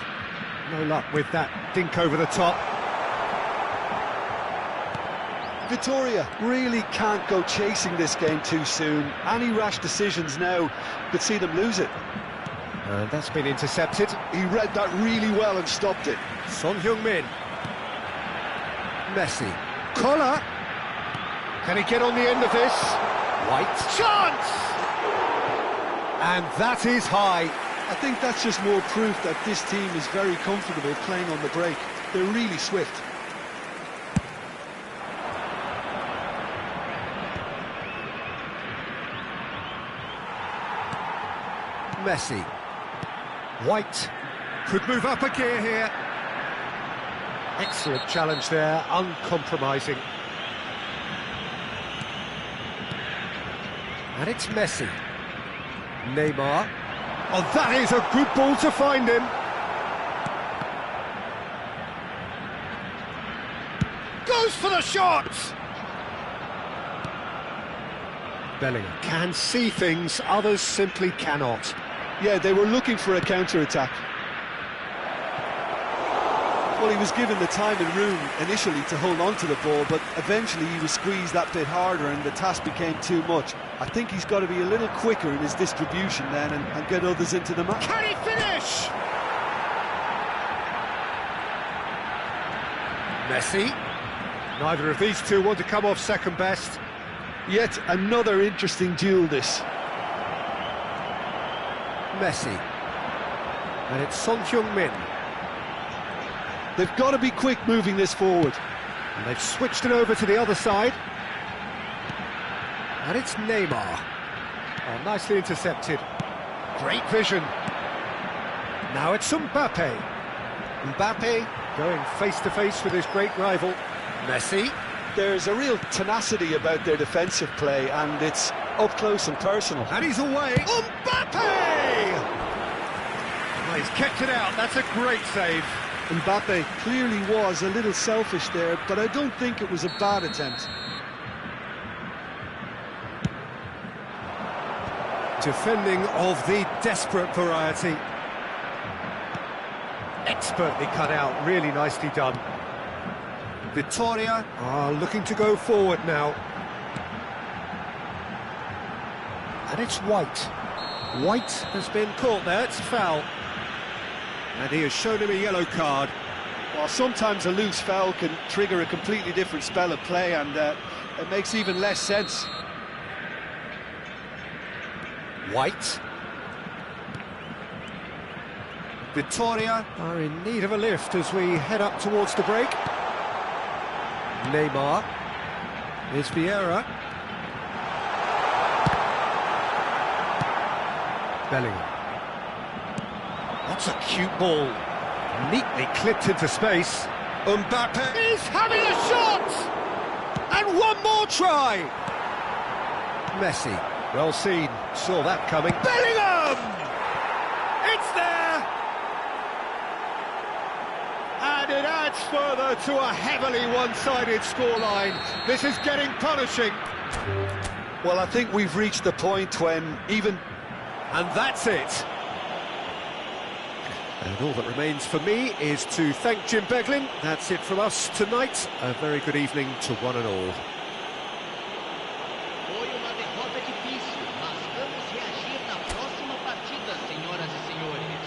No luck with that dink over the top. Vitoria really can't go chasing this game too soon. Any rash decisions now could see them lose it. And that's been intercepted. He read that really well and stopped it. Son Heung-min. Messi. Collar. Can he get on the end of this? White. Chance! And that is high. I think that's just more proof that this team is very comfortable playing on the break. They're really swift. Messi. White could move up a gear here. Excellent challenge there, uncompromising. And it's Messi. Neymar. Oh, that is a good ball to find him. Goes for the shot! Bellingham can see things others simply cannot. Yeah, they were looking for a counter-attack. Well, he was given the time and room initially to hold on to the ball, but eventually he was squeezed that bit harder and the task became too much. I think he's got to be a little quicker in his distribution then and get others into the match. Can he finish? Messi. Neither of these two want to come off second best. Yet another interesting duel, this. Messi. And it's Son Heung-min. They've got to be quick moving this forward. And they've switched it over to the other side. And it's Neymar. Oh, nicely intercepted. Great vision. Now it's Mbappe. Mbappe going face-to-face with his great rival. Messi. There's a real tenacity about their defensive play, and it's up close and personal. And he's away. Mbappe! Oh, he's kept it out. That's a great save. Mbappe clearly was a little selfish there, but I don't think it was a bad attempt. Defending of the desperate variety. Expertly cut out, really nicely done. Vitoria are looking to go forward now. And it's White. White has been caught there, it's a foul. And he has shown him a yellow card. Well, sometimes a loose foul can trigger a completely different spell of play, and it makes even less sense. White. Vitoria are in need of a lift as we head up towards the break. Neymar. Here's Vieira. Bellingham. That's a cute ball. Neatly clipped into space. Mbappe He's having a shot! And one more try! Messi, well seen, saw that coming. Bellingham! It's there! And it adds further to a heavily one-sided scoreline. This is getting punishing. Well, I think we've reached the point when even... And that's it. And all that remains for me is to thank Jim Beglin. That's it from us tonight. A very good evening to one and all. Foi uma derrota difícil, mas vamos reagir na próxima partida, senhoras e senhores.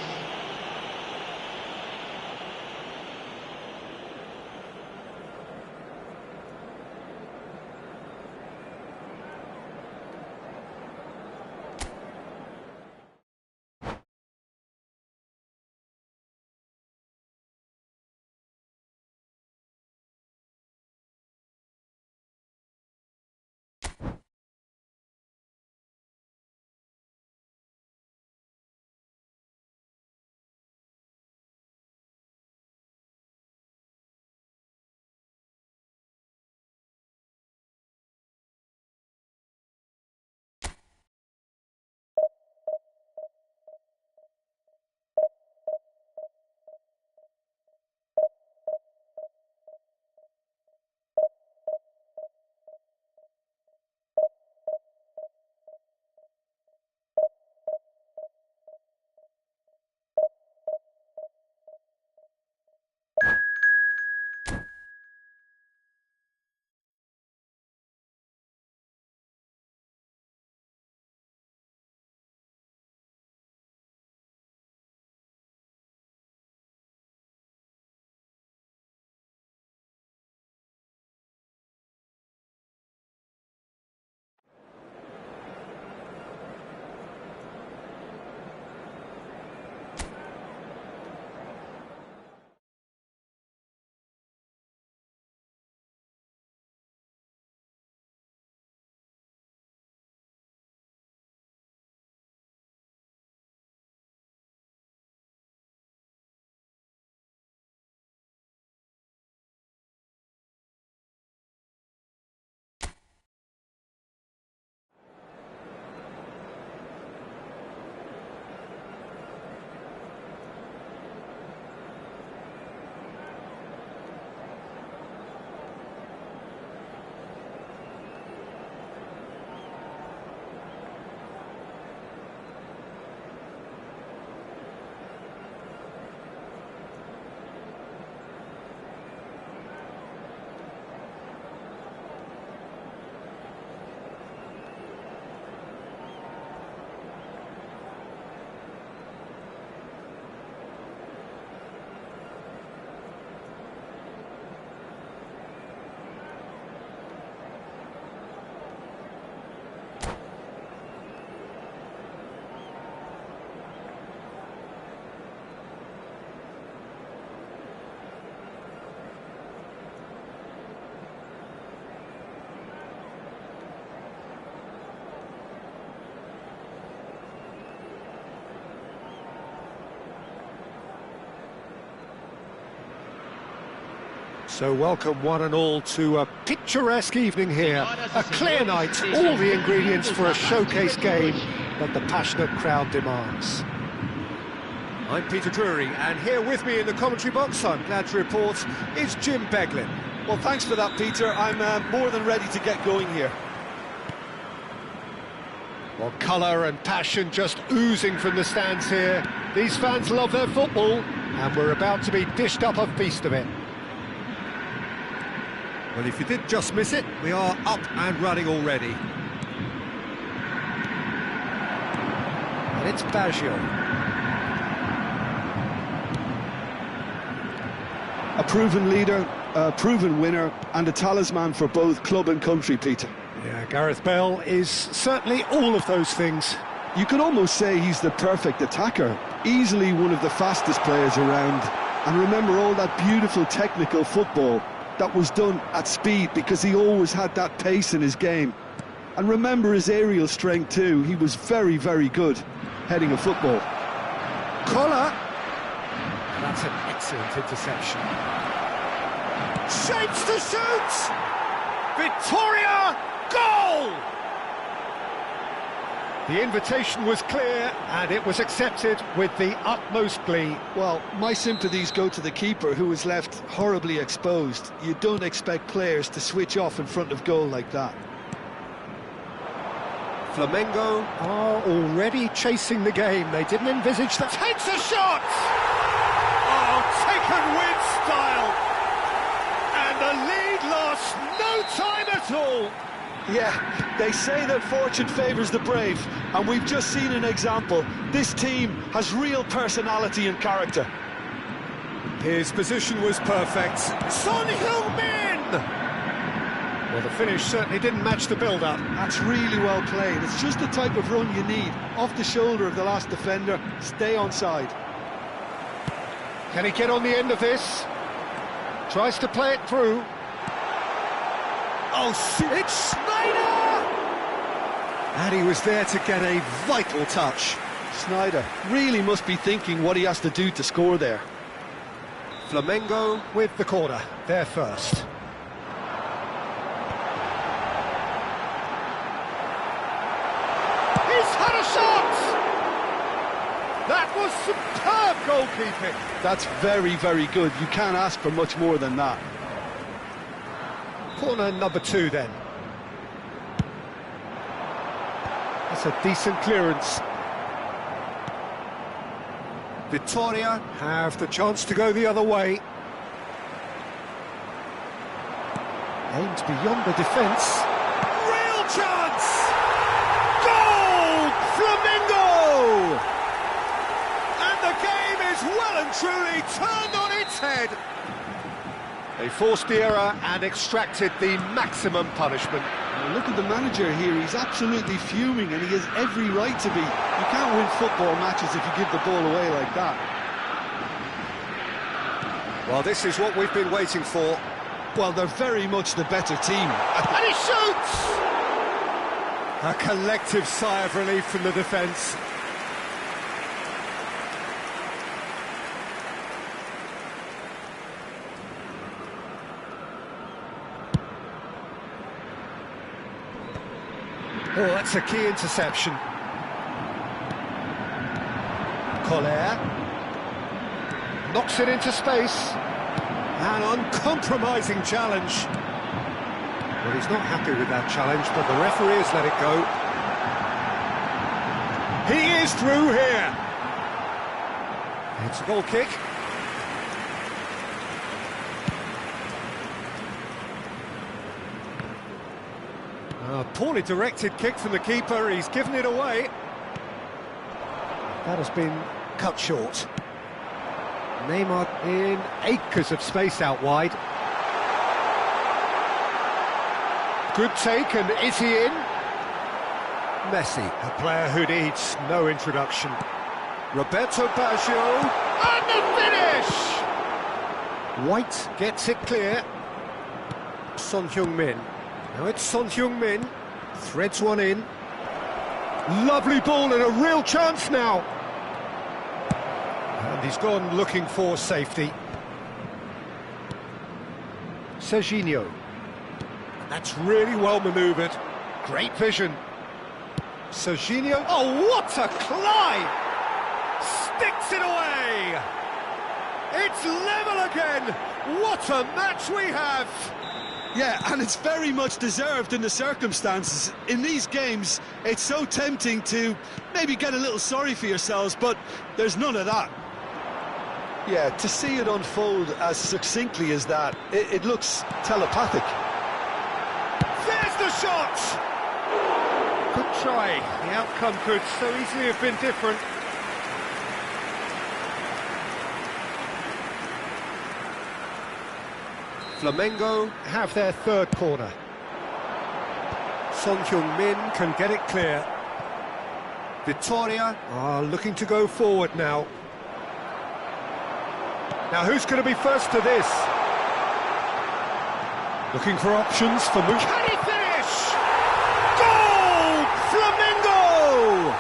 So welcome one and all to a picturesque evening here. A clear night, all the ingredients for a showcase game that the passionate crowd demands. I'm Peter Drury, and here with me in the commentary box, I'm glad to report, is Jim Beglin. Well, thanks for that, Peter. I'm more than ready to get going here. Well, colour and passion just oozing from the stands here. These fans love their football, and we're about to be dished up a feast of it. Well, if you did just miss it, we are up and running already. And it's Baggio. A proven leader, a proven winner, and a talisman for both club and country, Peter. Yeah, Gareth Bale is certainly all of those things. You could almost say he's the perfect attacker, easily one of the fastest players around. And remember all that beautiful technical football that was done at speed, because he always had that pace in his game. And remember his aerial strength too. He was very, very good heading a football. Collar. That's an excellent interception. Shapes to shoot! Victoria, goal! The invitation was clear, and it was accepted with the utmost glee. Well, my sympathies go to the keeper, who was left horribly exposed. You don't expect players to switch off in front of goal like that. Flamengo are already chasing the game. They didn't envisage that. Takes a shot! Oh, taken with style! And the lead lost no time at all! Yeah, they say that fortune favours the brave, and we've just seen an example. This team has real personality and character. His position was perfect. Son Heung-min! Well, the finish certainly didn't match the build-up. That's really well played. It's just the type of run you need. Off the shoulder of the last defender, stay onside. Can he get on the end of this? Tries to play it through. Oh, it's Snyder! And he was there to get a vital touch. Snyder really must be thinking what he has to do to score there. Flamengo with the corner, there first. He's had a shot! That was superb goalkeeping. That's very, very good. You can't ask for much more than that. Corner number 2 then. That's a decent clearance. Victoria have the chance to go the other way. Aimed beyond the defence. Real chance! Goal! Flamengo! And the game is well and truly turned on its head. They forced the error and extracted the maximum punishment. Now look at the manager here, he's absolutely fuming, and he has every right to be. You can't win football matches if you give the ball away like that. Well, this is what we've been waiting for. Well, they're very much the better team. And he shoots! A collective sigh of relief from the defence. Oh, that's a key interception. Collier knocks it into space. An uncompromising challenge. Well, he's not happy with that challenge, but the referee has let it go. He is through here. It's a goal kick. A poorly directed kick from the keeper, he's given it away. That has been cut short. Neymar in acres of space out wide. Good take, and is he in? Messi, a player who needs no introduction. Roberto Baggio, And the finish! White gets it clear. Son Heung-min. Now it's Son Heung-min, threads one in. Lovely ball and a real chance now. And he's gone looking for safety. Serginho. That's really well manoeuvred. Great vision. Serginho. Oh, what a climb! Sticks it away! It's level again! What a match we have! Yeah, and it's very much deserved in the circumstances. In these games, it's so tempting to maybe get a little sorry for yourselves, but there's none of that. Yeah, to see it unfold as succinctly as that, it looks telepathic. There's the shot! Good try. The outcome could so easily have been different. Flamengo have their third corner. Son Heung-min can get it clear. Victoria are looking to go forward now. Now who's going to be first to this? Looking for options for move. Can he finish? Goal! Flamengo!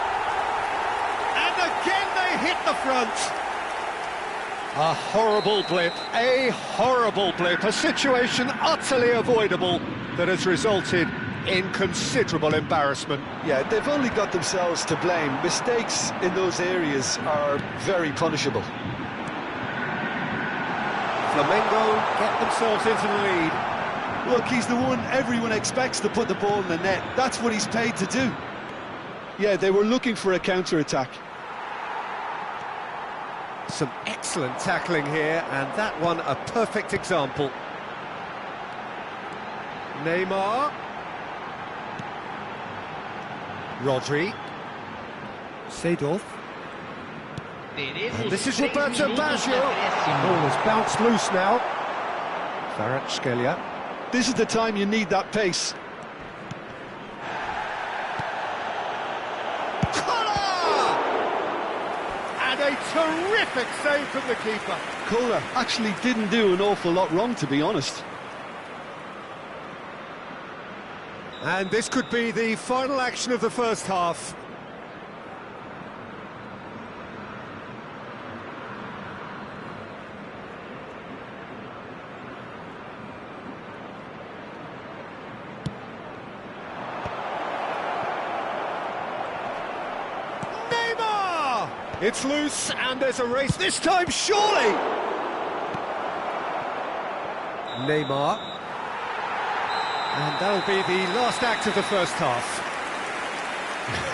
And again they hit the front. A horrible blip, a situation utterly avoidable that has resulted in considerable embarrassment. Yeah, they've only got themselves to blame. Mistakes in those areas are very punishable. Flamengo get themselves into the lead. Look, he's the one everyone expects to put the ball in the net. That's what he's paid to do. Yeah, they were looking for a counter-attack. Some excellent tackling here, and that one a perfect example. Neymar. Rodri. Seedorf. And this is Roberto Baggio. Ball has bounced loose now. Kvaratskhelia. This is the time you need that pace. And a terrific save from the keeper. Kohler actually didn't do an awful lot wrong, to be honest. And this could be the final action of the first half. Neymar! It's loose, and there's a race this time, surely! Neymar. And that'll be the last act of the first half.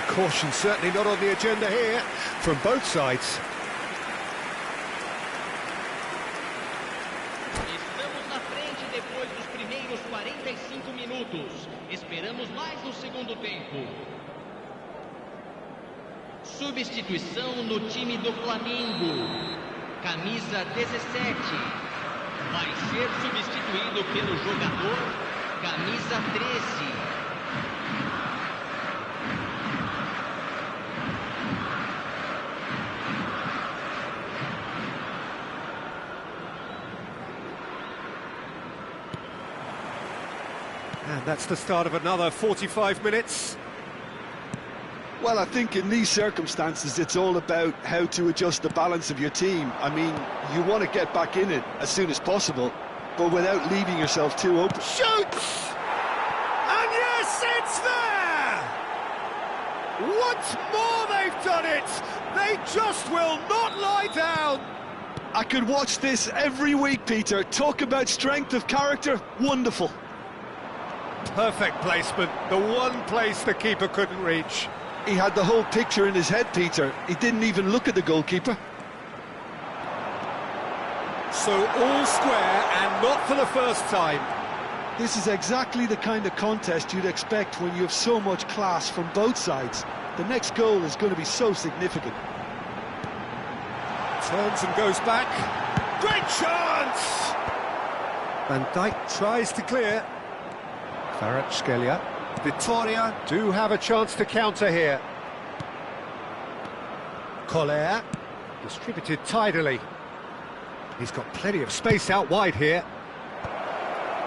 Caution certainly not on the agenda here, from both sides. Estamos na frente depois dos primeiros 45 minutos. Esperamos mais no segundo tempo. Substituição no time do Flamengo. Camisa 17. Vai ser substituído pelo jogador camisa 13. And that's the start of another 45 minutes. Well, I think in these circumstances, it's all about how to adjust the balance of your team. I mean, you want to get back in it as soon as possible, but without leaving yourself too open. Shoots! And yes, it's there! Once more they've done it! They just will not lie down! I could watch this every week, Peter. Talk about strength of character. Wonderful. Perfect placement, the one place the keeper couldn't reach. He had the whole picture in his head, Peter. He didn't even look at the goalkeeper. So all square, and not for the first time. This is exactly the kind of contest you'd expect when you have so much class from both sides. The next goal is going to be so significant. Turns and goes back. Great chance! Van Dijk tries to clear. Kvaratskhelia. Victoria do have a chance to counter here. Kohler, distributed tidily. He's got plenty of space out wide here.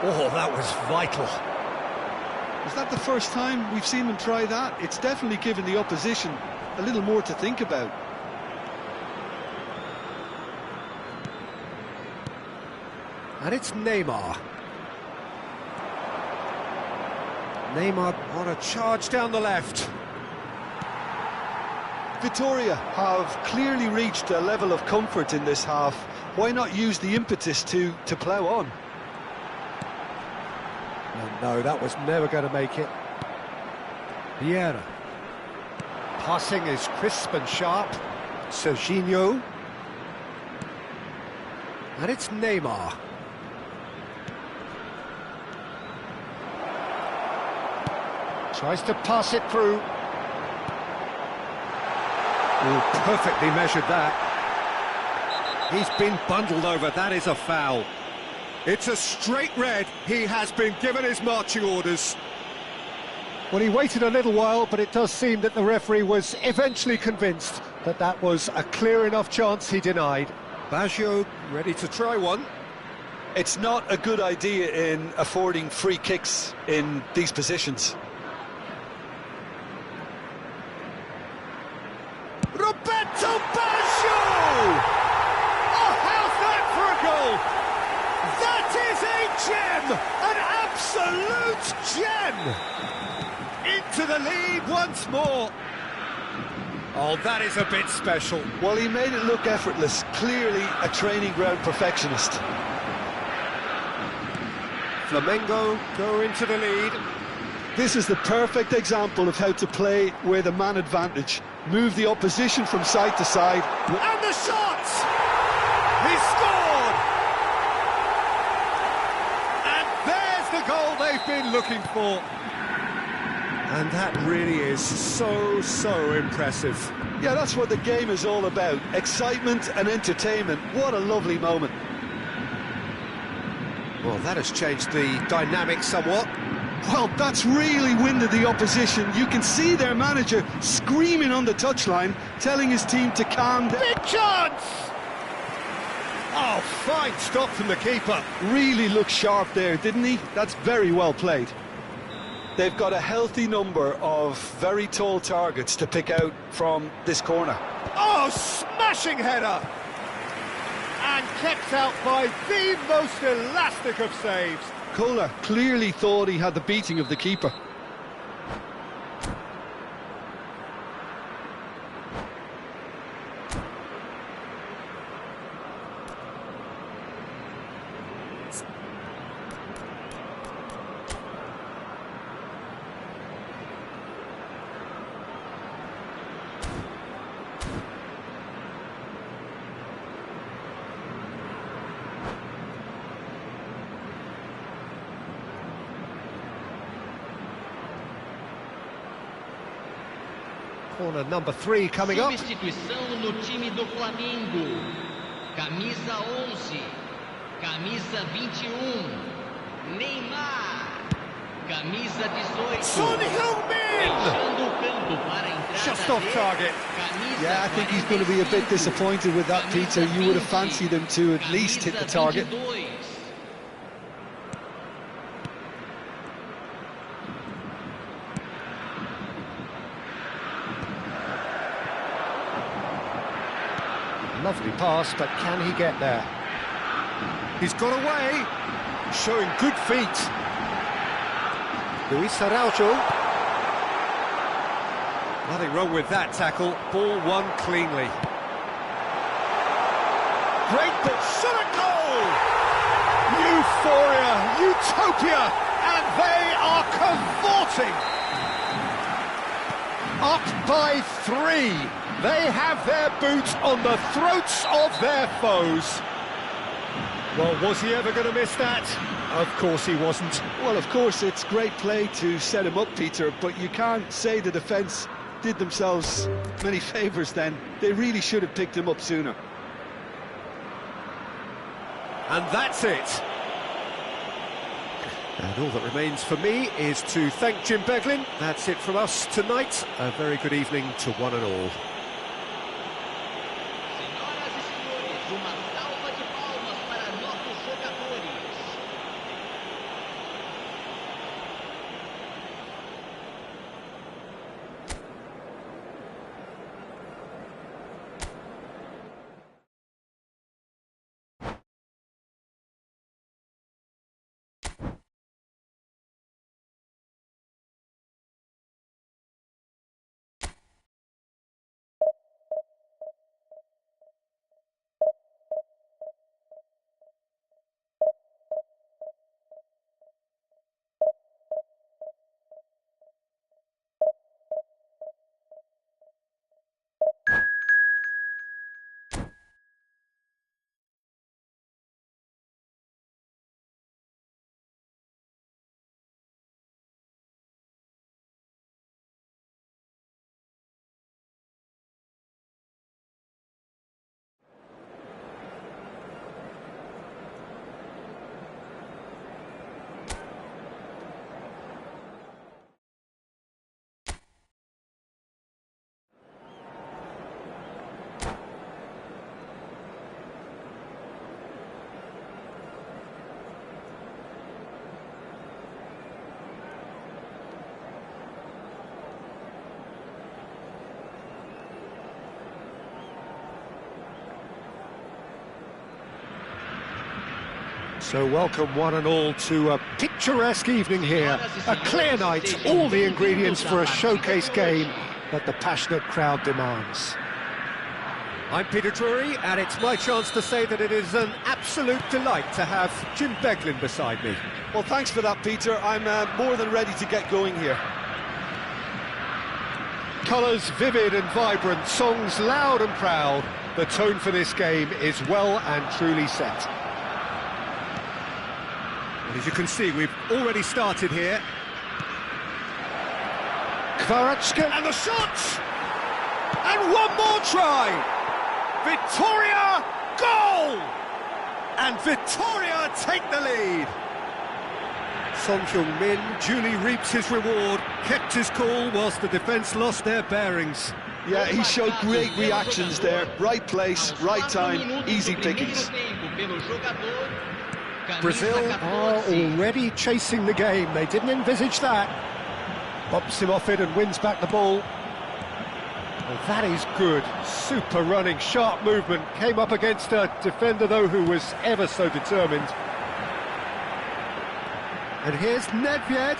Oh, that was vital. Is that the first time we've seen them try that? It's definitely given the opposition a little more to think about. And it's Neymar. Neymar on a charge down the left. Victoria have clearly reached a level of comfort in this half. Why not use the impetus to plough on? No, that was never going to make it. Vieira. Passing is crisp and sharp. Serginho. And it's Neymar. Tries to pass it through. Oh, perfectly measured that. He's been bundled over, that is a foul. It's a straight red, he has been given his marching orders. Well, he waited a little while, but it does seem that the referee was eventually convinced that that was a clear enough chance he denied. Baggio ready to try one. It's not a good idea in affording free kicks in these positions. Roberto Baggio! Oh, how's that for a goal? That is a gem! An absolute gem! Into the lead once more. Oh, that is a bit special. Well, he made it look effortless. Clearly a training ground perfectionist. Flamengo go into the lead. This is the perfect example of how to play with a man advantage. Move the opposition from side to side. And the shot! He scored! And there's the goal they've been looking for. And that really is so impressive. Yeah, that's what the game is all about. Excitement and entertainment. What a lovely moment. Well, that has changed the dynamic somewhat. Well, that's really winded the opposition. You can see their manager screaming on the touchline, telling his team to calm down. Big chance! Oh, fine stop from the keeper. Really looked sharp there, didn't he? That's very well played. They've got a healthy number of very tall targets to pick out from this corner. Oh, smashing header! And kept out by the most elastic of saves. Kohler clearly thought he had the beating of the keeper. Corner number 3 coming up. Substituição no time do Flamengo. Camisa 11, camisa 21, Neymar. Camisa 18. Son Heung-min! Deixando o campo para a entrada. Just off target. Yeah, I think he's going to be a bit disappointed with that, Peter. You would have fancied him to at least hit the target. Lovely pass, but can he get there? He's got away, showing good feet. Luis Araujo. Nothing wrong with that tackle, ball won cleanly. Great ball, shot at goal! Euphoria, utopia, and they are cavorting! Up by 3. They have their boots on the throats of their foes. Well, was he ever going to miss that? Of course he wasn't. Well, of course, it's great play to set him up, Peter, but you can't say the defence did themselves many favours then. They really should have picked him up sooner. And that's it. And all that remains for me is to thank Jim Beglin. That's it from us tonight. A very good evening to one and all. So welcome one and all to a picturesque evening here. A clear night, all the ingredients for a showcase game that the passionate crowd demands. I'm Peter Drury, and it's my chance to say that it is an absolute delight to have Jim Beglin beside me. Well, thanks for that, Peter. I'm more than ready to get going here. Colours vivid and vibrant, songs loud and proud. The tone for this game is well and truly set. And as you can see, we've already started here. Kvaratskhelia, And the shot! And one more try! Victoria, goal! And Victoria take the lead. Son Heung-min duly reaps his reward, kept his cool whilst the defence lost their bearings. Yeah, he showed great reactions there. Right place, right time, easy pickings. Brazil are already chasing the game. They didn't envisage that. Bumps him off it and wins back the ball. Well, that is good. Super running, sharp movement. Came up against a defender, though, who was ever so determined. And here's Nedved.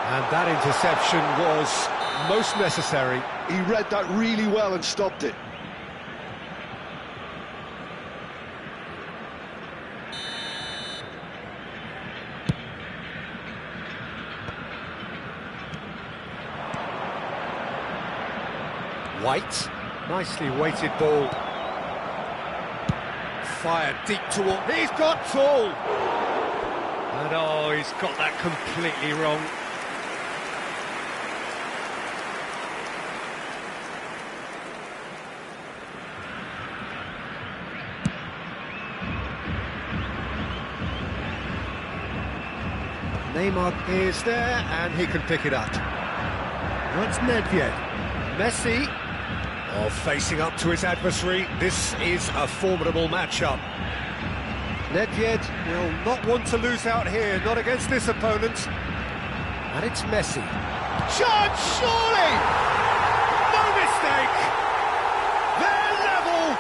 And that interception was most necessary. He read that really well and stopped it. White, nicely weighted ball. Fired deep toward... He's got tall! And oh, he's got that completely wrong. Neymar is there, and he can pick it up. That's Nedved. Messi, facing up to his adversary. This is a formidable matchup. Nedved will not want to lose out here, not against this opponent. And it's Messi. Chance, surely! No mistake! They're level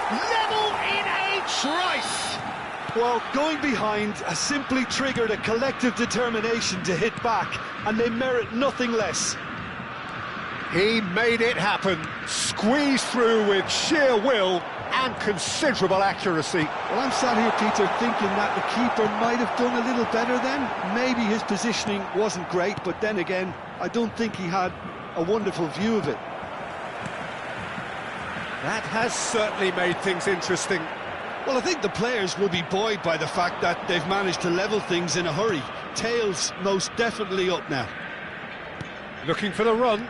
in a trice! Well, going behind has simply triggered a collective determination to hit back, and they merit nothing less. He made it happen, squeezed through with sheer will and considerable accuracy. Well, I'm sat here, Peter, thinking that the keeper might have done a little better then. Maybe his positioning wasn't great, but then again, I don't think he had a wonderful view of it. That has certainly made things interesting. Well, I think the players will be buoyed by the fact that they've managed to level things in a hurry. Tails most definitely up now. Looking for the run.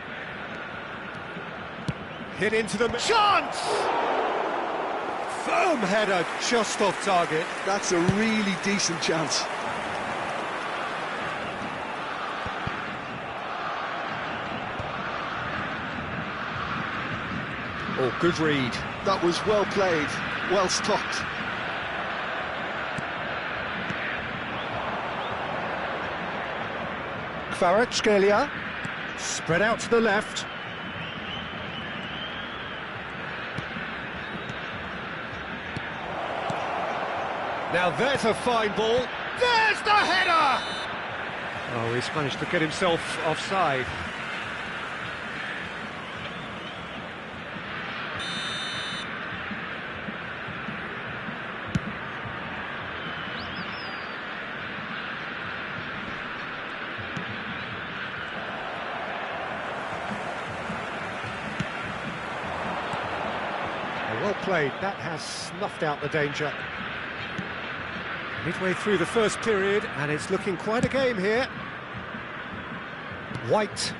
Hit into the... Chance! Firm header just off target. That's a really decent chance. Oh, good read. That was well played, well stopped. Kvaratskhelia, spread out to the left. Now there's a fine ball. There's the header! Oh, he's managed to get himself offside. Well played. That has snuffed out the danger. Midway through the first period, and it's looking quite a game here. White.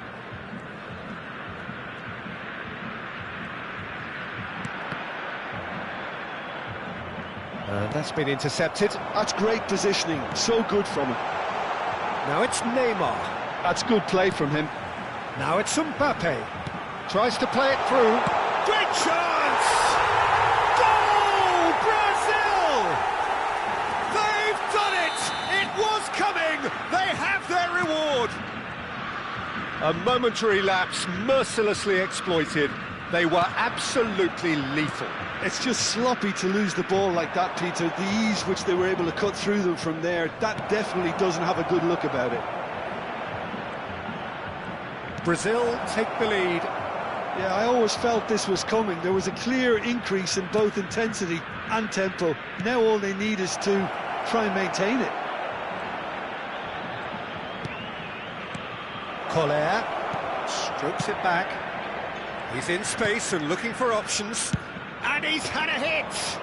And that's been intercepted. That's great positioning, so good from him. Now it's Neymar. That's good play from him. Now it's Mbappe. Tries to play it through. Great chance! Goal, Brazil! They've done it! It was coming! They have their reward! A momentary lapse mercilessly exploited. They were absolutely lethal. It's just sloppy to lose the ball like that, Peter. The ease which they were able to cut through them from there, that definitely doesn't have a good look about it. Brazil take the lead. Yeah, I always felt this was coming. There was a clear increase in both intensity and tempo. Now all they need is to try and maintain it. Collier strokes it back. He's in space and looking for options. And he's had a hit!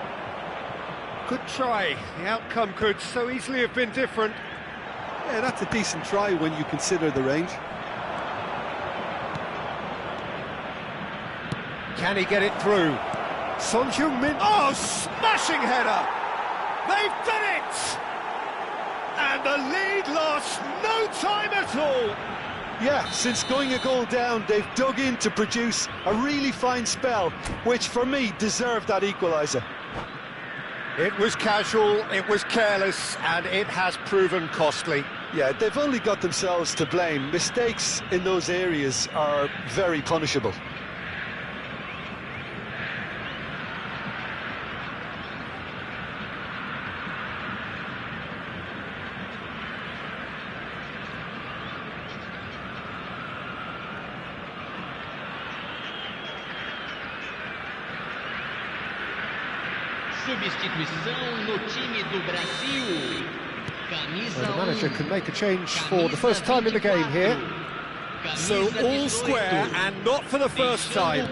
Good try. The outcome could so easily have been different. Yeah, that's a decent try when you consider the range. Can he get it through? Son Heung-min. Oh, smashing header! They've done it! And the lead lost no time at all! Yeah, since going a goal down, they've dug in to produce a really fine spell, which for me deserved that equaliser. It was casual, it was careless, and it has proven costly. Yeah, they've only got themselves to blame. Mistakes in those areas are very punishable. Substituição no time do Brasil. Well, the manager can make a change for the first time in the game here. So all square and not for the first time.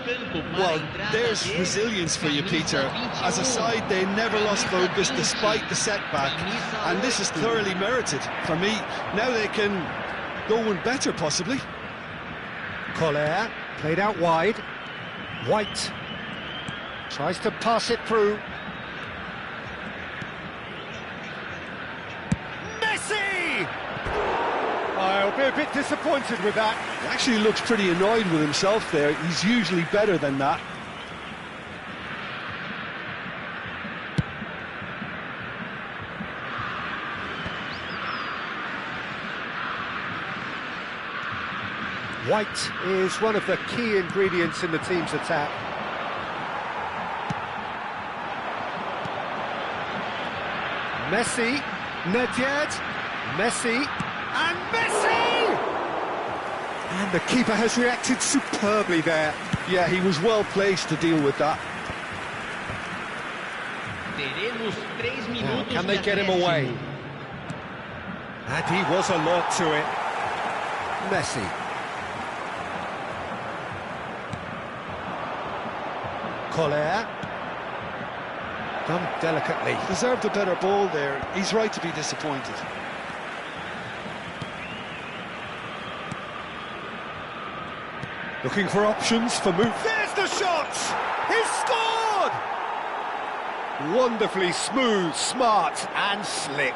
Well, there's resilience for you, Peter. As a side, they never lost focus despite the setback, and this is thoroughly merited. For me, now they can go one better, possibly. Collier played out wide. White tries to pass it through. Messi! I'll be a bit disappointed with that. He actually looks pretty annoyed with himself there. He's usually better than that. White is one of the key ingredients in the team's attack. Messi, Nedved, Messi, And Messi! and the keeper has reacted superbly there. Yeah, he was well placed to deal with that. Teremos 3 minutos Can they de get him acréscimo. away? And he was alert to it. Messi. Collier. Done delicately. Deserved a better ball there. He's right to be disappointed. Looking for options for move. There's the shot! He's scored! Wonderfully smooth, smart and slick.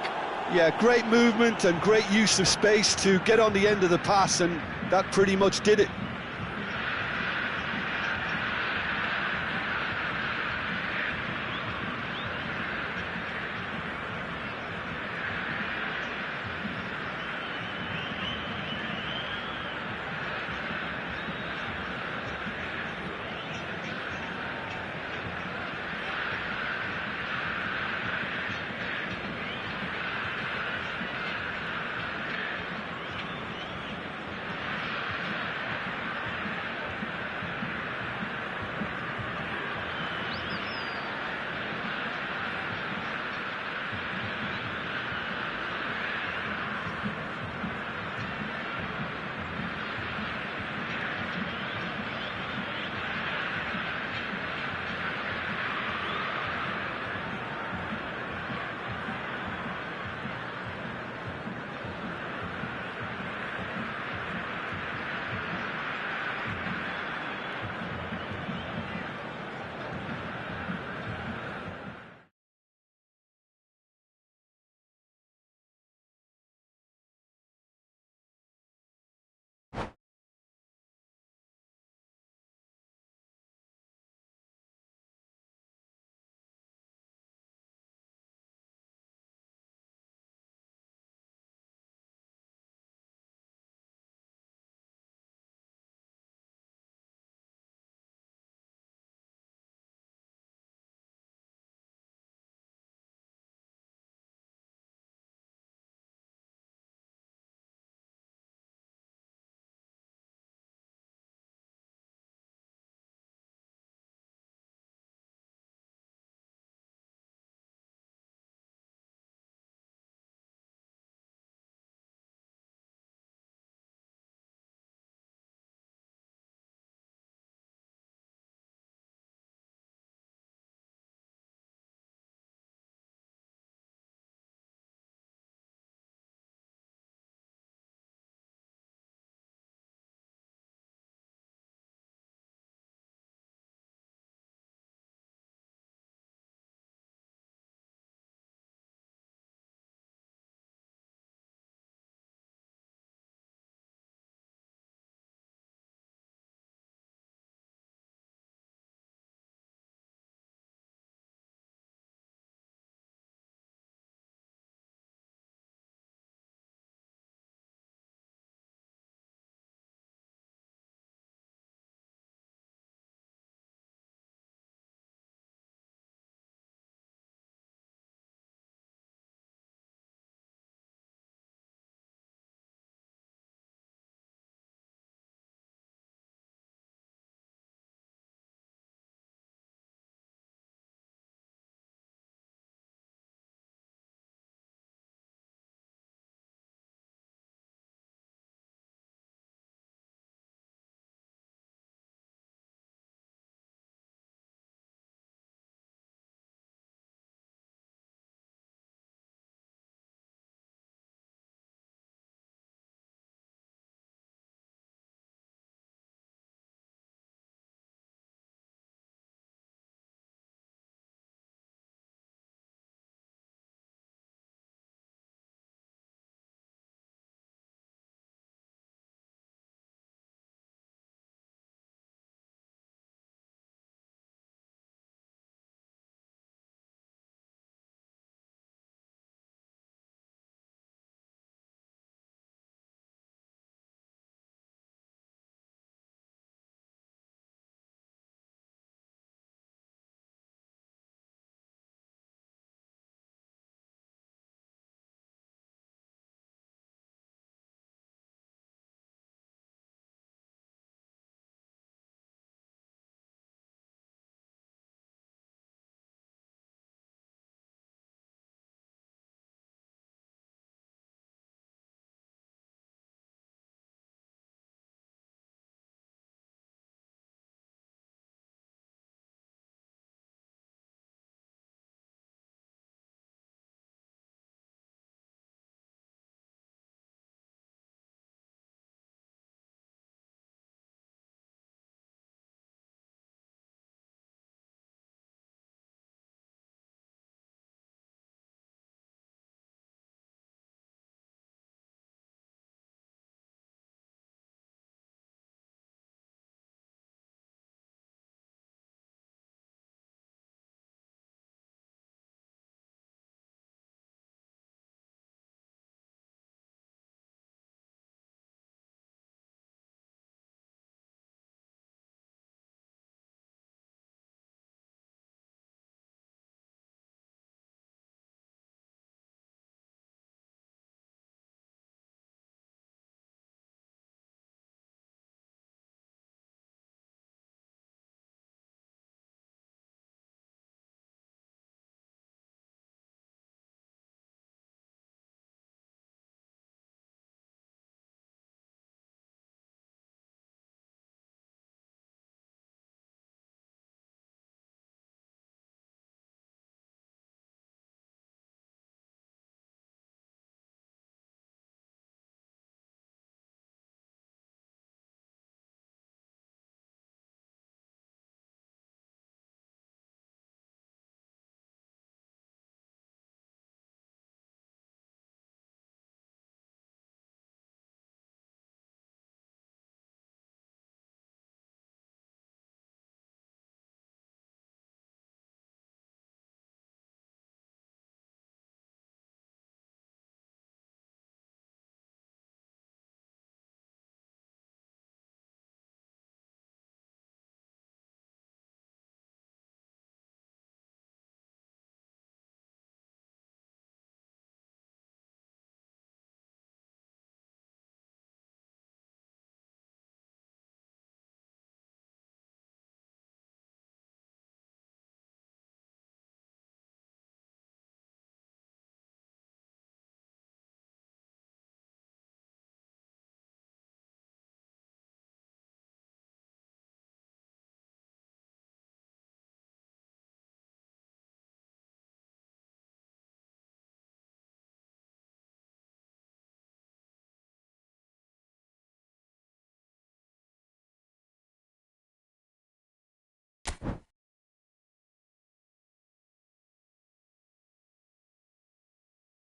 Yeah, great movement and great use of space to get on the end of the pass, and that pretty much did it.